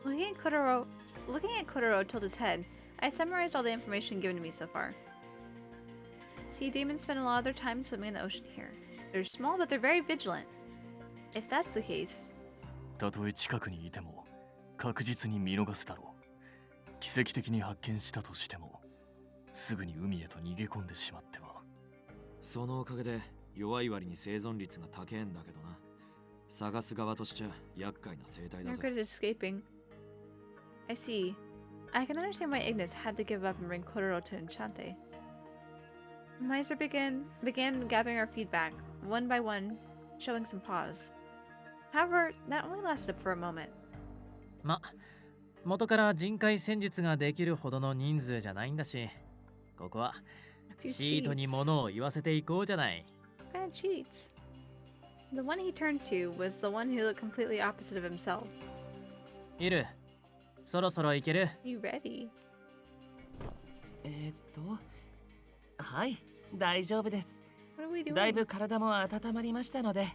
Looking at Kororo tilted his head, I summarized all the information given to me so far. Sea demons spend a lot of their time swimming in the ocean here. They're small, but they're very vigilant. If that's the case... たとえ近くにいても確実に見逃すだろう。奇跡的に発見したとしてもすぐに海へと逃げ込んでしまっては。そのおかげで弱い割に生存率が高えんだけどな。探す側としちゃ厄介な生態だ They're ぜ。 good at escaping. I see. I can understand why Ignis had to give up and bring Kororo to Enchante. Miser began gathering our feedback, one by one, showing some pause. However, that only lasted for a moment. ま、元から人海戦術ができるほどの人数じゃないんだし、ここは A few シートに cheats. 物を言わせていこうじゃない。What kind of cheats? The one he turned to was the one who looked completely opposite of himself. いる。そろそろ行ける。You ready? はい、大丈夫です。 What are we doing? だいぶ体も温まりましたので。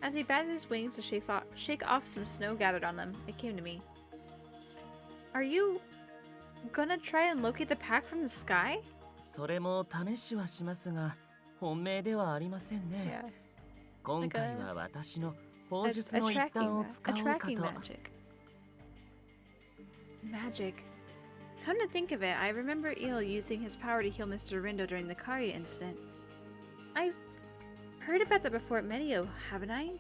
As he batted his wings to shake off some snow gathered on them, it came to me. Are you gonna try and locate the pack from the sky? それも試しはしますが、本命ではありませんね。 Yeah. 今回は私の A, 砲術の一端を使おうか tracking と。 magic. Magic. Come to think of it, I remember Eel using his power to heal Mr. Rindo during the Kari incident. I've heard about that before at Medio, haven't I?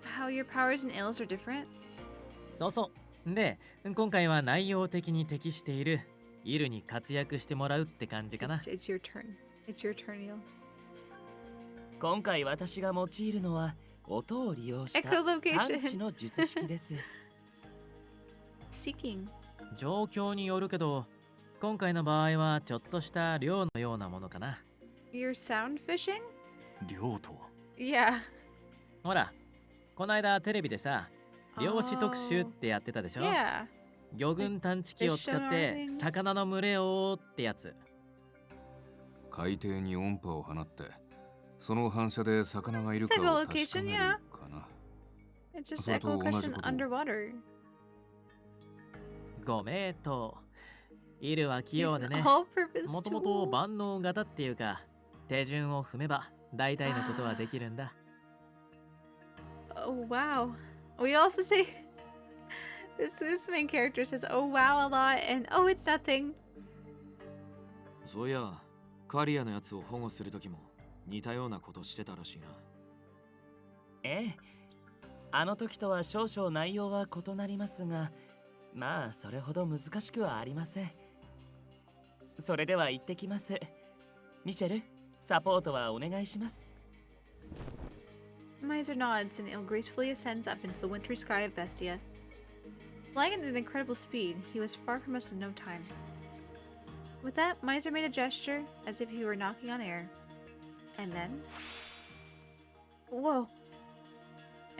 How your powers and ills are different? そうそう。で、今回は内容的に適しているイルに活躍してもらうって感じかな。It's your turn. It's your turn, Eel. 今回私が用いるのは音を利用した探 Echolocation. 知の術式です。Seeking. 状況によるけど、今回の場合はちょっとした漁のようなものかな。You're sound fishing? 漁とは Yeah. ほら、こないだテレビでさ、漁師特集ってやってたでしょ。 Yeah. 魚群探知機を使って魚の群れをってやつ。海底に音波を放って、その反射で魚がいるかを確かめるかな。 It's just それと同じ echolocation こと。 underwater. ご名答。イルは器用でね。 all-purpose もともと万能型っていうか、手順を踏めば大体のことはできるんだ。Oh wow. We also say this main character says oh wow a lot and oh it's nothing. そういや、カリアのやつを保護するときも似たようなことしてたらしいな。ええ、あの時とは少々内容は異なりますが、まあそれほど難しくはありません。それでは行ってきます。ミシェル、サポートはお願いします。 Miser nods and Il gracefully ascends up into the wintry sky of Bestia. Flying at an incredible speed, he was far from us in no time. With that, Miser made a gesture as if he were knocking on air. And then... Whoa!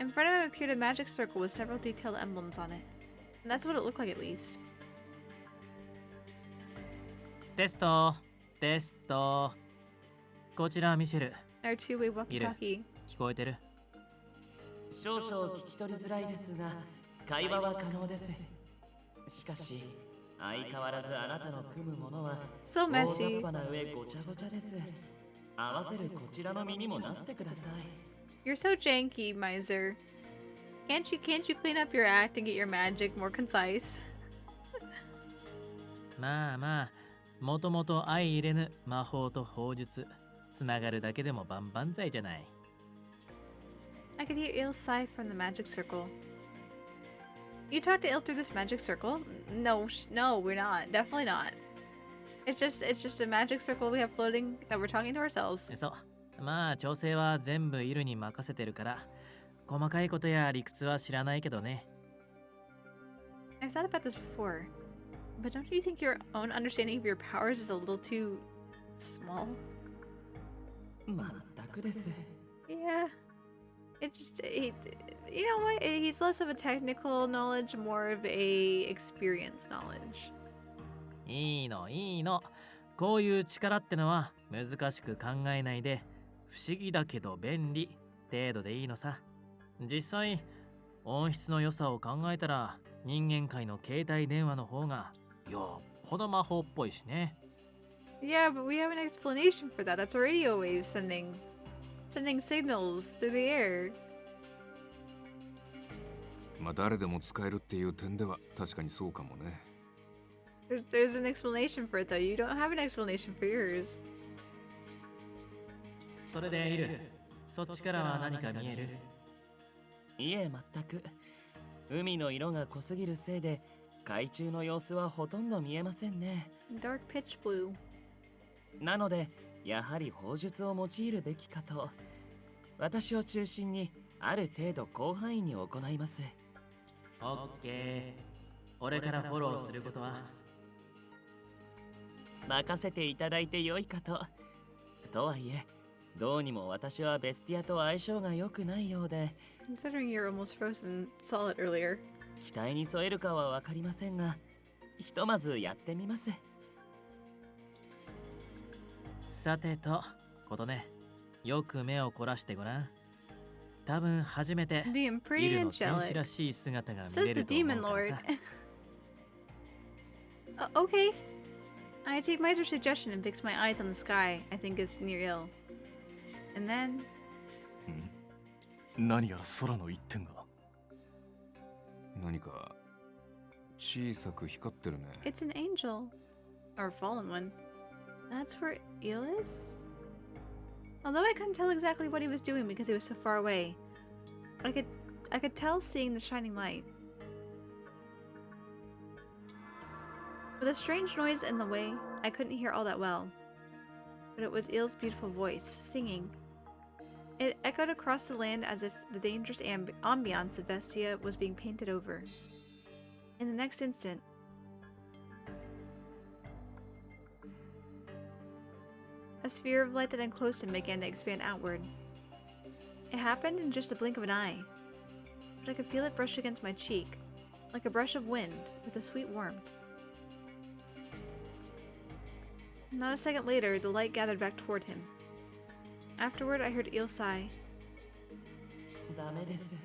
In front of him appeared a magic circle with several detailed emblems on it. And that's what it looked like at least. テスト、テスト。こちらミシェル。 Our two-way walkie-talkie. 聞こえてる？少々聞き取りづらいですが、会話は可能です。しかし、相変わらずあなたの組むものは So 大雑 messy. 把な上ごちゃごちゃです。合わせるこちらの身にもなってください。 You're so janky, Miser. Can't you clean up your act and get your magic more concise? まあまあ、もともと相入れぬ魔法と法術。つながるだけでも万々歳じゃない。I could hear Il's sigh from the magic circle. You talked to Il through this magic circle? No, no, we're not. Definitely not. It's just a magic circle we have floating that we're talking to ourselves. そう。まあ調整は全部イルに任せてるから、細かいことや理屈は知らないけどね。I've thought about this before, but don't you think your own understanding of your powers is a little too small? まったくです。 Yeah. You know what? He's less of a technical knowledge, more of a experience knowledge. いいのいいの。こういう力ってのは難しく考えないで、不思議だけど便利程度でいいのさ。実際、音質の良さを考えたら人間界の携帯電話の方がよっぽど魔法っぽいしね。Yeah, but we have an explanation for that. That's radio waves sending signals through the air. まあ誰でも使えるっていう点では確かにそうかもね。There's an explanation for it though. You don't have an explanation for yours. それでいる。そっちからは何か見える？いえ、全く。海の色が濃すぎるせいで、海中の様子はほとんど見えませんね。 Dark pitch blue. なので、やはり砲術を用いるべきかと。私を中心にある程度広範囲に行います。オッケー。俺からフォローすることは？任せていただいてよいかと。とはいえ、どうにも私はベスティアと相性が良くないようで、 Considering you're almost frozen solid earlier. 期待に添えるかは分かりませんが、ひとまずやってみます。さてと、ことね。よく目を凝らしてごらん。多分初めて Being イ pretty ルの天使 angelic. らしい姿が見 Says れ the ると思 demon うから lord. さ。Okay. I take Miser's suggestion and fix my eyes on the sky I think is near ill. And then 何やら空の一点が。何か小さく光ってるね。 it's an angel. Or a fallen one. That's where Il is? Although I couldn't tell exactly what he was doing because he was so far away. I could tell seeing the shining light. With a strange noise in the way, I couldn't hear all that well. But it was Il's beautiful voice, singing. It echoed across the land as if the dangerous ambiance of Bestia was being painted over. In the next instant, a sphere of light that enclosed him began to expand outward. It happened in just a blink of an eye, but I could feel it brush against my cheek, like a brush of wind with a sweet warmth. Not a second later, the light gathered back toward him. Afterward, I heard Il sigh. ダメです。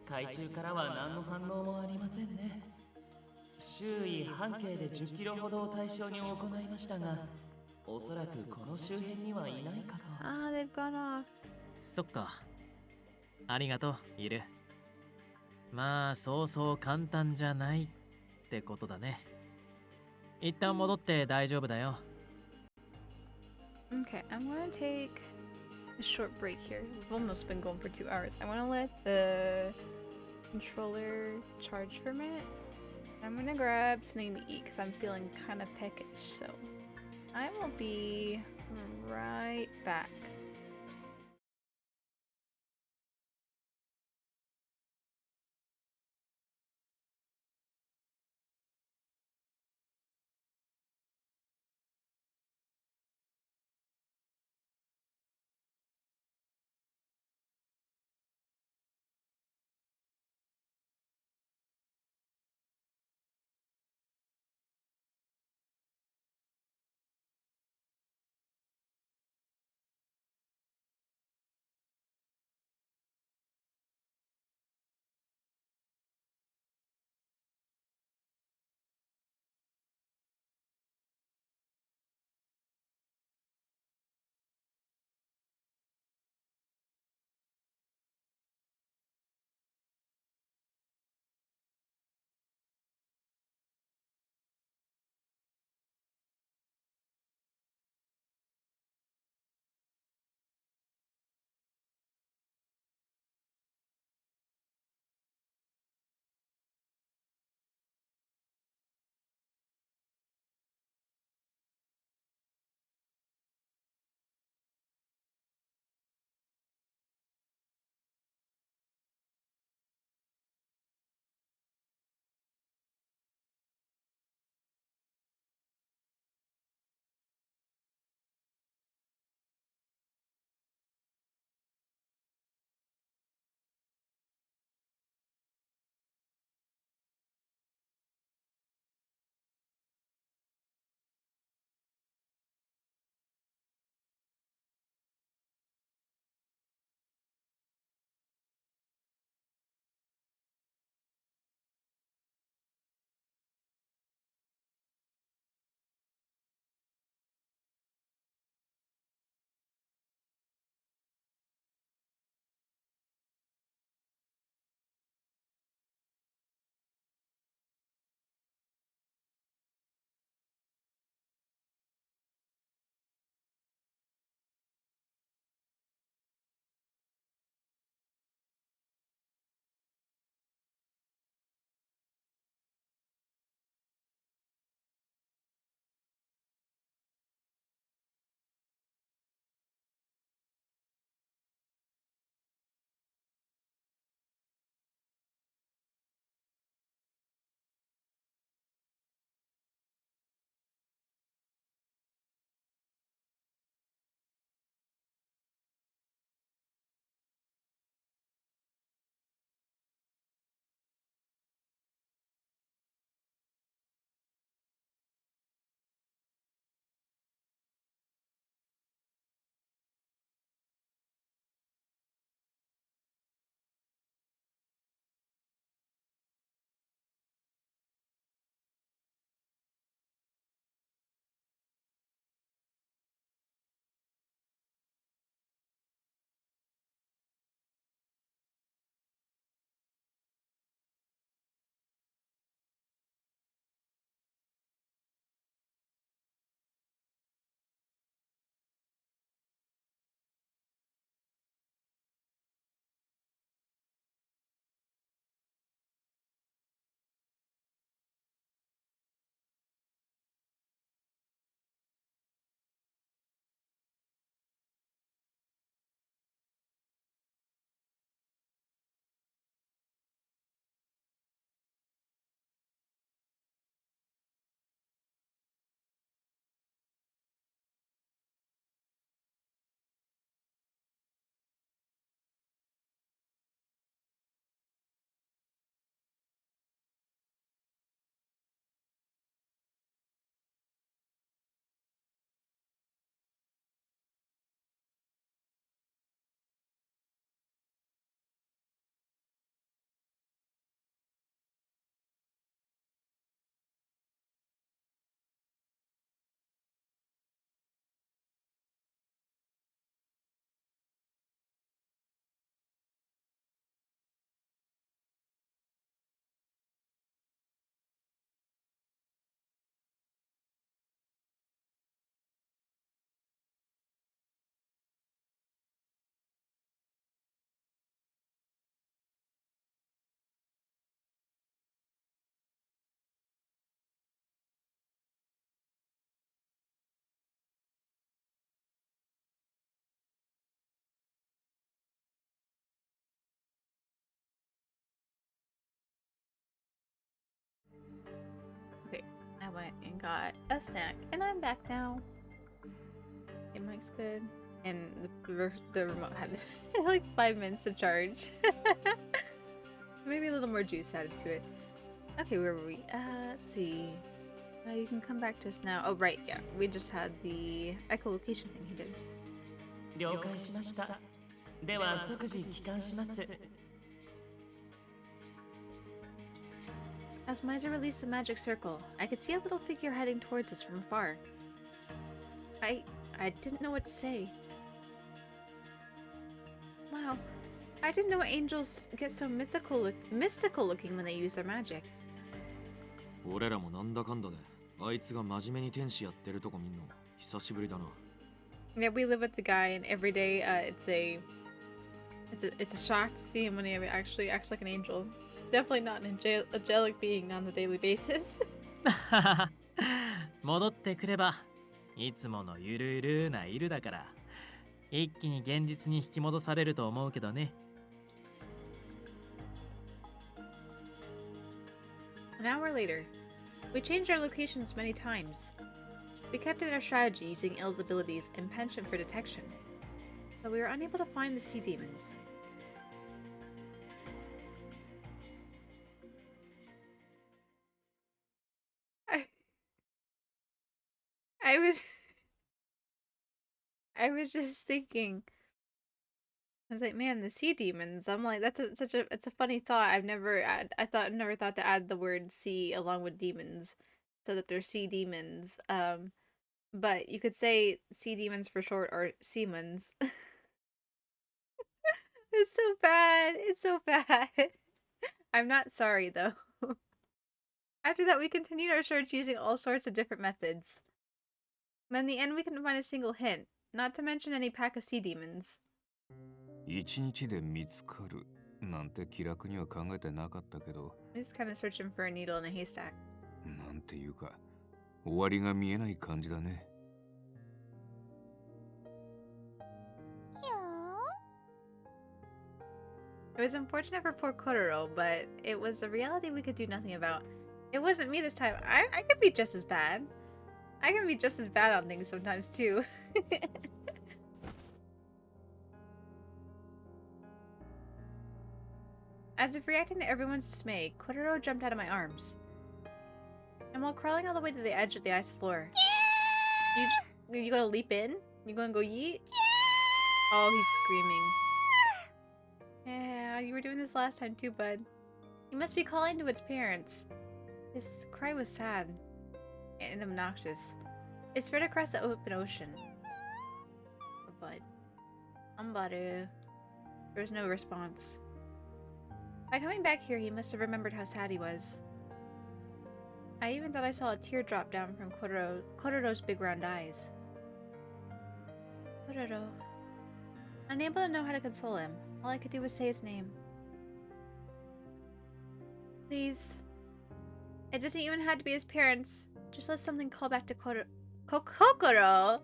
海中からは何の反応もありませんね。周囲半径で10キロほどを対象に行いましたが、おそらくこの周辺にはいないかと。Ah, they've gone off. そっか。ありがとう、イル。まあ、そうそう簡単じゃないってことだね。一旦戻って大丈夫だよ。Okay, I'm gonna take a short break here. We've almost been going for 2 hours. I wanna let the controller charge for a minute. I'm gonna grab something to eat because I'm feeling kind of peckish, so I will be right back. got a snack, and I'm back now. It mic's good, and the remote had like 5 minutes to charge. Maybe a little more juice added to it. Okay, where were we? Let's see. You can come back to us now. Oh, right, yeah. We just had the echolocation thing he did. 了解しました。では即時帰還します。 As Miser released the magic circle, I could see a little figure heading towards us from afar. I didn't know what to say. Wow. I didn't know angels get so mystical looking when they use their magic. 俺らもなんだかんだであいつが真面目に天使やってるとこ見んの久しぶりだな。 Yeah, we live with the guy, and every day it's a shock to see him when he actually acts like an angel. Definitely not an angelic being on a daily basis. 戻ってくればいつものゆるゆるなイルだから一気に現実に引き戻されると思うけどね。 An hour later, we changed our locations many times. We kept in our strategy using Il's abilities and penchant for detection, but we were unable to find the sea demons. I was just thinking. I was like, man, the sea demons. I'm like, that's it's a funny thought. I never thought to add the word sea along with demons, so that they're sea demons. But you could say sea demons for short or seamons. It's so bad. It's so bad. I'm not sorry though. After that, we continued our search using all sorts of different methods. But in the end, we couldn't find a single hint, not to mention any pack of sea demons. 一日で見つかるなんて気楽には考えてなかったけど、 I'm just kind of searching for a needle in a haystack. なんていうか終わりが見えない感じだね。 It was unfortunate for poor Kororo, but it was a reality we could do nothing about. It wasn't me this time. I could be just as bad. I can be just as bad on things sometimes too. As if reacting to everyone's dismay, Kororo jumped out of my arms. And while crawling all the way to the edge of the ice floor, you gonna leap in? You gonna go yeet? Oh, he's screaming. Yeah, you were doing this last time too, bud. You must be calling to its parents. His cry was sad and obnoxious. It spread across the open ocean. Oh, bud. Ambaru. There was no response. By coming back here, he must have remembered how sad he was. I even thought I saw a tear drop down from Kororo's big round eyes. Kororo. Unable to know how to console him, all I could do was say his name. Please. It doesn't even have to be his parents. Just let something call back to Kokoro? Kokoro?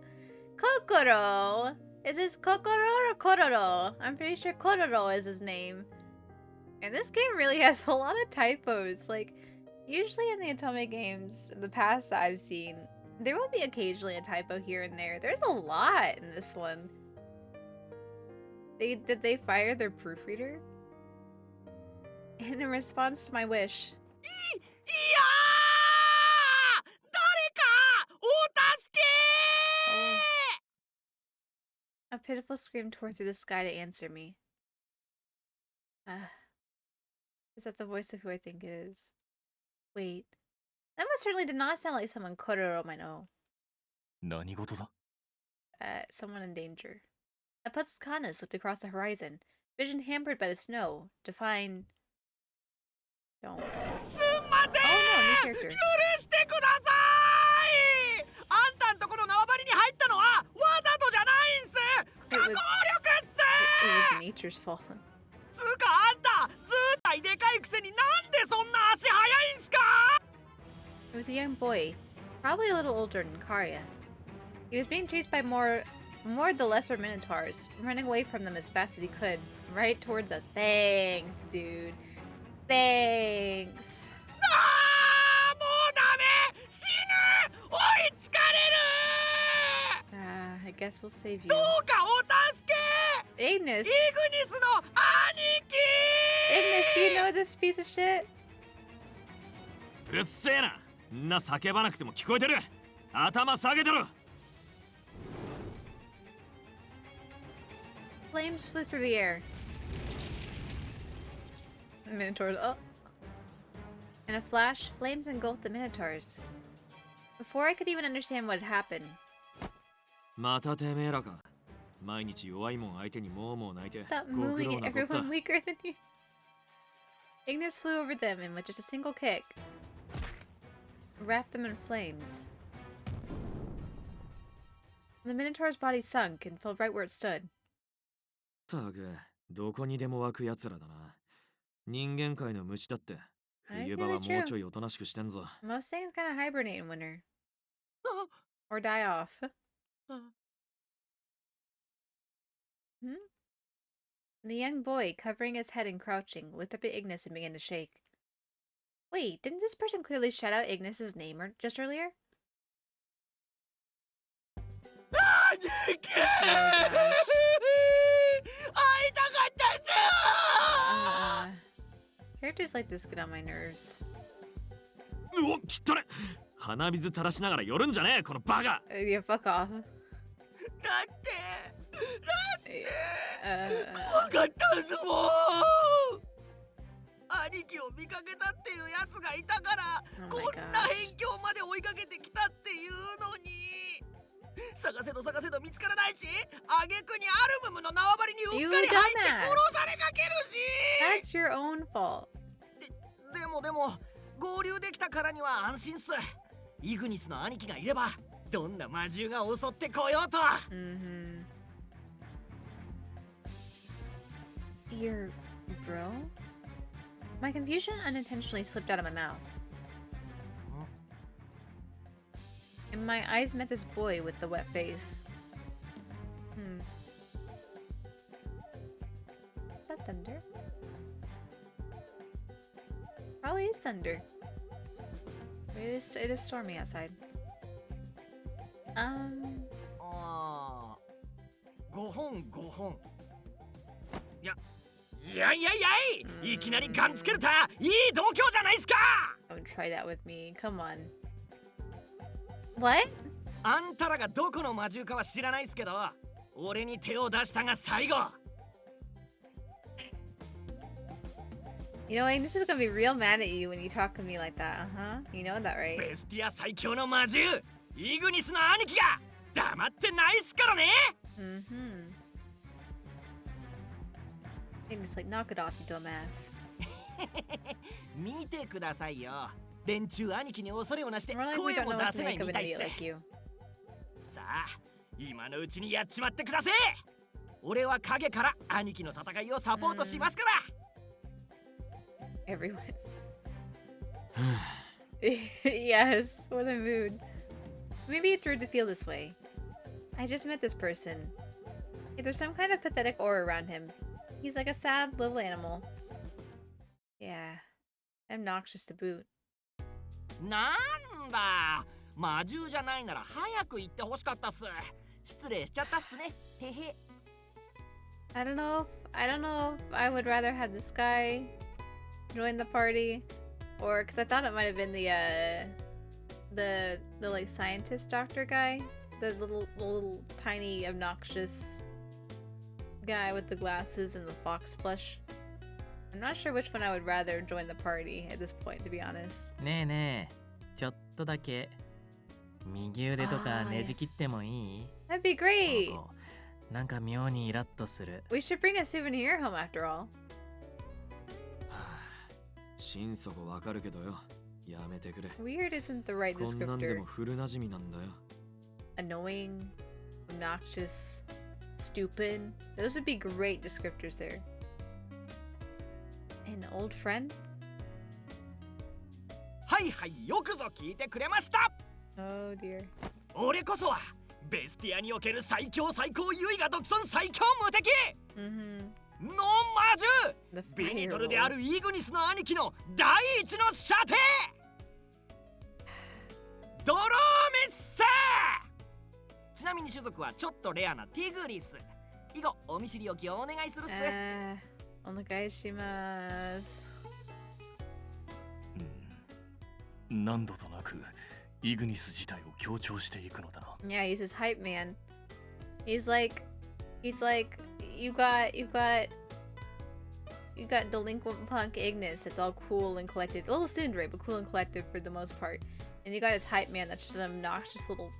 Is this Kokoro or Kororo? I'm pretty sure Kororo is his name. And this game really has a lot of typos. Like, usually in the Otome games, in the past that I've seen, there will be occasionally a typo here and there. There's a lot in this one. Did they fire their proofreader? And in response to my wish, oh, a pitiful scream tore through the sky to answer me. Is that the voice of who I think it is? Wait. That most certainly did not sound like someone Kororo might know. 何事だ? Someone in danger. A puzzled Kanas looked across the horizon, vision hampered by the snow, to find... Don't. Oh no, new character. It was nature's fault. つうかあんたずーっとでかいくせになんでそんな足速いんすか? It was a young boy, probably a little older than Karya. He was being chased by more of the lesser minotaurs, running away from them as fast as he could, right towards us. Thanks, dude. Thanks. あーもうダメ死ぬ guess we'll save you. どうかお助け Ignis! イグニスの兄貴 Ignis, you know this piece of shit? うるせえな。んな叫ばなくても聞こえてる。頭下げてろ。 Flames flew through the air. The Minotaurs. Oh! In a flash, flames engulfed the Minotaurs. Before I could even understand what had happened, またてめえらか。毎日弱いもん相手にもうもう泣いて。 stop ご苦 moving 労 at なこった everyone weaker than you. Ignis flew over them and with just a single kick, wrapped them in flames. The Minotaur's body sunk and fell right where it stood. たく、どこにでも湧く奴らだな。人間界の虫だって。 That's 冬場 really はもう true. ちょいおとなしくしてんぞ。 Most things kind of hibernate in winter. Or die off. Hmm? The young boy, covering his head and crouching, looked up at Ignis and began to shake. Wait, didn't this person clearly shout out Ignis's name just earlier? 兄貴 Oh, gosh. 会いたかったぜ Characters like this get on my nerves. うお、きったね。鼻水垂らしながら寄るんじゃねえ、このバカ。 Yeah, fuck off. だってUh, 怖かったんすもん兄貴を見かけたっていうやつがいたから、 Oh こ my んな gosh. 辺境まで追いかけてきたっていうのに探せど探せど見つからないし、挙句にアルムムの縄張りにうっかり You 入って dumbass. 殺されかけるし That's your own fault. でも合流できたからには安心っす。イグニスの兄貴がいればどんな魔獣が襲ってこようと。 Mm-hmm. Your bro? My confusion unintentionally slipped out of my mouth. And my eyes met this boy with the wet face. Is that thunder? Probably is thunder. It is stormy outside. あー、5本5本。いやいきなりガンつけるたいい度胸じゃないっすか。 Don't try that with me. Come on. What? あんたらがどこの魔獣かは知らないっすけど、俺に手を出したが最後。 You know, Ignis is gonna be real mad at you when you talk to me like that, huh? You know that, right? ベスティア最強の魔獣イグニスの兄貴が黙ってないっすからね。 Mm-hmm. Ignis, like, knock it off, you dumbass. 見てくださいよ。連中兄貴に恐れをなして More like we 声 don't も know 出 what to せない make of み an たいっ idiot す。 like you. さあ、今のうちにやっちまってくだせ。俺は影から兄貴の戦いをサポートしますから。 Everyone. Yes, what a mood. Maybe it's rude to feel this way. I just met this person. There's some kind of pathetic aura around him. He's like a sad little animal. Yeah. Obnoxious to boot. なんだ、魔獣じゃないなら早く言ってほしかったっす。失礼しちゃったっすね。へへ。I don't know if I would rather have this guy join the party, or because I thought it might have been the like scientist doctor guy, the little tiny obnoxious guy with the glasses and the fox plush. I'm not sure which one I would rather join the party at this point, to be honest. ねえねえ、ちょっとだけ右腕とかねじ切ってもいい？ That'd be great. なんか妙にイラッとする。 We should bring a souvenir home after all. 心底わかるけどよ。やめてくれ。 Weird isn't the right こんなんで descriptor. も古馴染みなんだよ。 Annoying, obnoxious, stupid. Those would be great descriptors there. An old friend? はいはい、よくぞ聞いてくれました。 Oh dear. 俺こそはベスティアにおける最強最高優位が独尊最強無敵 Mm-hmm. の魔獣 The ビニ fire トルで lord. あるイグニスの兄貴の第一の射程ドローメッサー。ちなみに人種族はちょっとレアなティグリス。以後お見知りおきをお願いするっす。お願いします。何度となくイグニス自体を強調していくのだな。Yeah, he's his hype man. He's like, you got delinquent punk Ignis that's all cool and collected. A little Cinderace, but cool and collected for the most part. And you got his hype man that's just an obnoxious little,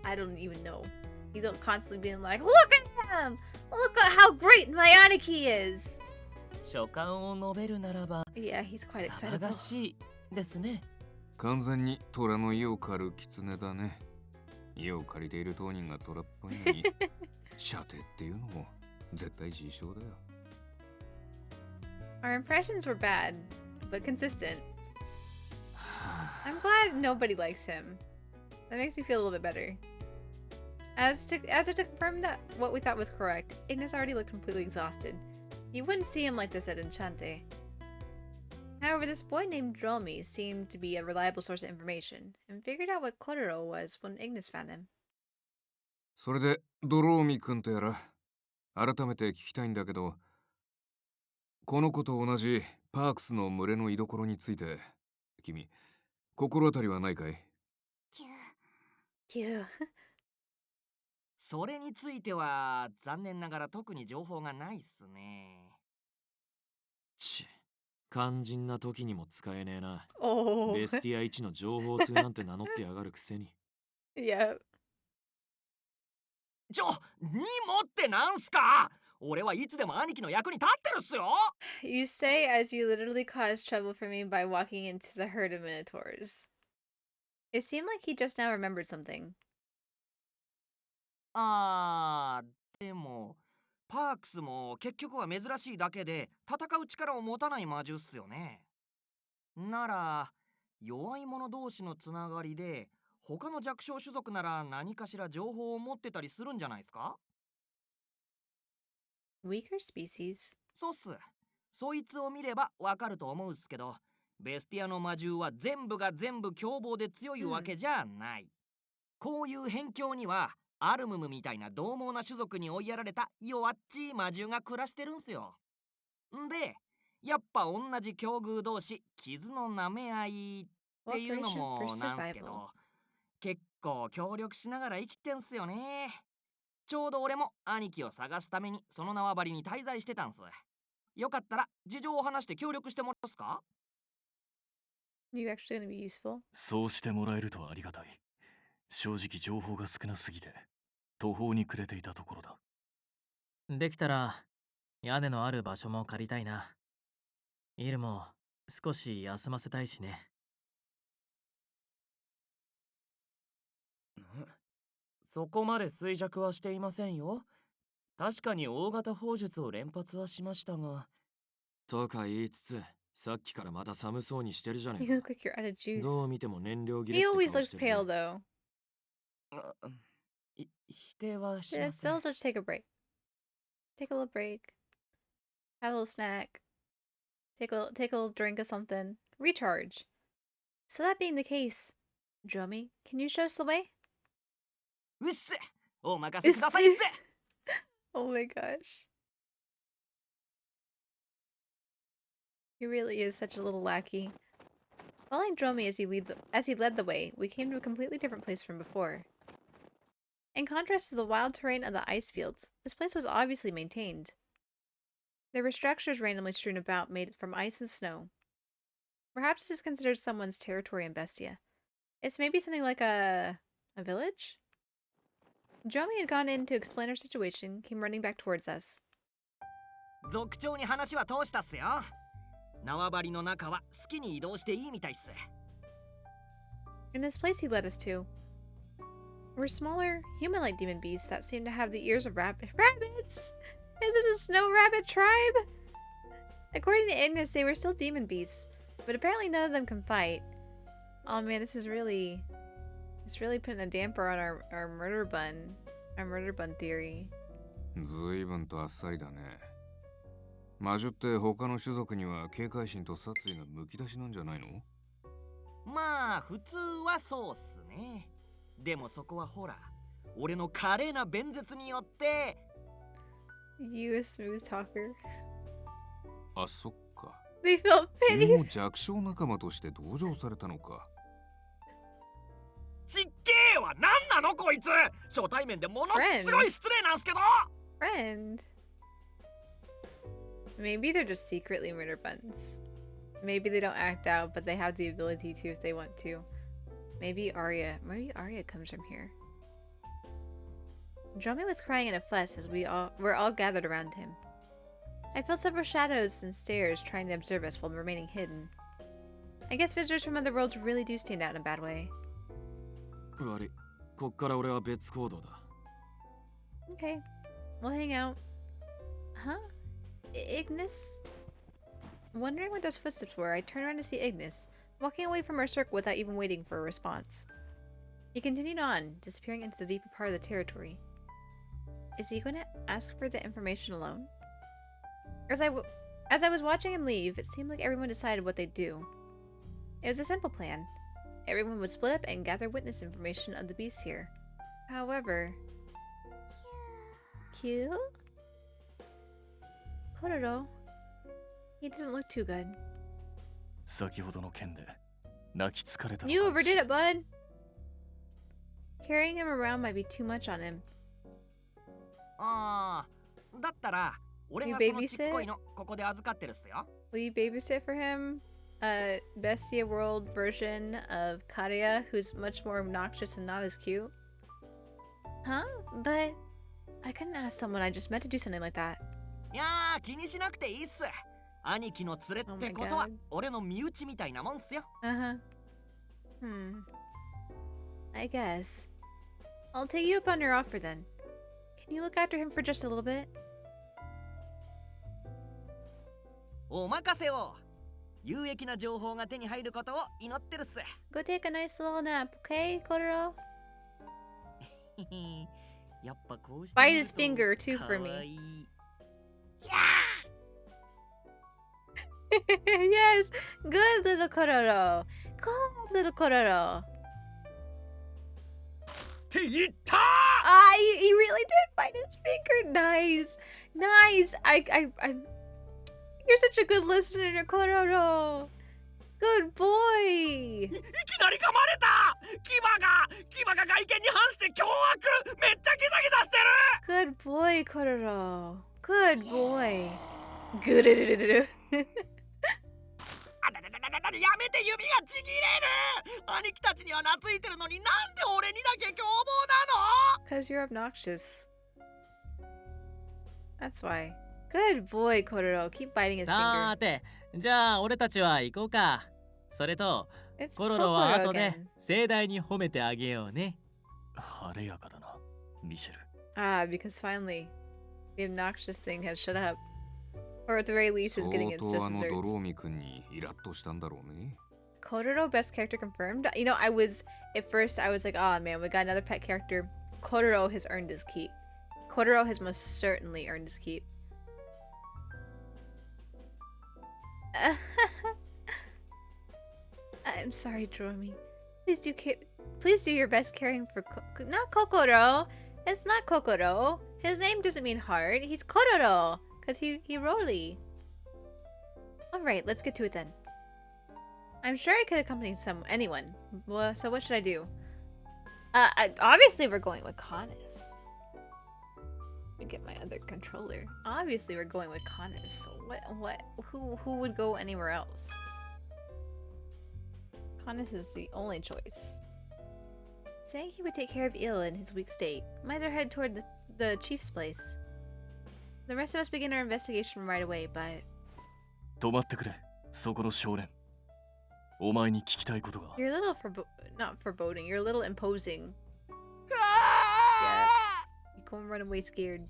I don't even know. He's constantly being like, look at him! Look at how great my Aniki is! 所感を述べるならば、Yeah, he's quite 騒が excitable. しいですね。完全に虎の意を狩る狐だね。意を借りている当人が虎っぽいのに射程っていうのも絶対自称だよ。Our impressions were bad, but consistent. I'm glad nobody likes him. That makes me feel a little bit better. As if to confirm that what we thought was correct, Ignis already looked completely exhausted. You wouldn't see him like this at Enchante. However, this boy named Dromi seemed to be a reliable source of information, and figured out what Kororo was when Ignis found him. それでドローミ君とやら改めて聞きたいんだけど、この子と同じパークスの群れの居所について君心当たりはないかい？ Cute. それについては残念ながら特に情報がないっすね。肝心な時にも使えねえな。Oh. ベスティア1の情報通なんて名乗ってやがるくせに。Yeah. にもってなんすか？俺はいつでも兄貴の役に立ってるっすよ。 You say as you literally caused trouble for me by walking into the herd of minotaurs. It seemed like he just now remembered something. でもパークスも結局は珍しいだけで戦う力を持たない魔獣っすよね。なら弱い者同士のつながりで他の弱小種族なら何かしら情報を持ってたりするんじゃないですか？ Weaker species. そうっす。そいつを見ればわかると思うっすけど、ベスティアの魔獣は全部が全部凶暴で強いわけじゃない。こういう辺境にはアルムムみたいな獰猛な種族に追いやられた弱っちい魔獣が暮らしてるんすよ。んでやっぱ同じ境遇同士傷の舐め合いっていうのもなんすけど、結構協力しながら生きてんすよね。ちょうど俺も兄貴を探すためにその縄張りに滞在してたんす。よかったら事情を話して協力してもらえますか？ You actually gonna be useful? そうしてもらえるとありがたい。正直情報が少なすぎて途方に暮れていたところだ。できたら屋根のある場所も借りたいな。イルも少し休ませたいしね。そこまで衰弱はしていませんよ。確かに大型砲術を連発はしましたが。とか言いつつ、さっきからまた寒そうにしてるじゃね You え look like you're out of か。 juice. どう見ても燃料切れ He って always 顔 looks してる pale ぜ。 though. 否定はしま Yeah, せん。 still just take a break. Take a little break. Have a little snack. Take a little drink of something. Recharge. So that being the case, Dromi, can you show us the way? うっせ、お任せくださいっせ。 Oh my gosh. He really is such a little lackey. Following Dromi as he led the way, we came to a completely different place from before. In contrast to the wild terrain of the ice fields, this place was obviously maintained. There were structures randomly strewn about made from ice and snow. Perhaps this is considered someone's territory in Bestia. It's maybe something like a village? Dromi had gone in to explain her situation, came running back towards us. 族長に話は通したっすよ。縄張りの中は好きに移動していいみたいっす。 In this place he led us to were smaller, human-like demon beasts that seemed to have the ears of rabbits. Is this a snow rabbit tribe? According to Ignis, they were still demon beasts, but apparently none of them can fight. Oh man, it's really putting a damper on our murder bun theory. 随分とあっさりだね。魔女って他の種族には警戒心と殺意がむき出しなんじゃないの？まあ普通はそうっすね。でもそこはほら、俺の華麗な弁舌によって。 You a smooth talker. あ、そっか。 They felt 君 pity. も弱小仲間として同情されたのか。ちっけーは何なのこいつ。初対面でものすごい失礼なんすけど。 Friend. Maybe they're just secretly murder buns. Maybe they don't act out, but they have the ability to if they want to. Maybe Arya comes from here. Dromi was crying in a fuss as we're all gathered around him. I felt several shadows and stares trying to observe us while remaining hidden. I guess visitors from other worlds really do stand out in a bad way. 悪い。こっから俺は別行動だ。Okay, we'll hang out. Huh? Ignis? Wondering what those footsteps were, I turned around to see Ignis, walking away from our circle without even waiting for a response. He continued on, disappearing into the deeper part of the territory. Is he going to ask for the information alone? As I was watching him leave, it seemed like everyone decided what they'd do. It was a simple plan. Everyone would split up and gather witness information of the beasts here. However... Cute? Kororo? He doesn't look too good. 先ほどの件で泣き疲れたの You かもし overdid れ it, bud! Carrying him around might be too much on him. ああ、だったら俺がそのちっこいのここで預かってるっすよ。 Will you babysit for him? A Bestia World version of Karia, who's much more obnoxious and not as cute? Huh? But I couldn't ask someone I just met to do something like that. いやー、気にしなくていいっす。兄貴の連れってことは Oh my god. 俺の身内みたいなもんっすよ。 Uh-huh. I guess. I'll take you up on your offer then. Can you look after him for just a little bit? お任せを。有益な情報が手に入ることを祈ってるっす。 Go take a nice little nap, okay, Kororo? やっぱこうして Bite his finger too for かわい me. い。 Yes! Good little Kororo! Good little Kororo! って言った Ah, he really did bite his finger. Nice, nice. You're such a good listener, Kororo. Good boy. いきなり噛まれた。牙が外見に反して凶悪。めっちゃギザギザしてる。 Good boy, Kororo. Good boy. Good. あだだだだだ、やめて、指がちぎれる。兄貴たちには懐いてるのになんで俺にだけ凶暴なの？ Because you're obnoxious. That's why. Good boy, Kororo. Keep biting his さ finger. ーて、じゃあ俺たちは行こうか。それと、 It's コロロは Kokoro 後で again. 盛大に褒めてあげようね。晴れやかだな、ミシェル。 Ah, because finally, the obnoxious thing has shut up. Or at the very least is 相 getting its 当 just あのド desserts. ローミ君にイラッとしたんだろうね。 Kororo, best character confirmed. You know, at first I was like, oh man, we got another pet character. Kororo has earned his keep. Kororo has most certainly earned his keep. I'm sorry, Dromi. Please do your best caring for not Kokoro. It's not Kokoro. His name doesn't mean heart. He's Kororo, cause he Roly. All right, let's get to it then. I'm sure I could accompany anyone. Well, so what should I do? Obviously we're going with Canis. Let me get my other controller. Obviously we're going with Canis. So who would go anywhere else? Canis is the only choice. Saying he would take care of Il in his weak state, might as well head toward the chief's place. The rest of us begin our investigation right away, but 止まってくれ、そこの少年。お前に聞きたいことが。 you're a little not foreboding, you're a little imposing. Yeah. You go and run away scared.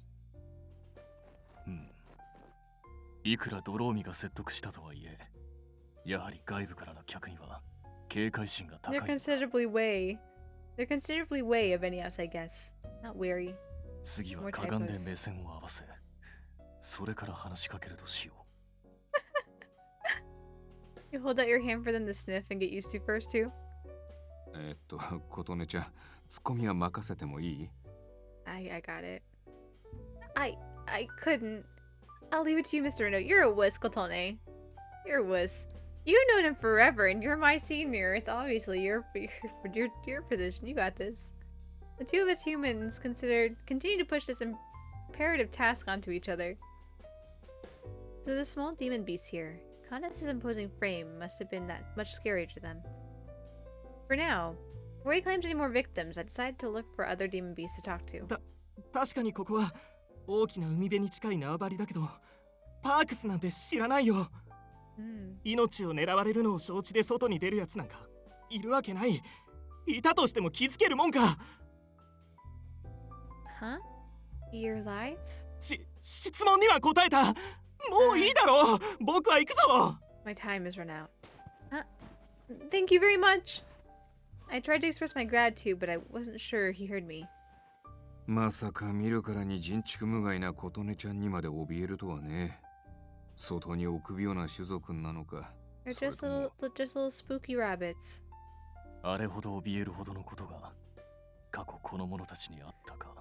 うん。いくらドローミが説得したとはいえ、やはり外部からの客には警戒心が高い。They're considerably way of any outside guests. Not wary. 次はかがんで目線を合わせ、それから話しかけるとしよう。You hold out your hand for them to sniff and get used to first too? 琴音ちゃん、ツッコミは任せてもいい？ I got it. I couldn't. I'll leave it to you, Mr. Renault. You're a wuss, Kotone. You're a wuss. You've known him forever, and you're my senior. It's obviously your position. You got this. The two of us humans continue to push this imperative task onto each other. There's a small demon beast here. Condense's imposing frame must have been that much scarier to them. For now, before he claims any more victims, I decided to look for other demon beasts to talk to. 確かにここは大きな海辺に近い縄張りだけど、パークスなんて知らないよ。命を狙われるのを承知で外に出るやつなんかいるわけない。いたとしても気づけるもんか。Huh? Your lives? 質問には答えた。もういいだろう。僕は行くぞ。My time is run out. Thank you very much. I tried to express my gratitude, but I wasn't sure he heard me. まさか見るからに人畜無害な琴音ちゃんにまで怯えるとはね。外に臆病な種族なのか。They're just little spooky rabbits. あれほど怯えるほどのことが過去この者たちにあったか。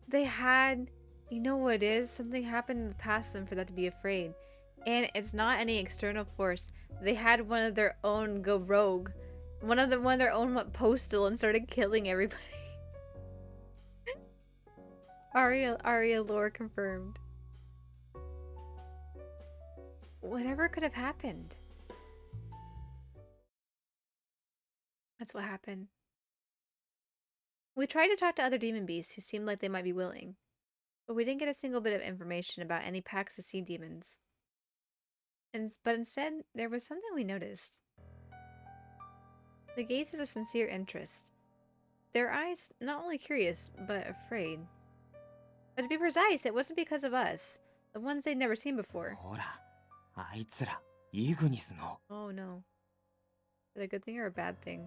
They had, you know what it is? Something happened in the past them for that to be afraid. And it's not any external force. They had one of their own go rogue. One of their own went postal and started killing everybody. Aria lore confirmed. Whatever could have happened. That's what happened. We tried to talk to other demon beasts who seemed like they might be willing, but we didn't get a single bit of information about any packs of sea demons. But instead, there was something we noticed. The gaze is a sincere interest. Their eyes not only curious, but afraid. But to be precise, it wasn't because of us, the ones they'd never seen before. ほら、あいつら、イグニスの。Oh no. Is it a good thing or a bad thing?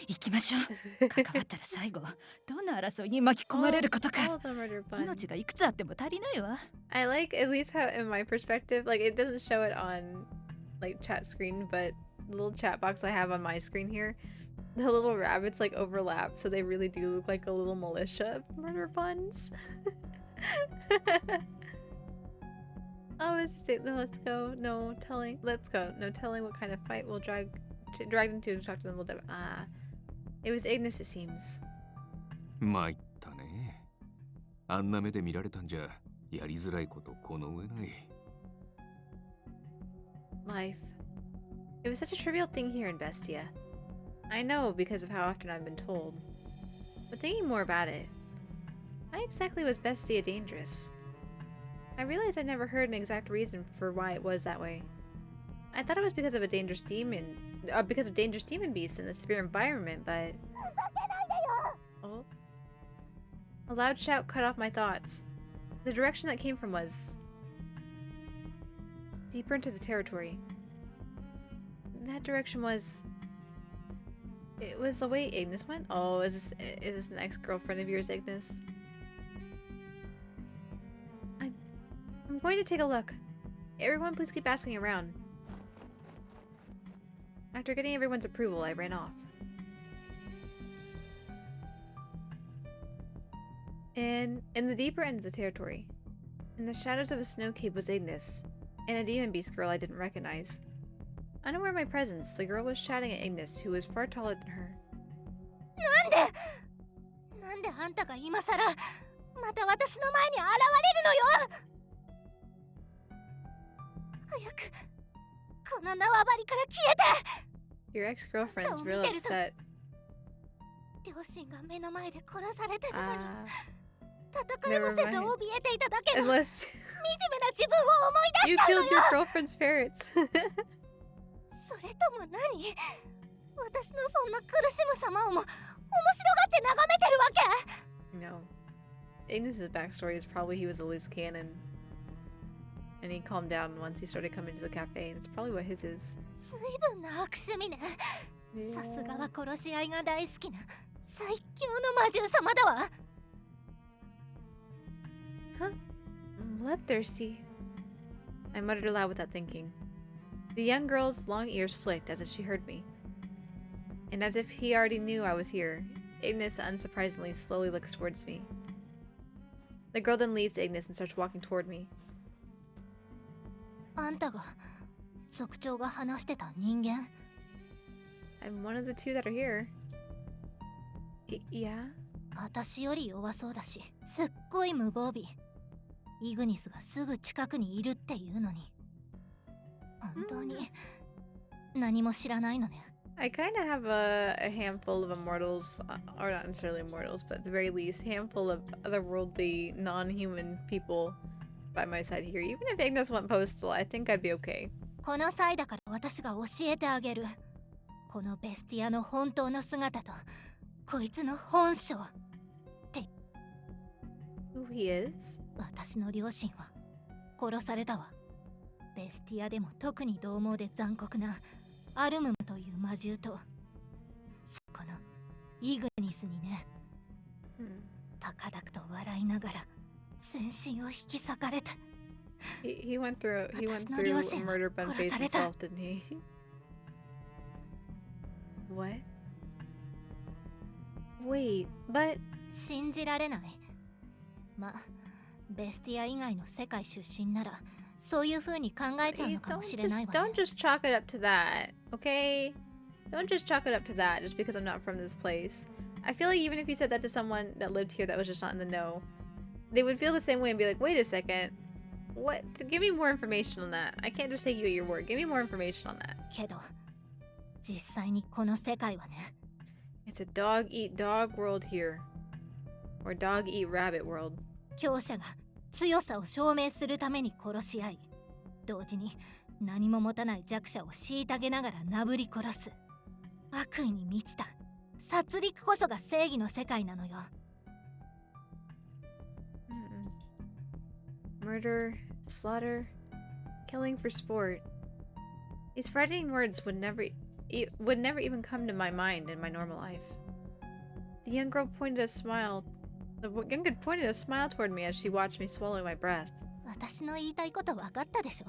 行きましょう。関わったら最後、どんな争いに巻き込まれることか。All of them are fun. 命がいくつあっても足りないわ。I like, at least how, in my perspective, like it doesn't show it on like chat screen, but the little chat box I have on my screen here, the little rabbits like overlap, so they really do look like a little militia of murder puns. Oh, no, let's go. No telling. Let's go. No telling what kind of fight we'll drag them to talk to them. It was Ignis, it seems. 参ったね。あんな目で見られたんじゃやりづらいことこの上ない。Life. It was such a trivial thing here in Bestia. I know because of how often I've been told. But thinking more about it, why exactly was Bestia dangerous? I realized I'd never heard an exact reason for why it was that way. I thought it was because of dangerous demon beasts in the severe environment, but... Oh. A loud shout cut off my thoughts. The direction that came from was... deeper into the territory. That direction was... It was the way Ignis went? Oh, is this an ex-girlfriend of yours, Ignis? I'm going to take a look. Everyone please keep asking around. After getting everyone's approval, I ran off. And in the deeper end of the territory, in the shadows of a snow cave was Ignis, and a demon beast girl I didn't recognize. Unaware of my presence, the girl was shouting at Ignis, who was far taller than her. なんであんたが今さらまた私の前に現れるのよ。早くこの縄張りから消えて。 Your ex-girlfriend's real upset. 両親が目の前で殺されてるのに、 Ah. 戦いもせず怯えていただけの惨めな Unless 自分を思い出 you したの killed よ。 your girlfriend's parents. それとも何？私のそんな苦しむ様をも面白がって眺めてるわけ？ No. Ignis's backstory is probably he was a loose cannon. And he calmed down once he started coming to the cafe, and it's probably what his is. 随分な悪趣味ね。さすがは殺し合いが大好きな最強の魔獣様だわ。 Huh? Bloodthirsty. I muttered aloud without thinking. The young girl's long ears flicked as if she heard me. And as if he already knew I was here, Ignis, unsurprisingly, slowly looks towards me. The girl then leaves Ignis and starts walking toward me. あんたが族長が話してた人間？ I'm one of the two that are here. Yeah? 私より弱そうだし、すっごい無防備。イグニスがすぐ近くにいるっていうのに。本当に何も知らないのね。I kind of have a handful of immortals, or not necessarily immortals, but at the very least, handful of otherworldly, non-human people by my side here. Even if Ignis went postal, I think I'd be okay. この際だから私が教えてあげる。このベスティアの本当の姿と、こいつの本性。Who he is? 私の両親は殺されたわ。ベスティアでも特に獰猛で残酷なアルムムという魔獣と、そこのイグニスにね。高々と笑いながら全身を引き裂かれた。He went through a murder bun face himself, didn't he? What? Wait, but 信じられない。まあ、ベスティア以外の世界出身ならそういう風に考えちゃうのかもしれないわね。Don't just chalk it up to that, okay? Don't just chalk it up to that just because I'm not from this place. I feel like even if you said that to someone that lived here that was just not in the know, they would feel the same way and be like, wait a second. What? Give me more information on that. I can't just take you at your word. Give me more information on that. けど、実際にこの世界はね。It's a dog-eat-dog world here. Or dog-eat-rabbit world. 強者が強さを証明するために殺し合い、同時に何も持たない弱者を虐げながらなぶり殺す。悪意に満ちた殺戮こそが正義の世界なのよ。Murder, slaughter, killing for sport. These frightening words would never even come to my mind in my normal life. The young girl pointed a smile toward me as she watched me swallow my breath. 私の言いたいこと分かったでしょ？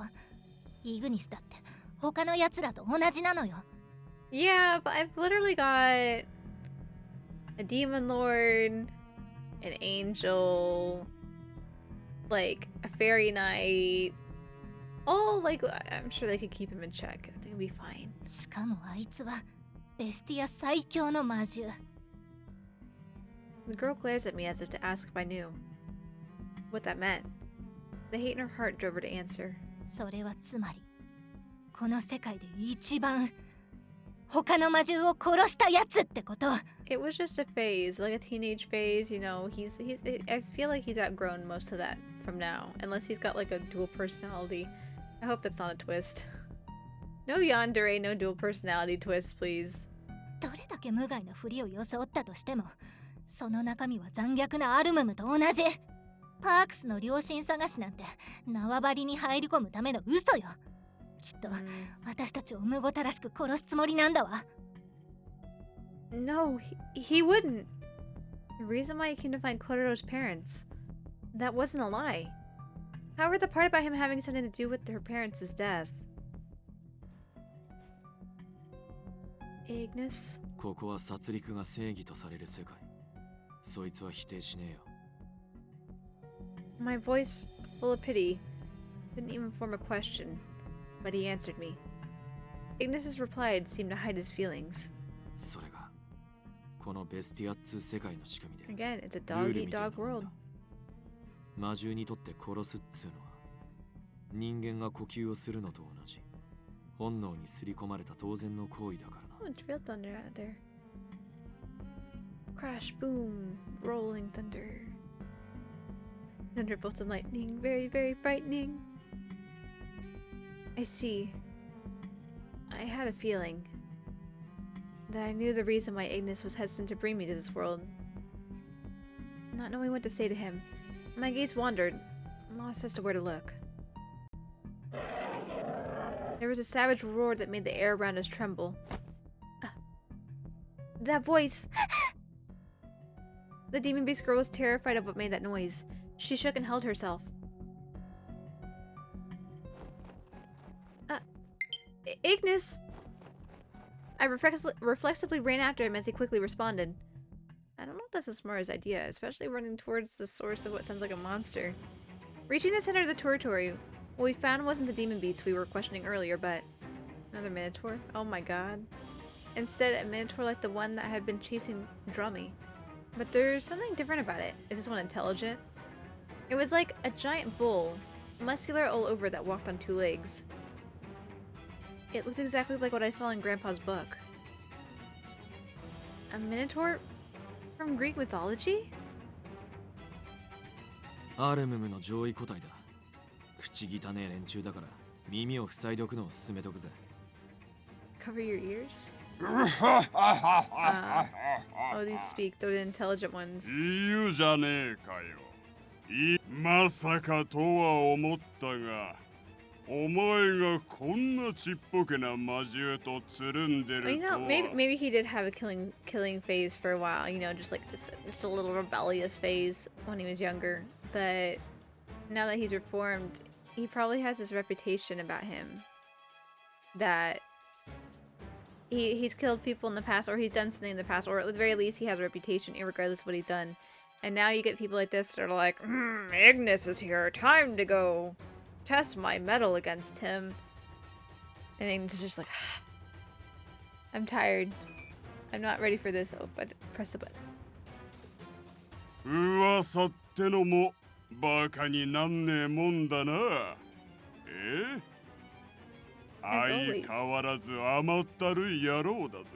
イグニスだって他の奴らと同じなのよ。Yeah, but I've literally got a demon lord, an angel, like a fairy knight. All like I'm sure they could keep him in check. I think it'd be fine. しかもあいつはベスティア最強の魔獣。The girl glares at me as if to ask if I knew what that meant. The hate in her heart drove her to answer. それはつまり、この世界で一番他の魔獣を殺したやつってこと。It was just a phase, like a teenage phase, you know. I feel like he's outgrown most of that from now, unless he's got like a dual personality. I hope that's not a twist. No yandere, no dual personality twist, please. どれだけ無害なふりを装ったとしても、その中身は残虐なアルムムと同じ。パークスの両親探しなんて縄張りに入り込むための嘘よ。きっと私たちをむごたらしく殺すつもりなんだわ。No, he wouldn't. The reason why he came to find Kororo's parents, that wasn't a lie. However, the part about him having something to do with her parents' death. Ignis? ここは殺戮が正義とされる世界。そいつは否定しねえよ。My voice, full of pity, didn't even form a question, but he answered me. Ignis's reply seemed to hide his feelings. それがこのベスティアっつう世界の仕組みで。 Again, it's a dog-eat-dog world. 魔獣にとって殺すっつうのは人間が呼吸をするのと同じ本能に刷り込まれた当然の行為だからな。 Oh, it's real thunder out there. Crash, boom, rolling thunder. Thunderbolts and lightning, very, very frightening. I see. I had a feeling that I knew the reason why Ignis was hesitant to bring me to this world. Not knowing what to say to him, my gaze wandered, lost as to where to look. There was a savage roar that made the air around us tremble. That voice! The demon beast girl was terrified of what made that noise. She shook and held herself. Ignis! I reflexively ran after him as he quickly responded. I don't know if that's the smartest idea, especially running towards the source of what sounds like a monster. Reaching the center of the territory, what we found wasn't the demon beast we were questioning earlier, but another minotaur? Oh my god. Instead, a minotaur like the one that had been chasing Drummy. But there's something different about it. Is this one intelligent? It was like a giant bull, muscular all over, that walked on two legs. It looked exactly like what I saw in Grandpa's book. A minotaur from Greek mythology? アルムムの上位個体だ。口汚ねえ連中だから耳を塞いでおくのを勧めとくぜ。Cover your ears? Oh, these speak. They're the intelligent ones. 言うじゃねえかよ。まさかとは思ったが、お前がこんなちっぽけな魔獣とつるんで Well, you ると know, は。maybe he did have a killing phase for a while. You know, just a little rebellious phase when he was younger. But now that he's reformed, he probably has this reputation about him that he's killed people in the past, or he's done something in the past, or at the very least he has a reputation regardless of what he's done. And now you get people like this that are like, Ignis is here, time to go test my mettle against him. And Ignis is just like, I'm tired. I'm not ready for this. Oh, but press the button. 噂ってのもバカになんねえもんだな。え？ As 相 always. 変わらず甘ったるい野郎だぜ。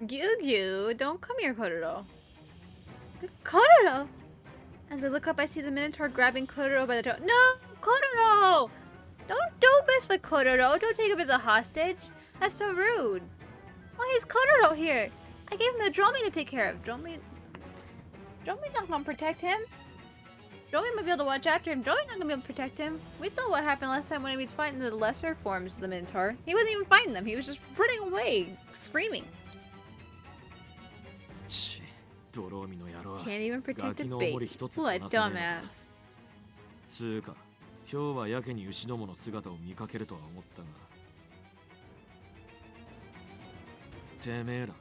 Gyu, don't come here, Kororo. Kororo! As I look up, I see the Minotaur grabbing Kororo by the toe. No! Kororo! Don't mess with Kororo. Don't take him as a hostage. That's so rude. Why is Kororo here? I gave him the Dromi to take care of. Dromi's not gonna protect him. Dromi might be able to watch after him. Dromi's not gonna be able to protect him. We saw what happened last time when he was fighting the lesser forms of the Minotaur. He wasn't even fighting them. He was just running away, screaming. Can't even protect a baby. What a dumbass. つうか、今日はやけに牛どもの姿を見かけるとは思ったが。てめえら、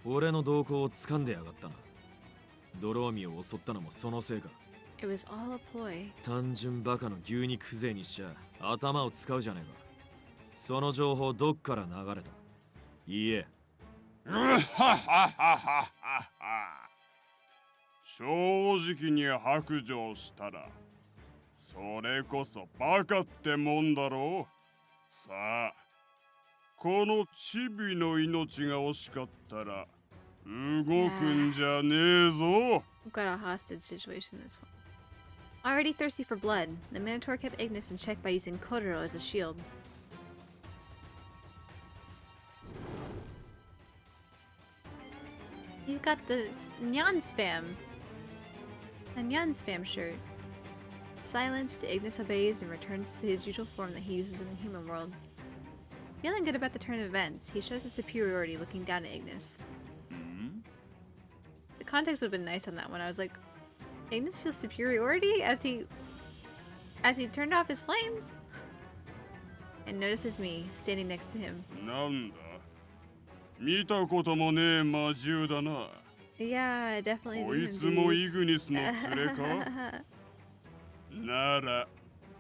俺の動向を掴んでやがったな。ドローミを襲ったのもそのせいか。It was all a ploy. 単純バカの牛肉風情にしちゃ頭を使うじゃねえか。その情報どっから流れた？いいえ。正直に白状したら、それこそバカってもんだろう。さあ、このチビの命が惜しかったら、動くんじゃねえぞ。We've got a hostage situation this one. Already thirsty for blood, the Minotaur kept Ignis in check by using Kororo as a shield. He's got this Nyan Spam. A Nyan Spam shirt. Silenced, Ignis obeys and returns to his usual form that he uses in the human world. Feeling good about the turn of events, he shows his superiority looking down at Ignis. The context would have been nice on that one. I was like, Ignis feels superiority as he turned off his flames? And notices me standing next to him. なんだ、見たこともねえ魔獣だな。Yeah, definitely こい demon つもイ beast. グニスの連れかなら、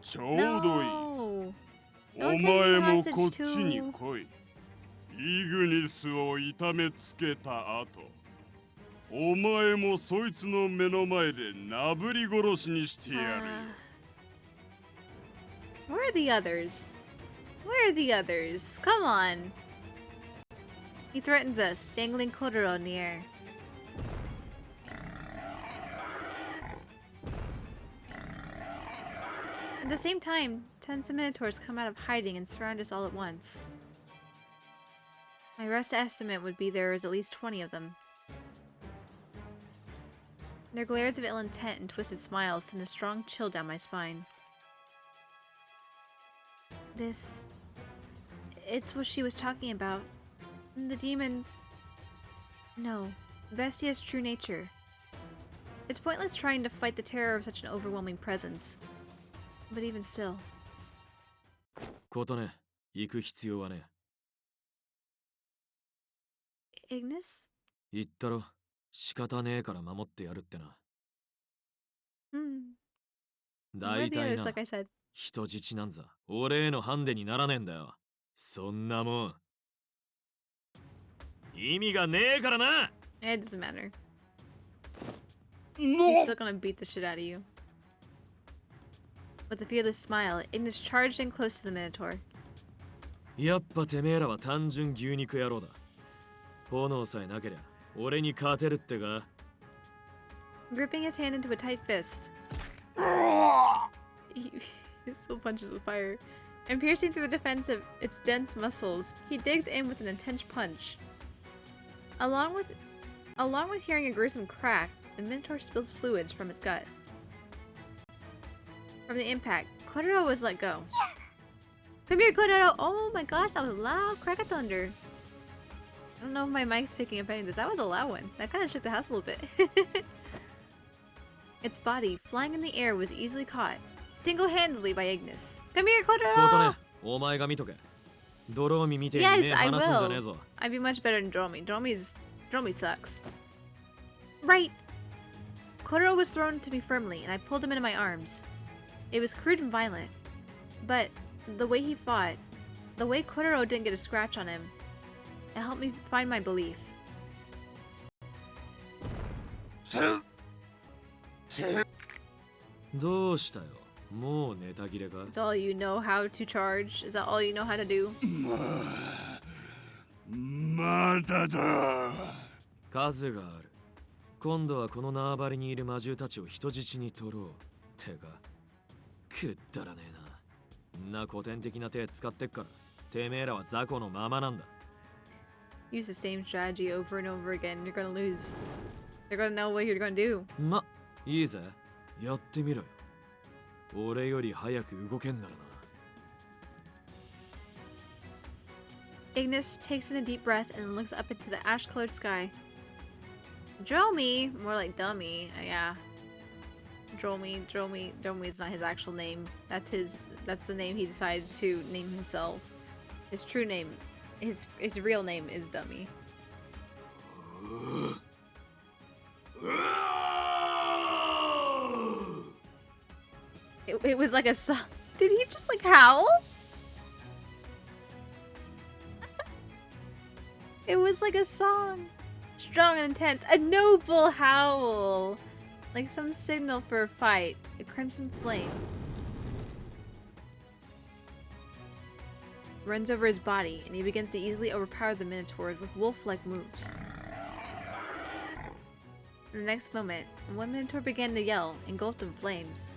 ちょうどいい。 No. お Don't take 前 me も hostage こっちに too. 来い。イグニスを痛めつけた後、お前もそいつの目の前でなぶり殺しにしてやるよ。Where are the others? Where are the others? Come on. He threatens us, dangling Kororo in the air. At the same time, tons of minotaurs come out of hiding and surround us all at once. My rough estimate would be there is at least 20 of them. Their glares of ill intent and twisted smiles send a strong chill down my spine. It's what she was talking about. The demons... No, Vestia's true nature. It's pointless trying to fight the terror of such an overwhelming presence. But even still... ことね、行く必要はね。Ignis? 言ったろ。仕方ねえから守ってやるってな。What are 大 the 体 others, な、 like I said? 人質なんざ俺へのハンデにならねえんだよ。そんなもん意味がねえからな。 It doesn't matter. No! He's still gonna beat the shit out of you. With a fearless smile, Ignis charged in close to the Minotaur. やっぱてめえらは単純牛肉野郎だ。炎さえなけりゃ俺に勝てるってか。 Gripping his hand into a tight fist, he still punches with fire. And piercing through the defense of its dense muscles, he digs in with an intense punch. Along with hearing a gruesome crack, the Minotaur spills fluids from its gut. From the impact, Kororo was let go. Come here, Kororo! Oh my gosh, that was a loud crack of thunder. I don't know if my mic's picking up any of this. That was a loud one. That kind of shook the house a little bit. Its body, flying in the air, was easily caught, single-handedly by Ignis. Come here, コート Kororo! ね、お前が見とけ。ドローミみてえに Yes, 目 I 離すんじゃねえ will. ぞ。 I'd be much better than Dromi. Dromi sucks. Right. Kororo was thrown to me firmly, and I pulled him into my arms. It was crude and violent, but the way he fought, the way Kororo didn't get a scratch on him, it helped me find my belief. どうしたよ。もうネタ切れか。 That's all you know how to charge? Is that all you know how to do? まだだ。数がある。今度はこの縄張りにいる魔獣たちを人質に取ろう。てか、くったらねえな。んな古典的な手使ってっから、てめえらは雑魚のままなんだ。 Use the same strategy over and over again. You're gonna lose. They're gonna know what you're gonna do. ま、いいぜ。やってみろよ。俺より早く動けんならな。 Ignis takes in a deep breath and looks up into the ash-colored sky. Dromi, more like dummy. Yeah. Dromi is not his actual name. That's the name he decided to name himself. His true name, his real name is Dummy. It was like a song. Did he just like howl? It was like a song. Strong and intense. A noble howl. Like some signal for a fight. A crimson flame. Runs over his body, and he begins to easily overpower the Minotaurs with wolf-like moves. In the next moment, one Minotaur began to yell, engulfed in flames.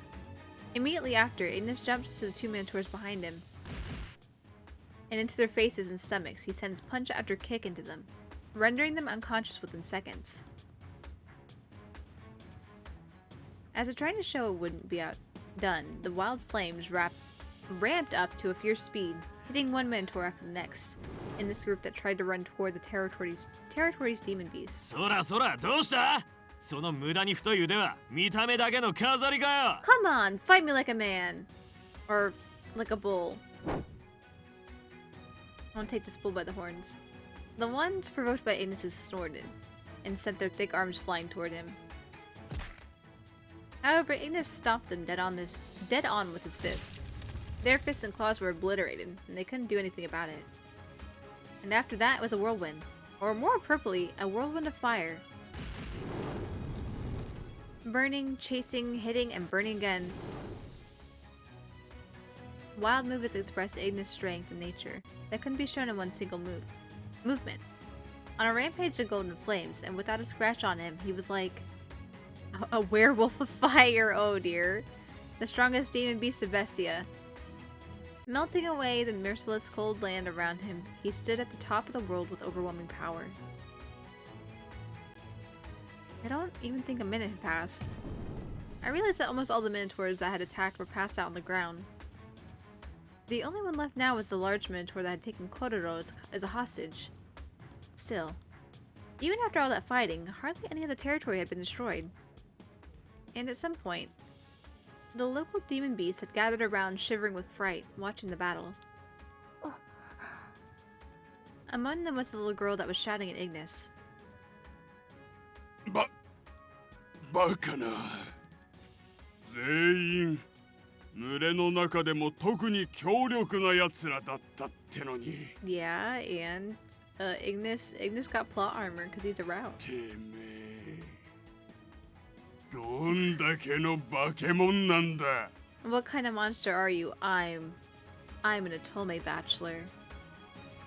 Immediately after, Ignis jumps to the two Minotaurs behind him, and into their faces and stomachs he sends punch after kick into them, rendering them unconscious within seconds. As if trying to show it wouldn't be outdone, the wild flames ramped up to a fierce speed, hitting one Minotaur after the next, in this group that tried to run toward the territory's demon beasts. そらそら、どうした？その無駄に太い腕は見た目だけの飾りかよ。 Come on, fight me like a man! Or like a bull. I want to take this bull by the horns. The ones provoked by Ignis snorted, and sent their thick arms flying toward him. However, Ignis stopped them dead on with his fists. Their fists and claws were obliterated, and they couldn't do anything about it. And after that, it was a whirlwind. Or more appropriately, a whirlwind of fire. Burning, chasing, hitting, and burning again. Wild movements expressed Ignis' strength and nature that couldn't be shown in one single movement. On a rampage of golden flames, and without a scratch on him, he was like a werewolf of fire, oh dear. The strongest demon beast of Bestia. Melting away the merciless cold land around him, he stood at the top of the world with overwhelming power. I don't even think a minute had passed. I realized that almost all the Minotaurs that had attacked were passed out on the ground. The only one left now was the large Minotaur that had taken Kororo as a hostage. Still, even after all that fighting, hardly any of the territory had been destroyed. And at some point, the local demon beasts had gathered around, shivering with fright, watching the battle. among them was the little girl that was shouting at Ignis. バカな。全員群れの中でも特に強力な奴らだったってのに。Yeah, and Ignis got plot armor because he's a route. てめえ、どんだけの化け物なんだ。What kind of monster are you? I'm an Otome bachelor.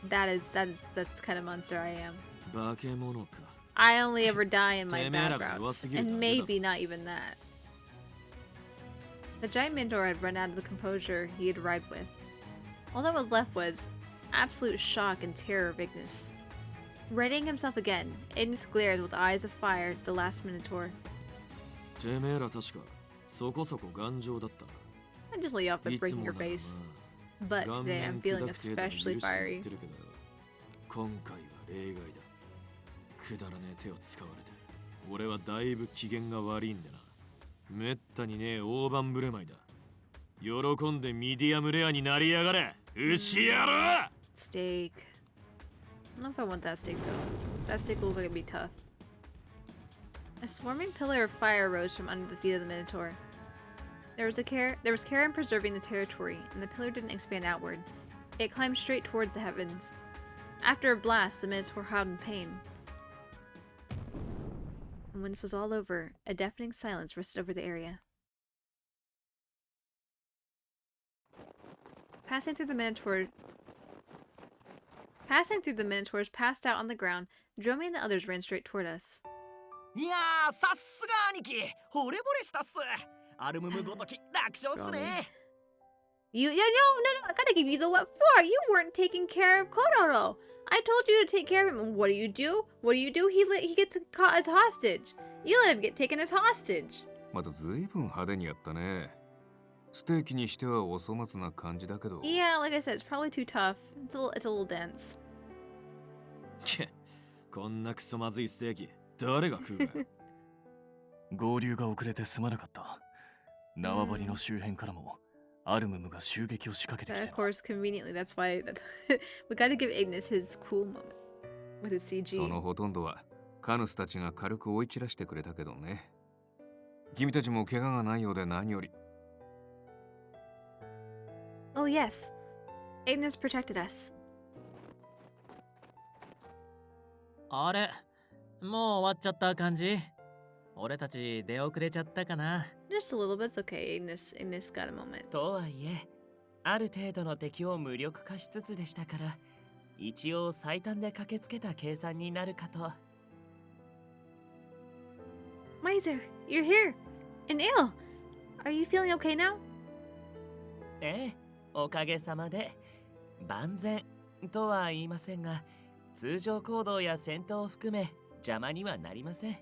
That's the kind of monster I am. 化け物か。I only ever die in my てめえら bad が弱 routes, すぎる and だけだ。 maybe not even that. The giant Mandor had run out of the composure he had arrived with. All that was left was absolute shock and terror of Ignis. Readying himself again, Ignis glared with eyes of fire at the last Minotaur. てめえら確かそこそこ頑丈だったな。 I just lay you off by いつ breaking も your ならな face. But 顔 today 面 I'm feeling 砕く程度に especially 許してや fiery. ってるけど、今回は例外だ。くだらねえ手を使われて、俺はだいぶ機嫌が悪いんでな。めったにねえ大盤振る舞いだ。喜んでミディアムレアになりやがれ、牛野郎! Steak. I don't know if I want that steak though. That steak will look like it'd be tough. A swarming pillar of fire rose from under the feet of the Minotaur. There was care in preserving the territory, and the pillar didn't expand outward. It climbed straight towards the heavens. After a blast, the Minotaur howled in pain. And when this was all over, a deafening silence rested over the area. Passing through the Minotaurs passed out on the ground, Dromi and the others ran straight toward us. いやー、さすが兄貴、惚れ惚れしたっす。アルムムごとき楽勝っすね。No, I gotta give you the what for. You weren't taking care of Kororo. I told you to take care of him. What do? He gets caught as hostage. You let him get taken as hostage. また随分派手にやったね。ステーキにしてはお粗末な感じだけど。Yeah, like I said, it's probably too tough. It's a little dense. こんなクソまずいステーキ、誰が食うか。合流が遅れてすまなかった。縄張りの周辺からもアルムムが襲撃を仕掛けてきて。Of course, conveniently, that's why we gotta give Ignis his cool moment with his CG. そのほとんどはカヌスたちが軽く追い散らしてくれたけどね。君たちも怪我がないようで何より。Oh yes, Ignis protected us. あれ、もう終わっちゃった感じ？俺たち出遅れちゃったかな。 Just a little bit, it's okay. Ignis got a moment. とはいえ、ある程度の敵を無力化しつつでしたから、一応最短で駆けつけた計算になるかと。Miser, you're here. And ill. Are you feeling okay now? ええ、おかげさまで。万全とは言いませんが、通常行動や戦闘を含め邪魔にはなりません。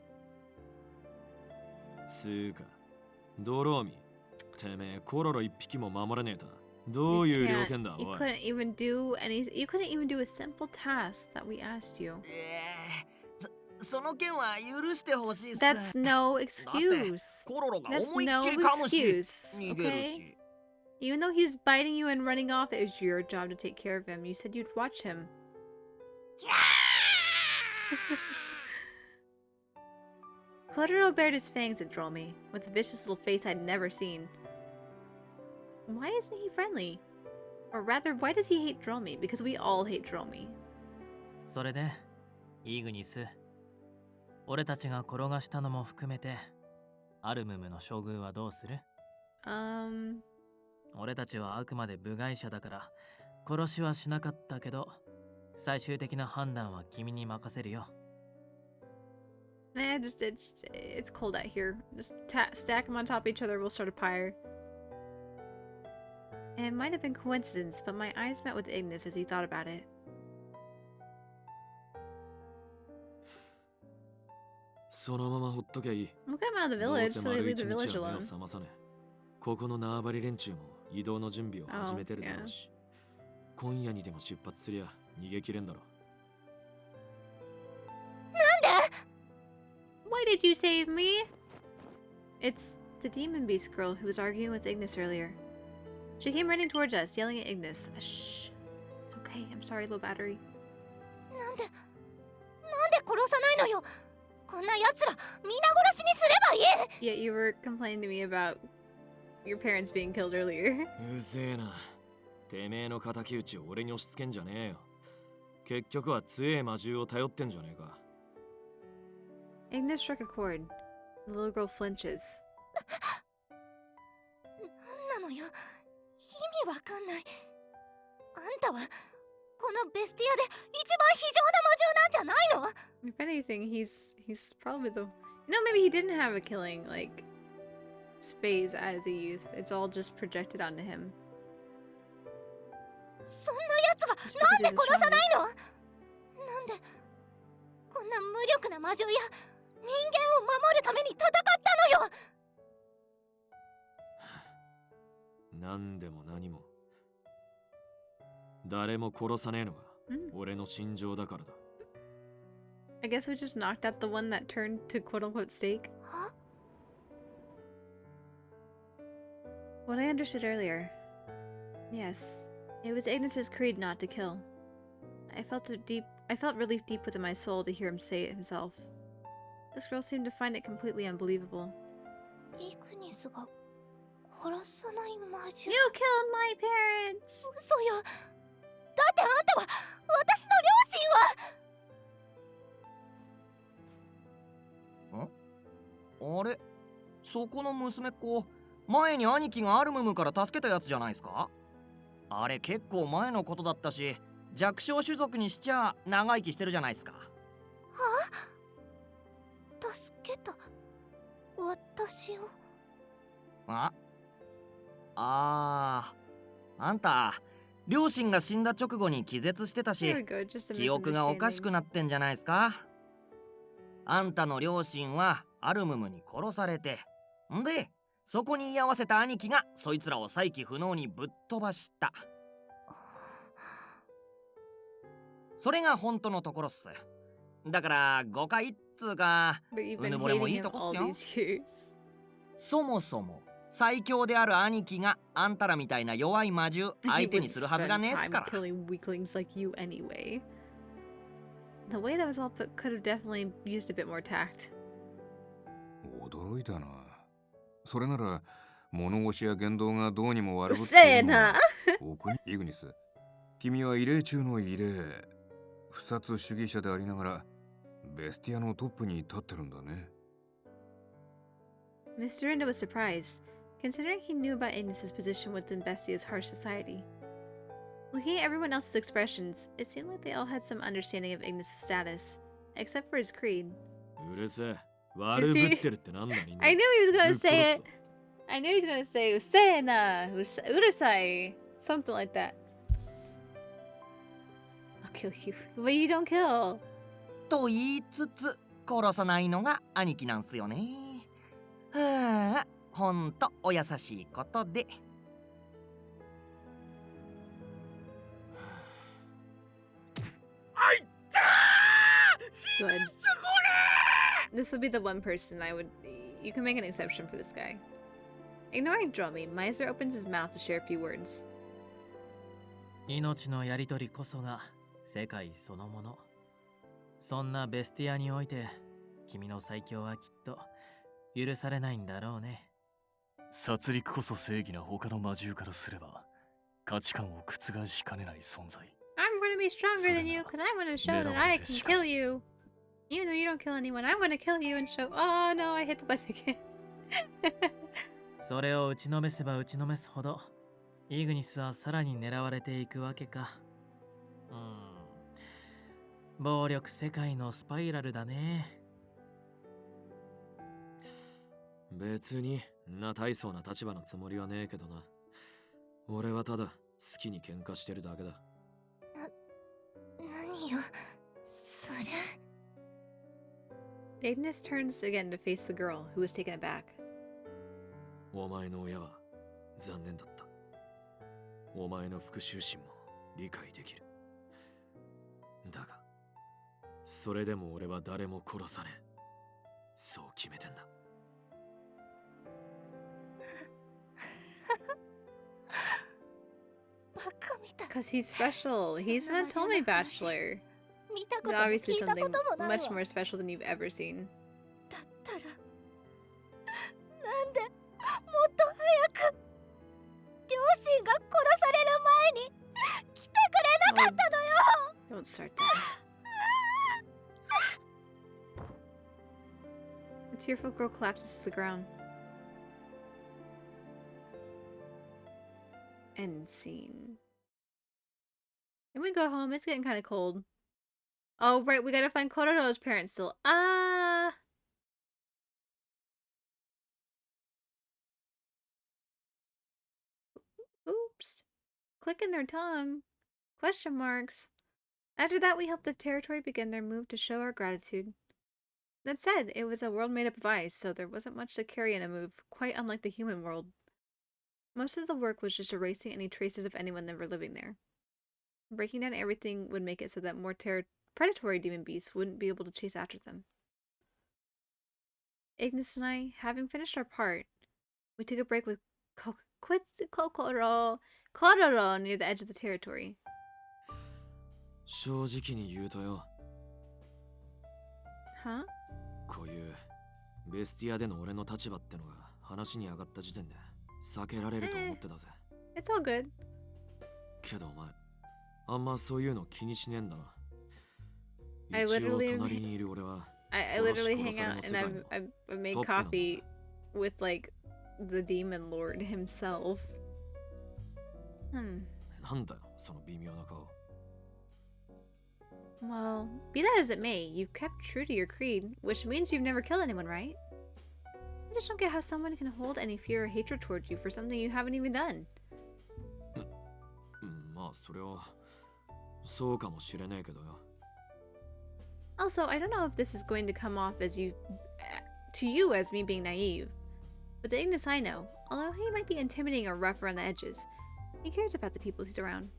つうか、ドローミ、てめえコロロ一匹も守れねえと。どういう了見だ、おい。You couldn't even do anything. You couldn't even do a simple task that we asked you. その件は許してほしいっす。 That's no excuse. コロロが That's 思いっ no きり噛むし、 excuse. 逃げる Okay? し。Even though he's biting you and running off, it was your job to take care of him. You said you'd watch him. Kororo bared his fangs at Dromi, with a vicious little face I'd never seen. Why isn't he friendly? Or rather, why does he hate Dromi? Because we all hate Dromi. それで、イグニス、俺たちが転がしたのも含めて、アルムムの処遇はどうする？俺たちはあくまで部外者だから、殺しはしなかったけど、最終的な判断は君に任せるよ。It's cold out here. Just stack them on top of each other, we'll start a pyre. And it might have been coincidence, but my eyes met with Ignis as he thought about it. そのままほっときゃいい。We'll get him out of the どう village せ so they 丸 leave 一 the 日 village は目を alone. 覚まさねえ。ここの縄張り連中も移動の準備を始めてるだろうし、今夜にでも出発すりゃ逃げ切れんだろ。なんで？ Why did you save me? It's the demon beast girl who was arguing with Ignis earlier. She came running towards us, yelling at Ignis. Shh. It's okay. I'm sorry, low battery. なんで殺さないのよ。こんな奴ら皆殺しにすればいい。 Yet you were complaining to me about your parents being killed earlier. うぜえな。てめえの敵討ちを俺に押し付けんじゃねえよ。結局は強え魔獣を頼ってんじゃねえか。Agnes struck a chord. The little girl flinches. なんなのよ。意味わかんない。あんたはこのベスティアで一番非常な魔獣なんじゃないの？ If anything, he's probably the. Maybe he didn't have a killing like phase as a youth. It's all just projected onto him. そんな奴がなんで殺さないの？なんでこんな無力な魔獣や人間を守るために戦ったのよ。何でも何も誰も殺さねえのが俺の心情だからだ。I guess we just knocked out the one that turned to quote-unquote steak. Huh? What I understood earlier. Yes, it was Agnes's creed not to kill. I felt relief deep within my soul to hear him say it himself. This girl seemed to find it completely unbelievable. イグニスが殺さない魔獣。 You killed my parents! 嘘よ。だってあんたは私の両親は。あれ、そこの娘っ子、前に兄貴がアルムムから助けたやつじゃないですか？あれ結構前のことだったし、弱小種族にしちゃ長生きしてるじゃないですか。はあ？助けた私を？あんた両親が死んだ直後に気絶してたし、記憶がおかしくなってんじゃないですか？あんたの両親はアルムムに殺されて、んでそこに居合わせた兄貴がそいつらを再起不能にぶっ飛ばした。それが本当のところっす。だから誤解っつうかうぬぼれもいいとこっすよ。そもそも最強である兄貴があんたらみたいな弱い魔獣相手にするはずがねえっすから。 The way that was all put could have definitely used a bit more tact. 驚いたな。それなら物腰や言動がどうにも悪ぶってうっせえな。イグニス、君は異例中の異例。不殺主義者でありながらベスティアのトップに立ってるんだね。Mr. Rinda was surprised, considering he knew about Agnes's position within Bestia's harsh society. Looking at everyone else's expressions, it seemed like they all had some understanding of Agnes's status, except for his creed. うるせえ。悪ぶってるってなんだみんな。I knew he was gonna say it! I knew he was gonna say, うっせえな、うるさい, something like that. I'll kill you. But you don't kill. と言いつつ殺さないのが兄貴なんすよね。はあ、ほんとお優しいことで。あいたー！ Good. This would be the one person I would... You can make an exception for this guy. Ignoring Dromi, Miser opens his mouth to share a few words. 命のやりとりこそが世界そのもの。そんなベスティアにおいて君の最強はきっと許されないんだろうね。殺戮こそ正義な他の魔獣からすれば価値観を覆しかねない存在。I'm gonna be stronger than you because I'm gonna show that I can kill you. Even though you don't kill anyone, I'm gonna kill you and show... Oh no, I hit the bus again. それを打ちのめせば打ちのめすほどイグニスはさらに狙われていくわけか。暴力世界のスパイラルだね。別にな大層な立場のつもりはねえけどな。俺はただ好きに喧嘩してるだけだ。何よそれ。 Agnes turns again to face the girl, who was taken aback. お前の親は残念だった。お前の復讐心も理解できる。だがそれでも俺は誰も殺さねえ。そう決めてんだ。バカみたい。 Because he's special. He's an Otome bachelor. 見たこ It's とも obviously 聞いたこ something ともない much わ。 more special than you've ever seen. だったらなんでもっと早く両親が殺される前に来てくれなかったのよ。 Don't start that. The tearful girl collapses to the ground. End scene. Can we go home? It's getting kind of cold. Oh, right, we gotta find Kororo's parents still. Ah! Oops. Clicking their tongue. Question marks. After that, we helped the territory begin their move to show our gratitude. That said, it was a world made up of ice, so there wasn't much to carry in a move, quite unlike the human world. Most of the work was just erasing any traces of anyone ever living there. Breaking down everything would make it so that more predatory demon beasts wouldn't be able to chase after them. Ignis and I, having finished our part, we took a break with Kororo near the edge of the territory. 正直に言うとよ。 Huh? こういうベスティアでの俺の立場ってのが話に上がった時点で避けられると思ってたぜ。It's all good. けどお前、あんまそういうの気にしねえんだな。 I 一応 literally 隣にいる俺は I literally hang out and I've made coffee with like the demon lord himself. なんだよ、その微妙な顔。 Well, be that as it may, you've kept true to your creed, which means you've never killed anyone, right? I just don't get how someone can hold any fear or hatred towards you for something you haven't even done. まあそれはそうかもしれねえけどよ。 Also, I don't know if this is going to come off as to you as me being naive, but the Ignis I know, although he might be intimidating or rough around the edges, he cares about the people he's around.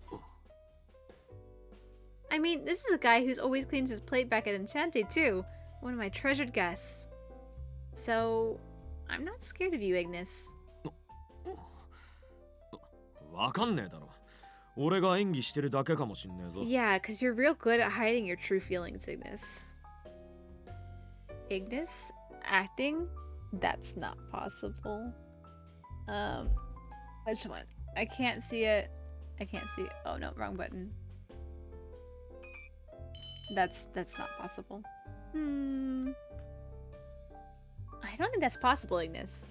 I mean, this is a guy who's always cleans his plate back at Enchante too, one of my treasured guests. So, I'm not scared of you, Ignis. わかんねえだろ。俺が演技してるだけかもしんねえぞ。 Yeah, because you're real good at hiding your true feelings, Ignis. Ignis? Acting? That's not possible. Which one? I can't see it. I can't see it. Oh no, wrong button. That's not possible. I don't think that's possible, Ignis.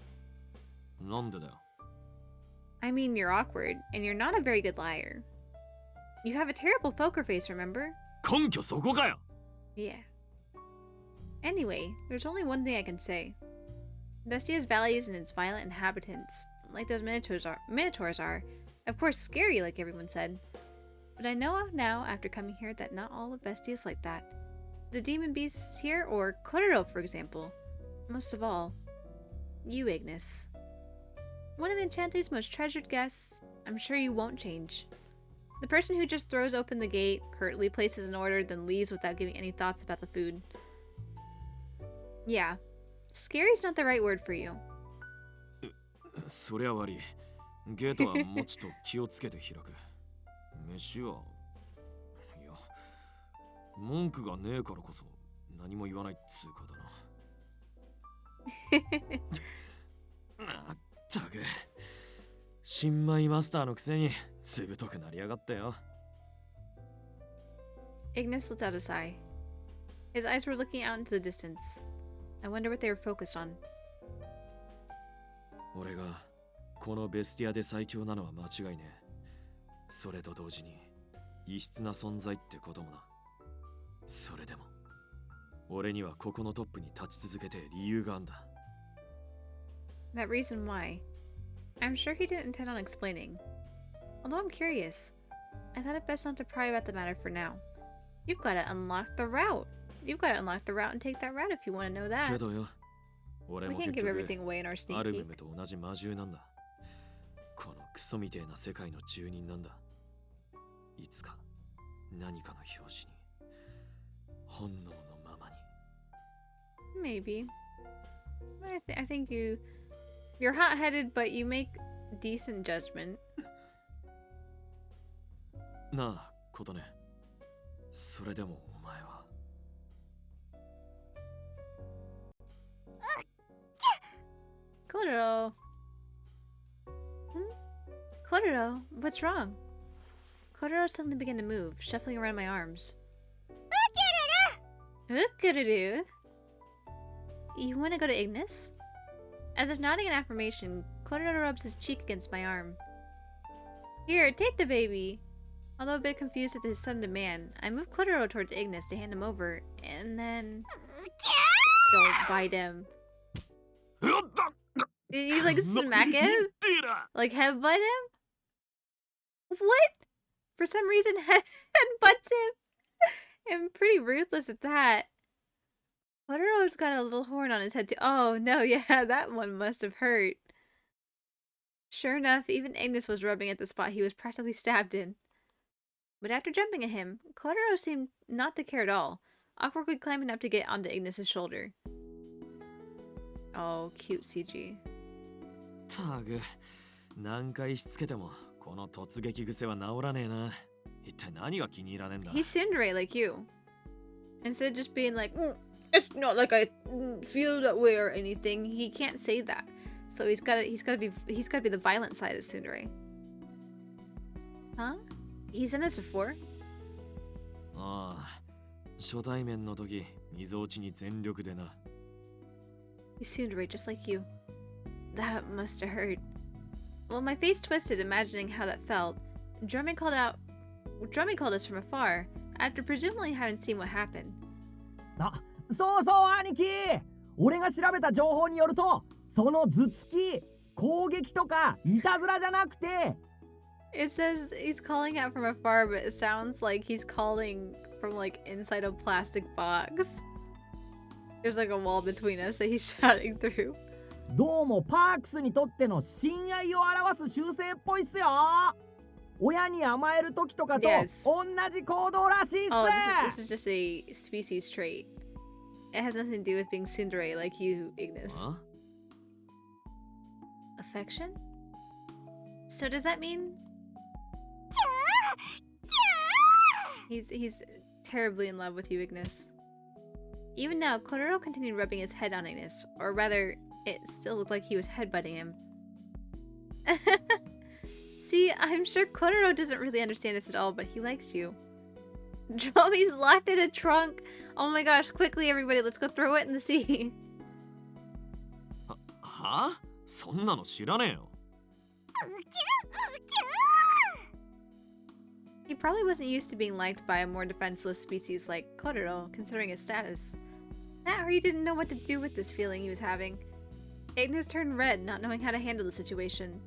なんでだよ。 I mean, you're awkward, and you're not a very good liar. You have a terrible poker face, remember? 根拠そこかよ。 Yeah. Anyway, there's only one thing I can say. Bestia's values and its violent inhabitants, like those minotaurs are, of course scary like everyone said. But I know now, after coming here, that not all of Bestia is like that. The demon beasts here, or Kororo for example. Most of all, you, Ignis. One of Enchante's most treasured guests, I'm sure you won't change. The person who just throws open the gate, curtly places an order, then leaves without giving any thoughts about the food. Yeah, scary's not the right word for you. そりゃ悪い。ゲートはもうちょっと気をつけて開く。飯は、いや、文句がねえからこそ何も言わないっつうかだな。まったく、新米マスターのくせにずぶとくなりやがったよ。Ignis lets out a sigh. His eyes were looking out into the distance. I wonder what they were focused on. 俺がこのベスティアで最強なのは間違いねえ。それと同時に異質な存在ってこともな。それでも俺にはここのトップに立ち続けて理由があんだ。 That reason why? I'm sure he didn't intend on explaining. Although I'm curious, I thought it best not to pry about the matter for now. You've got to unlock the route. You've got to unlock the route and take that route if you want to know that. けどよ、俺 We も can't 結 give 局 everything away in our ア sneak ルム peek. ムと同じ魔獣なんだ。このクソみてえな世界の住人なんだ。いつか何かの拍子に本能のままに。 Maybe. I think you're hot-headed, but you make decent judgment. なあ、ことね。それでもお前は。Kotaro. Kotaro, what's wrong? Kotaro suddenly began to move, shuffling around my arms. Ukuru! You want to go to Ignis? As if nodding in affirmation, Kotaro rubs his cheek against my arm. Here, take the baby! Although a bit confused at his sudden demand, I move Kotaro towards Ignis to hand him over, and then... Don't bite him. Did you like smack him? Like headbutt him? What? For some reason, headbutts him. And pretty ruthless at that. Kotaro's got a little horn on his head too. Oh no, yeah, that one must have hurt. Sure enough, even Ignis was rubbing at the spot he was practically stabbed in. But after jumping at him, Kotaro seemed not to care at all, awkwardly climbing up to get onto Ignis' shoulder. Oh, cute CG. たく、何回しつけてもこの突撃癖は治らねえな。一体何が気に入らねえんだ。 He's tsundere like you. Instead of just being like, it's not like I feel that way or anything. He can't say that. So he's gotta be the violent side of tsundere. Huh? He's done this before? ああ、初対面の時、溝落ちに全力でな。 He's tsundere just like you. That must have hurt. Well, my face twisted, imagining how that felt. Drumming called us from afar, after presumably having seen what happened. そうそう兄貴、俺が調べた情報によると、その頭突き、攻撃とかいたずらじゃなくて。 It says he's calling out from afar, but it sounds like he's calling from like inside a plastic box. There's like a wall between us that he's shouting through. どうもパークスにとっての親愛を表す習性っぽいっすよ。親に甘える時とかと同じ行動らしいっす。 Oh, this is just a species trait. It has nothing to do with being tsundere like you, Ignis. Huh? Affection? So does that mean he's terribly in love with you, Ignis? Even now, Kotaro continued rubbing his head on Ignis, or rather, it still looked like he was headbutting him. See, I'm sure Kotaro doesn't really understand this at all, but he likes you. Dromi's locked in a trunk. Oh my gosh, quickly everybody, let's go throw it in the sea. は？そんなの知らねえよ。 He probably wasn't used to being liked by a more defenseless species like Kotaro, considering his status. That or he didn't know what to do with this feeling he was having. Ignis turned red, not knowing how to handle the situation.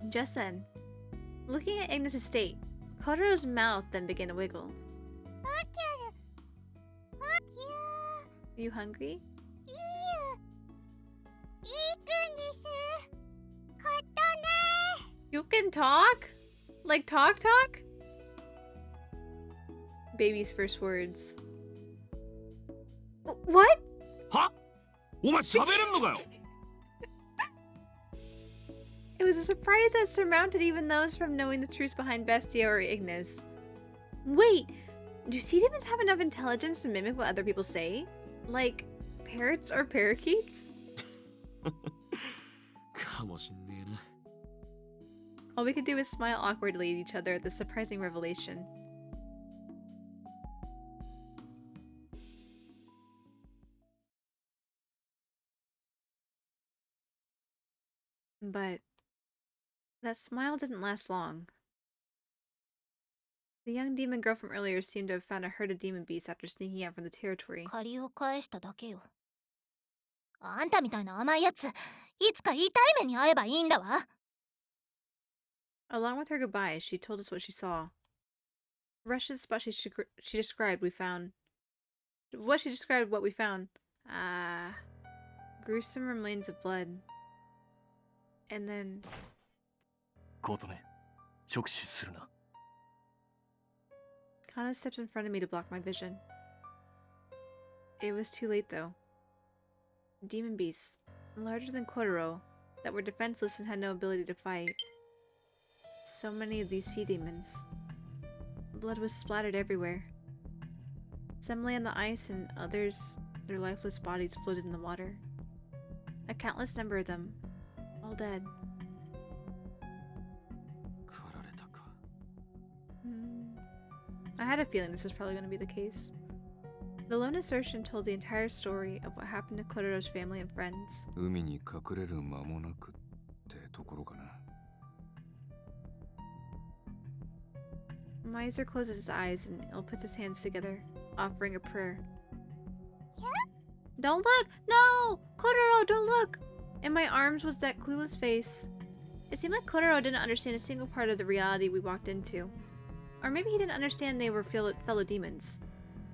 Just then, looking at Ignis' state, Kotaro's mouth then began to wiggle. Are you hungry? You can talk? Like talk? Baby's first words. What? は？お前喋れんのかよ。 It was a surprise that surmounted even those from knowing the truth behind Bestia or Ignis. Wait, do sea demons have enough intelligence to mimic what other people say? Like parrots or parakeets? かもしんねえな。 All we could do was smile awkwardly at each other at the surprising revelation. But that smile didn't last long. The young demon girl from earlier seemed to have found a herd of demon beasts after sneaking out from the territory. 借りを返しただけよ。あんたみたいな甘いやつ、いつか痛い目に遭えばいいんだわ。 Along with her goodbyes, she told us what she saw. Rushed to the spot she described we found. What she described what we found. Gruesome remains of blood. And then... 琴音、直視するな。 Kana steps in front of me to block my vision. It was too late though. Demon beasts, larger than Kotaro, that were defenseless and had no ability to fight. So many of these sea demons. Blood was splattered everywhere. Some lay on the ice and others Their lifeless bodies floated in the water. A countless number of them, all dead. I had a feeling this was probably going to be the case. The lone assertion told the entire story of what happened to Kororo's family and friends. 海に隠れる間もなくってところかな。Miser closes his eyes and Il puts his hands together, offering a prayer. Don't look! No! Kororo, don't look! In my arms was that clueless face. It seemed like Kororo didn't understand a single part of the reality we walked into. Or maybe he didn't understand they were fellow demons.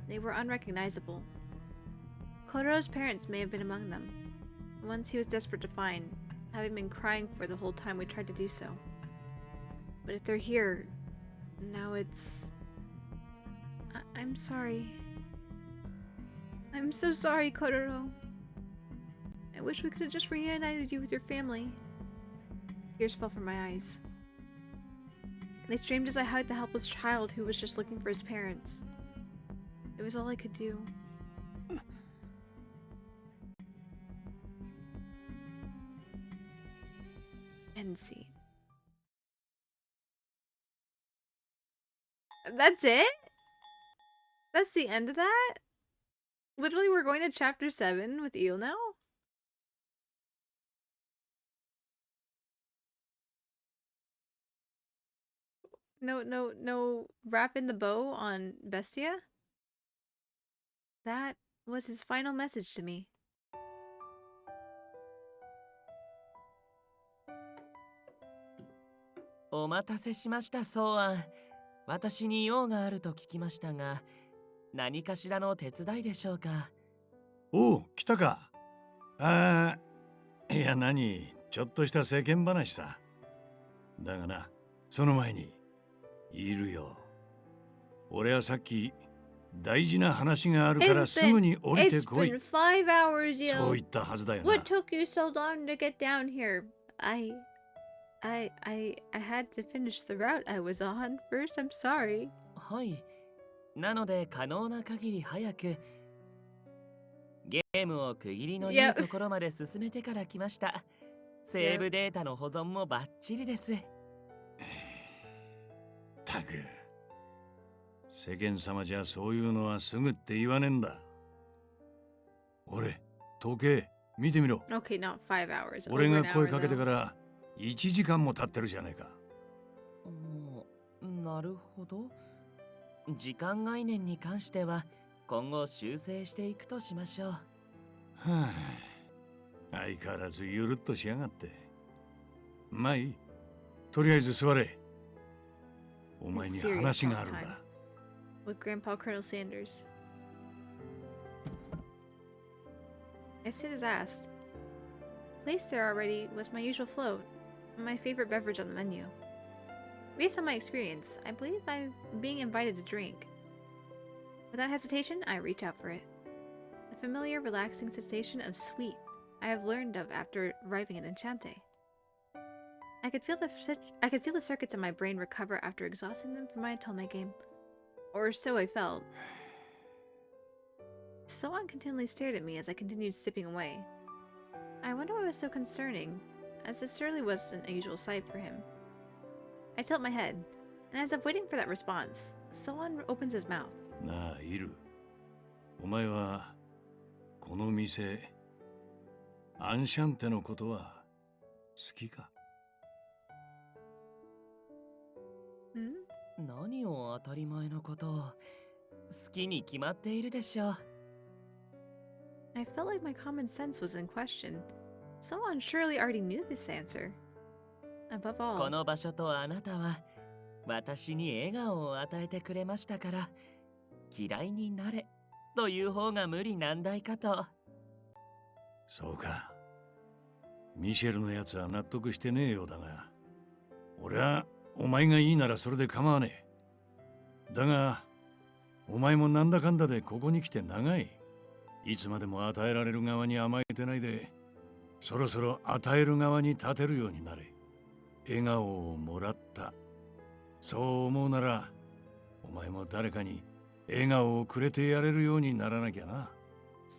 They were unrecognizable. Kororo's parents may have been among them. The ones he was desperate to find, having been crying for the whole time we tried to do so. But if they're here, now it's... I'm sorry. I'm so sorry, Kororo. I wish we could have just reunited you with your family. Tears fell from my eyes. They streamed as I hugged the helpless child who was just looking for his parents. It was all I could do. End scene. That's it? That's the end of that? Literally, we're going to chapter 7 with Il now? No wrap in the bow on Bestia? That was his final message to me.お待たせしました、ソーアン。私に用があると聞きましたが、何かしらの手伝いでしょうか。おう、来たか。いや何、ちょっとした世間話さ。だがな、その前に、いるよ。俺はさっき、大事な話があるからすぐに降りてこい。It's been 5 hours, yo. そう言ったはずだよな。What took you so long to get down here? I had to finish the route I was on first. I'm sorry. はい。なので可能な限り早くゲームを区切りのいいところまで進めてから来ました。セーブデータの保存もバッチリです。たく、世間様じゃそういうのはすぐって言わねえんだ。俺、時計見てみろ。Okay, not 5 hours. 俺が声かけてから1時間も経ってるじゃねえか。なるほど。時間概念に関しては今後修正していくとしましょう。はあ、相変わらずゆるっとしやがって。まあいい。とりあえず座れ。お前に話があるんだ。With Grandpa Colonel Sanders. I sit as asked. Placed there already was my usual float, my favorite beverage on the menu. Based on my experience, I believe I'm being invited to drink. Without hesitation, I reach out for it. The familiar, relaxing sensation of sweet I have learned of after arriving in Enchante. I could feel the circuits in my brain recover after exhausting them from my atonement game. Or so I felt. Soan continually stared at me as I continued sipping away. I wonder what was so concerning, as this surely wasn't a usual sight for him. I tilt my head, and as if waiting for that response, Soan opens his mouth. なあ、イル。お前は、この店、アンシャンテのことは好きか？何を当たり前のことを。好きに決まっているでしょう。I felt like my common sense was in question. Someone surely already knew this answer. Above all, この場所とあなたは私に笑顔を与えてくれましたから、嫌いになれという方が無理難題かと。そうか。ミシェルのやつは納得してねえようだが、俺はお前がいいならそれで構わねえ。だが、お前もなんだかんだでここに来て長い。いつまでも与えられる側に甘えてないで、そろそろ与える側に立てるようになれ。笑顔をもらった。そう思うなら、お前も誰かに笑顔をくれてやれるようにならなきゃな。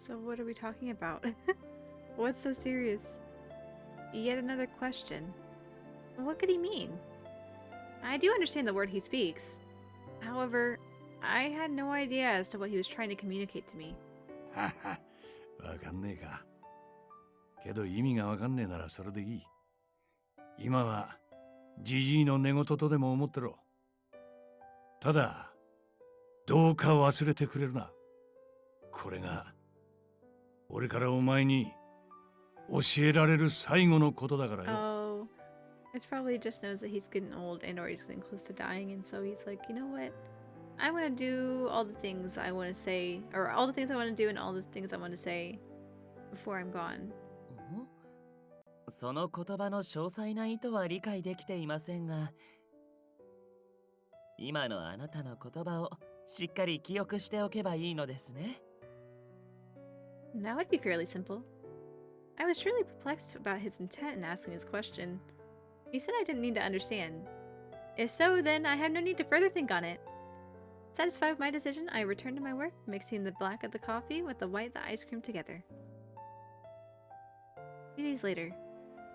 So what are we talking about? What's so serious? Yet another question. What could he mean? I do understand the word he speaks. However, I had no idea as to what he was trying to communicate to me. はは、わかんねえか。けど意味がわかんねえならそれでいい。今はジジイの寝言とでも思ってろ。ただ、どうか忘れてくれるな。これが俺からお前に教えられる最後のことだからよ。Oh, it's probably just knows that he's getting old and or he's getting close to dying, and so he's like, you know what? I want to do all the things I want to say, or all the things I want to do and all the things I want to say before I'm gone. その言葉の詳細な意図は理解できていませんが、今のあなたの言葉をしっかり記憶しておけばいいのですね。That would be fairly simple. I was truly perplexed about his intent in asking his question. He said I didn't need to understand. If so, then I had no need to further think on it. Satisfied with my decision, I returned to my work, mixing the black of the coffee with the white of the ice cream together. A few days later,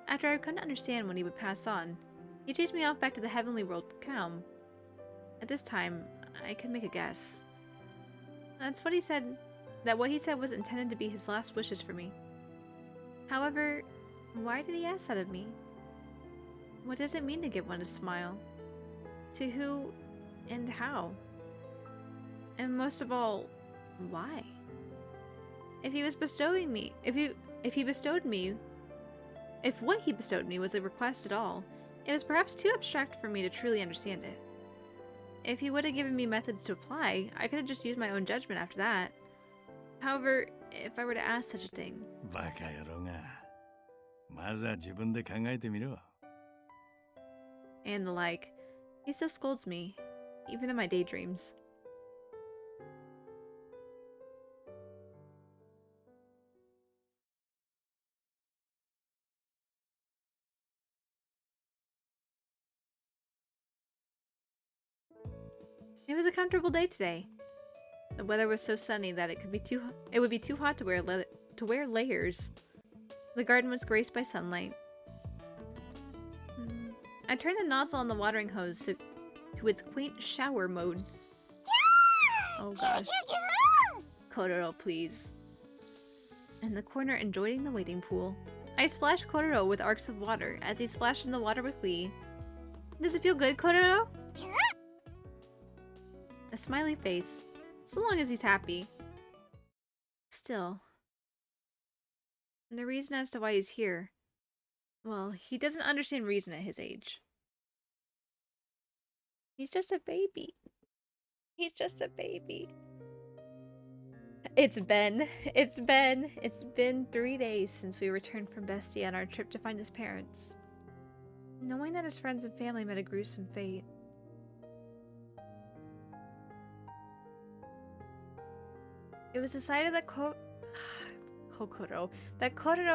after I had come to understand when he would pass on, he chased me off back to the heavenly world calm. At this time, I could make a guess. That's what he said, that what he said was intended to be his last wishes for me. However, why did he ask that of me? What does it mean to give one a smile? To who and how? And most of all, why? If he was bestowing me, if what he bestowed me was a request at all, it was perhaps too abstract for me to truly understand it. If he would have given me methods to apply, I could have just used my own judgment after that. However, if I were to ask such a thing... バカ野郎が。まずは自分で考えてみろ。And the like. He still scolds me, even in my daydreams. It was a comfortable day today. The weather was so sunny that it would be too hot to wear layers. The garden was graced by sunlight. I turned the nozzle on the watering hose to its quaint shower mode. Oh gosh. Kororo, please. In the corner, enjoying the wading pool. I splashed Kororo with arcs of water as he splashed in the water with glee. Does it feel good, Kororo? A smiley face, so long as he's happy. Still. And the reason as to why he's here, well, he doesn't understand reason at his age. He's just a baby. He's just a baby. It's been 3 days since we returned from Bestia on our trip to find his parents. Knowing that his friends and family met a gruesome fate. It was decided that Kororo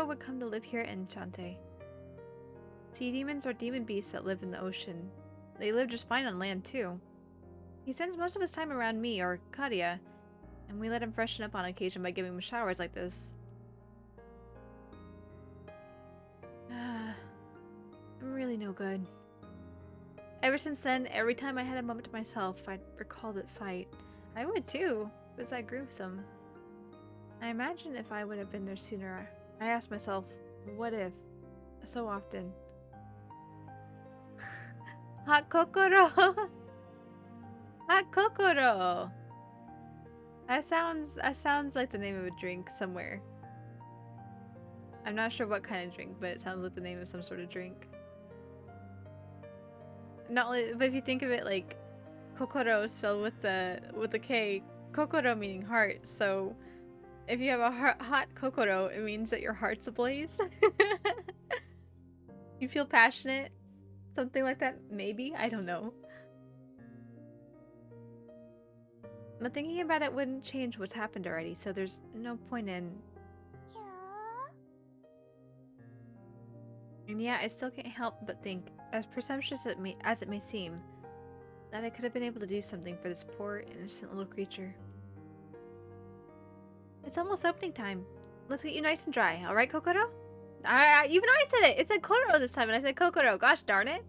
would come to live here in Enchante. Sea demons are demon beasts that live in the ocean. They live just fine on land too. He spends most of his time around me, or Kadia, and we let him freshen up on occasion by giving him showers like this. I'm really no good. Ever since then, every time I had a moment to myself, I'd recall that sight. I would too. Was that gruesome? I imagine if I would have been there sooner. I asked myself, what if? So often. Hot Kokoro! Hot Kokoro! That sounds like the name of a drink somewhere. I'm not sure what kind of drink, but it sounds like the name of some sort of drink. Not like, but if you think of it like Kokoro spelled with the K, Kokoro meaning heart, so if you have a hot Kokoro, it means that your heart's ablaze. You feel passionate? Something like that? Maybe? I don't know. But thinking about it wouldn't change what's happened already, so there's no point in... And yeah, I still can't help but think, as presumptuous as it may seem, that I could have been able to do something for this poor, innocent little creature. It's almost opening time. Let's get you nice and dry, alright, Kokoro? Even I said it! It said Kokoro this time, and I said Kokoro. Gosh darn it.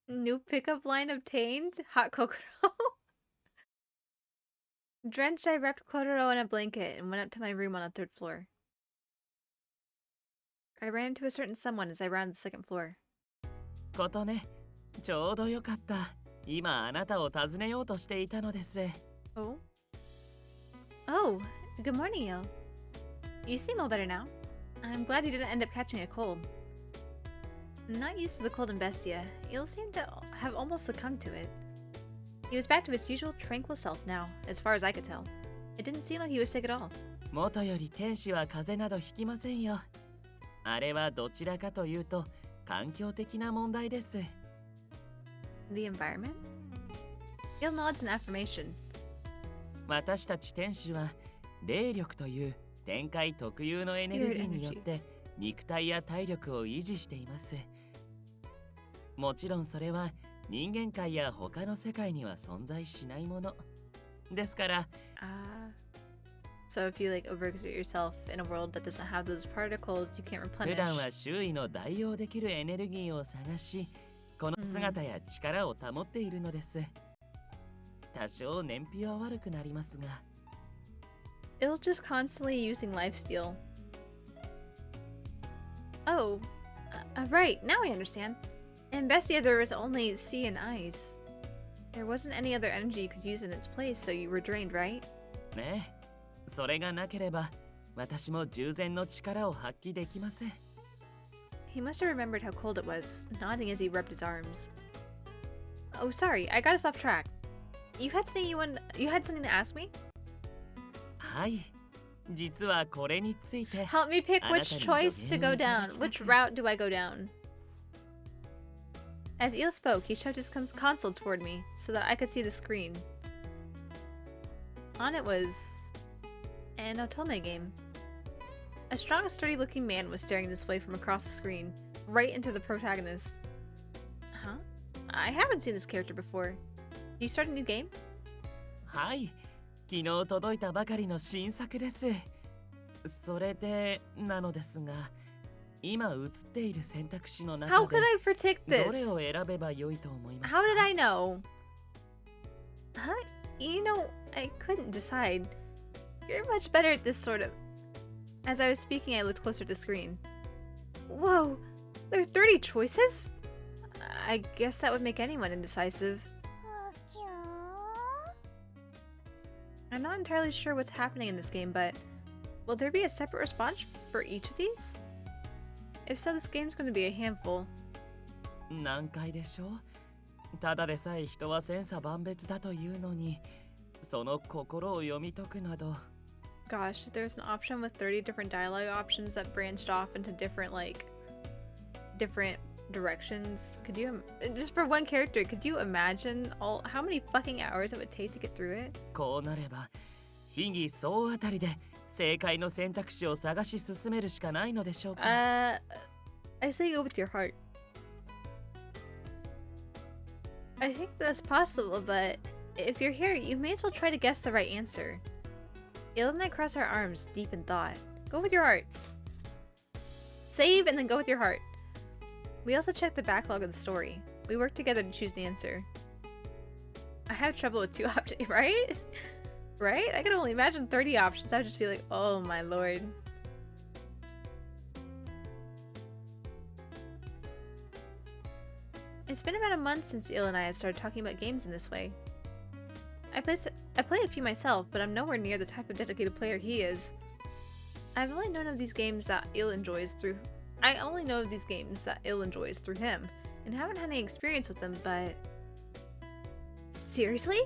New pickup line obtained? Hot Kokoro? Drenched, I wrapped Kokoro in a blanket and went up to my room on the 3rd floor. I ran into a certain someone as I rounded the 2nd floor. ことね、ちょうどよかった。今あなたを訪ねようとしていたのです。Oh? Oh, good morning, Il. You seem all better now. I'm glad you didn't end up catching a cold. Not used to the cold in Bestia, Il seemed to have almost succumbed to it. He was back to his usual tranquil self now, as far as I could tell. It didn't seem like he was sick at all. 元より天使は風邪などひきませんよ。あれはどちらかというと環境的な問題です。The environment? Il nods in affirmation. 私たち天使は霊力という天界特有のエネルギーによって肉体や体力を維持しています。もちろんそれは人間界や他の世界には存在しないもの。ですから、So if you like overexert yourself in a world that doesn't have those particles, you can't replenish. 普段は周囲の代用できるエネルギーを探し、この姿や力を保っているのです。多少燃費は悪くなりますが。It'll just constantly using lifesteal. Oh, right, now I understand. In Bestia there was only sea and ice. There wasn't any other energy you could use in its place, so you were drained, right? ねえ、それがなければ私も従前の力を発揮できません。He must have remembered how cold it was, nodding as he rubbed his arms. Oh, sorry, I got us off track. You had something to ask me? はい、実はこれについて。Help me pick which choice to go down. Which route do I go down? As Il spoke, he shoved his console toward me so that I could see the screen. On it was an Otome game. A strong, sturdy-looking man was staring this way from across the screen, right into the protagonist. Huh? I haven't seen this character before. Do you start a new game? はい、昨日届いたばかりの新作です。それでなのですが、今映っている選択肢の中 How could で I predict this? どれを選べば良いと思いますか？ How did I know? Huh? You know, I couldn't decide. You're much better at this sort of... As I was speaking, I looked closer at the screen. Whoa! There are 30 choices? I guess that would make anyone indecisive. I'm not entirely sure what's happening in this game, but will there be a separate response for each of these? If so, this game's going to be a handful. 難解でしょ？ただでさえ人は千差万別だというのに、その心を読み解くなど。Gosh, there's an option with 30 different dialogue options that branched off into different directions. Could you, just for one character, could you imagine how many fucking hours it would take to get through it? こうなれば、秘技総当たりで正解の選択肢を探し進めるしかないのでしょうか。I say go with your heart. I think that's possible, but if you're here, you may as well try to guess the right answer. Il and I cross our arms, deep in thought. Go with your heart. Save and then go with your heart. We also checked the backlog of the story. We worked together to choose the answer. I have trouble with 2 options, right? Right? I can only imagine 30 options. I would just be like, oh my lord. It's been about a month since Il and I have started talking about games in this way. I play a few myself, but I'm nowhere near the type of dedicated player he is. I've only known of these games that Il enjoys through him, and haven't had any experience with them, but... Seriously?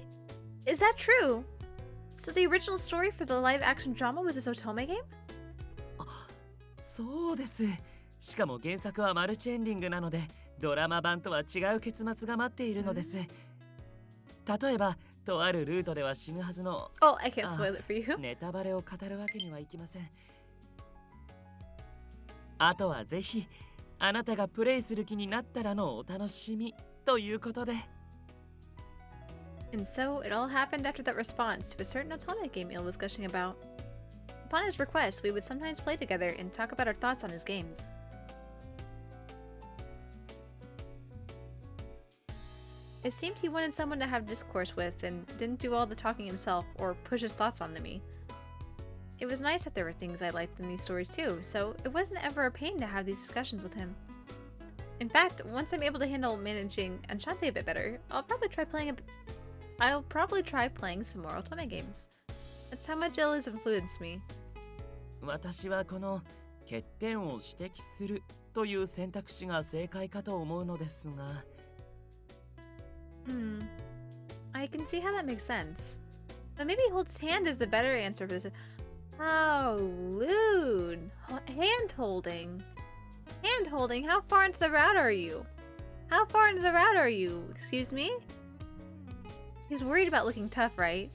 Is that true? So the original story for the live-action drama was this Otome game? そうです。しかも原作はマルチエンディングなので、ドラマ版とは違う結末が待っているのです。例えば、とあるルートでは死ぬはずの Oh, I can't spoil it for you. ネタバレを語るわけにはいきません。あとはぜひあなたがプレイする気になったらのお楽しみということで。And so it all happened after that response to a certain Otome game Il was gushing about. Upon his request, we would sometimes play together and talk about our thoughts on his games. It seemed he wanted someone to have discourse with and didn't do all the talking himself or push his thoughts onto me. It was nice that there were things I liked in these stories too, so it wasn't ever a pain to have these discussions with him. In fact, once I'm able to handle managing Enchante a bit better, I'll probably try playing some more Otome games. That's how much Il has influenced me. 私はこの欠点を指摘するという選択肢が正解かと思うのですが。I can see how that makes sense. But maybe hold his hand is the better answer for this. How lewd. Hand-holding. Hand-holding? How far into the route are you? How far into the route are you? Excuse me? He's worried about looking tough, right?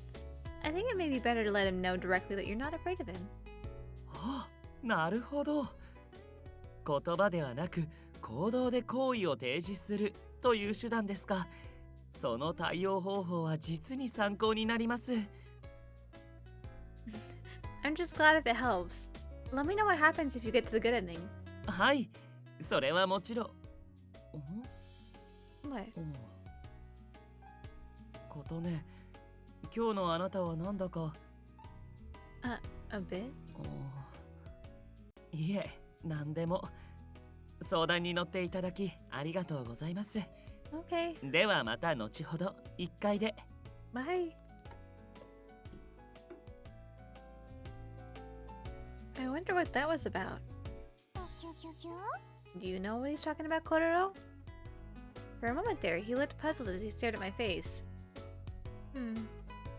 I think it may be better to let him know directly that you're not afraid of him. あ、なるほど。言葉ではなく行動で好意を提示するという手段ですか。その対応方法は実に参考になります。I'm just glad if it helps. Let me know what happens if you get to the good ending. はい、それはもちろん。What? ことね、今日のあなたはなんだか。A bit? いえ、なんでも。相談に乗っていただきありがとうございます。Okay. ではまた後ほど1階で。Bye. I wonder what that was about. Do you know what he's talking about, Kororo? For a moment there, he looked puzzled as he stared at my face.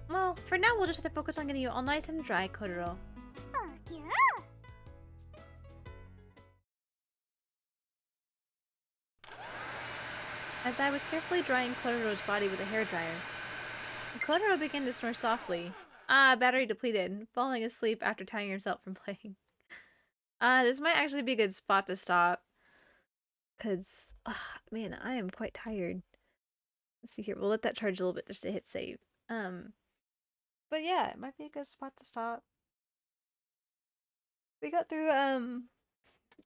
Well, for now we'll just have to focus on getting you all nice and dry, Kororo. As I was carefully drying Kororo's body with a hairdryer, Kororo began to snore softly. Battery depleted, falling asleep after tiring himself from playing. This might actually be a good spot to stop. Cause, man, I am quite tired. Let's see here, we'll let that charge a little bit just to hit save. But yeah, it might be a good spot to stop. We got through,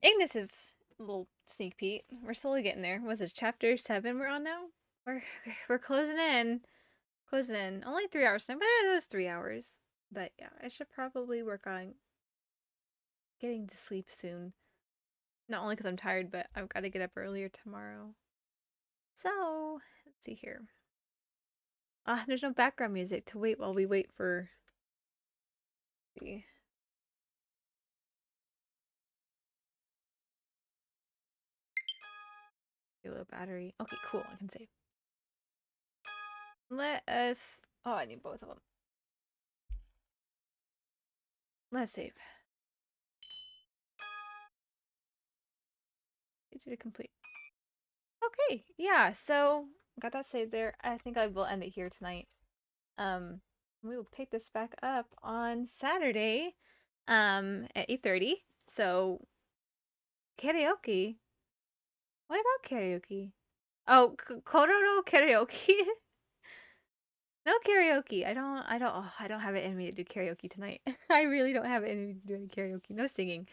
Ignis's little sneak peek. We're slowly getting there. Was this chapter 7 we're on now? We're closing in. Closing in. Only 3 hours now, but it was 3 hours. But yeah, I should probably work on getting to sleep soon. Not only because I'm tired, but I've got to get up earlier tomorrow. So, let's see here. There's no background music to wait while we wait for... Let's see. Low battery. Okay, cool. I can save. Let us... Oh, I need both of them. Let's save. Did it complete? Okay, yeah, so got that saved there. I think I will end it here tonight. We will pick this back up on Saturday, at 8:30. So karaoke. What about karaoke? Oh, Kororo karaoke. No karaoke. I don't have it in me to do karaoke tonight. I really don't have it in me to do any karaoke. No singing.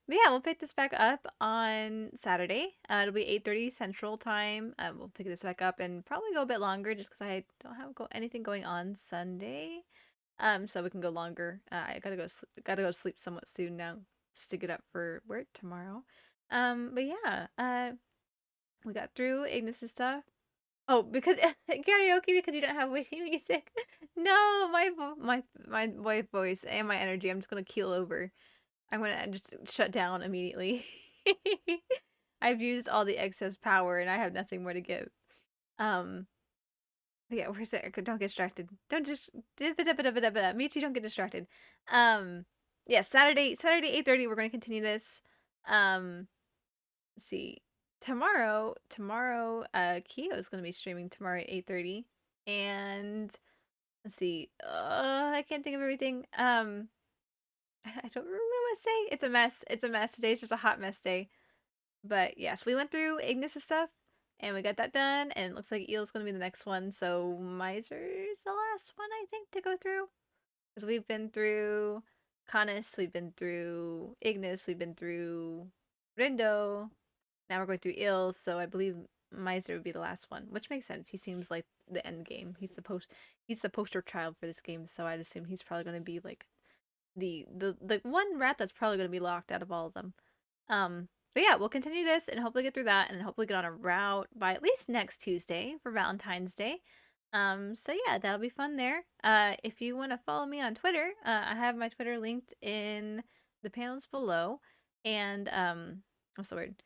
But yeah, we'll pick this back up on Saturday. It'll be 8:30 Central Time. We'll pick this back up and probably go a bit longer just because I don't have anything going on Sunday. So we can go longer. I gotta go to sleep somewhat soon now just to get up for work tomorrow. But yeah, we got through Ignis's stuff. Oh, because karaoke because you don't have waiting music. No, my wife voice and my energy. I'm just gonna keel over. I'm gonna just shut down immediately. I've used all the excess power and I have nothing more to give. Yeah, where's it? Don't get distracted. Don't just Michi, don't get distracted. Yeah, Saturday 8:30 we're gonna continue this. Let's see. Tomorrow, Kyo is gonna be streaming tomorrow at 8:30. And let's see. I can't think of everything. I don't remember what to say. It's a mess. It's a mess. Today's just a hot mess day. But yes, we went through Ignis' stuff and we got that done, and it looks like Eel's gonna be the next one, so Miser's the last one I think to go through. Because we've been through Canis, we've been through Ignis, we've been through Rindo, now we're going through Eels, so I believe Miser would be the last one, which makes sense. He seems like the end game. He's the poster child for this game, so I'd assume he's probably going to be like the one rat that's probably going to be locked out of all of them. But yeah, we'll continue this and hopefully get through that and hopefully get on a route by at least next Tuesday for Valentine's Day. So yeah, that'll be fun there. If you want to follow me on Twitter, I have my Twitter linked in the panels below. And what's the word?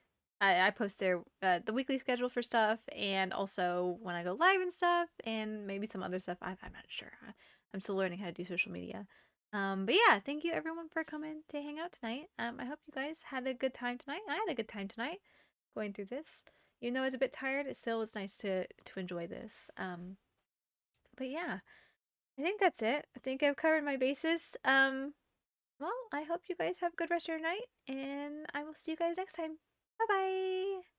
I post there the weekly schedule for stuff, and also when I go live and stuff, and maybe some other stuff. I'm not sure. I'm still learning how to do social media. But yeah, thank you everyone for coming to hang out tonight. I hope you guys had a good time tonight. I had a good time tonight going through this. Even though I was a bit tired, it still was nice to enjoy this. But yeah, I think that's it. I think I've covered my bases. Well, I hope you guys have a good rest of your night, and I will see you guys next time. Bye bye!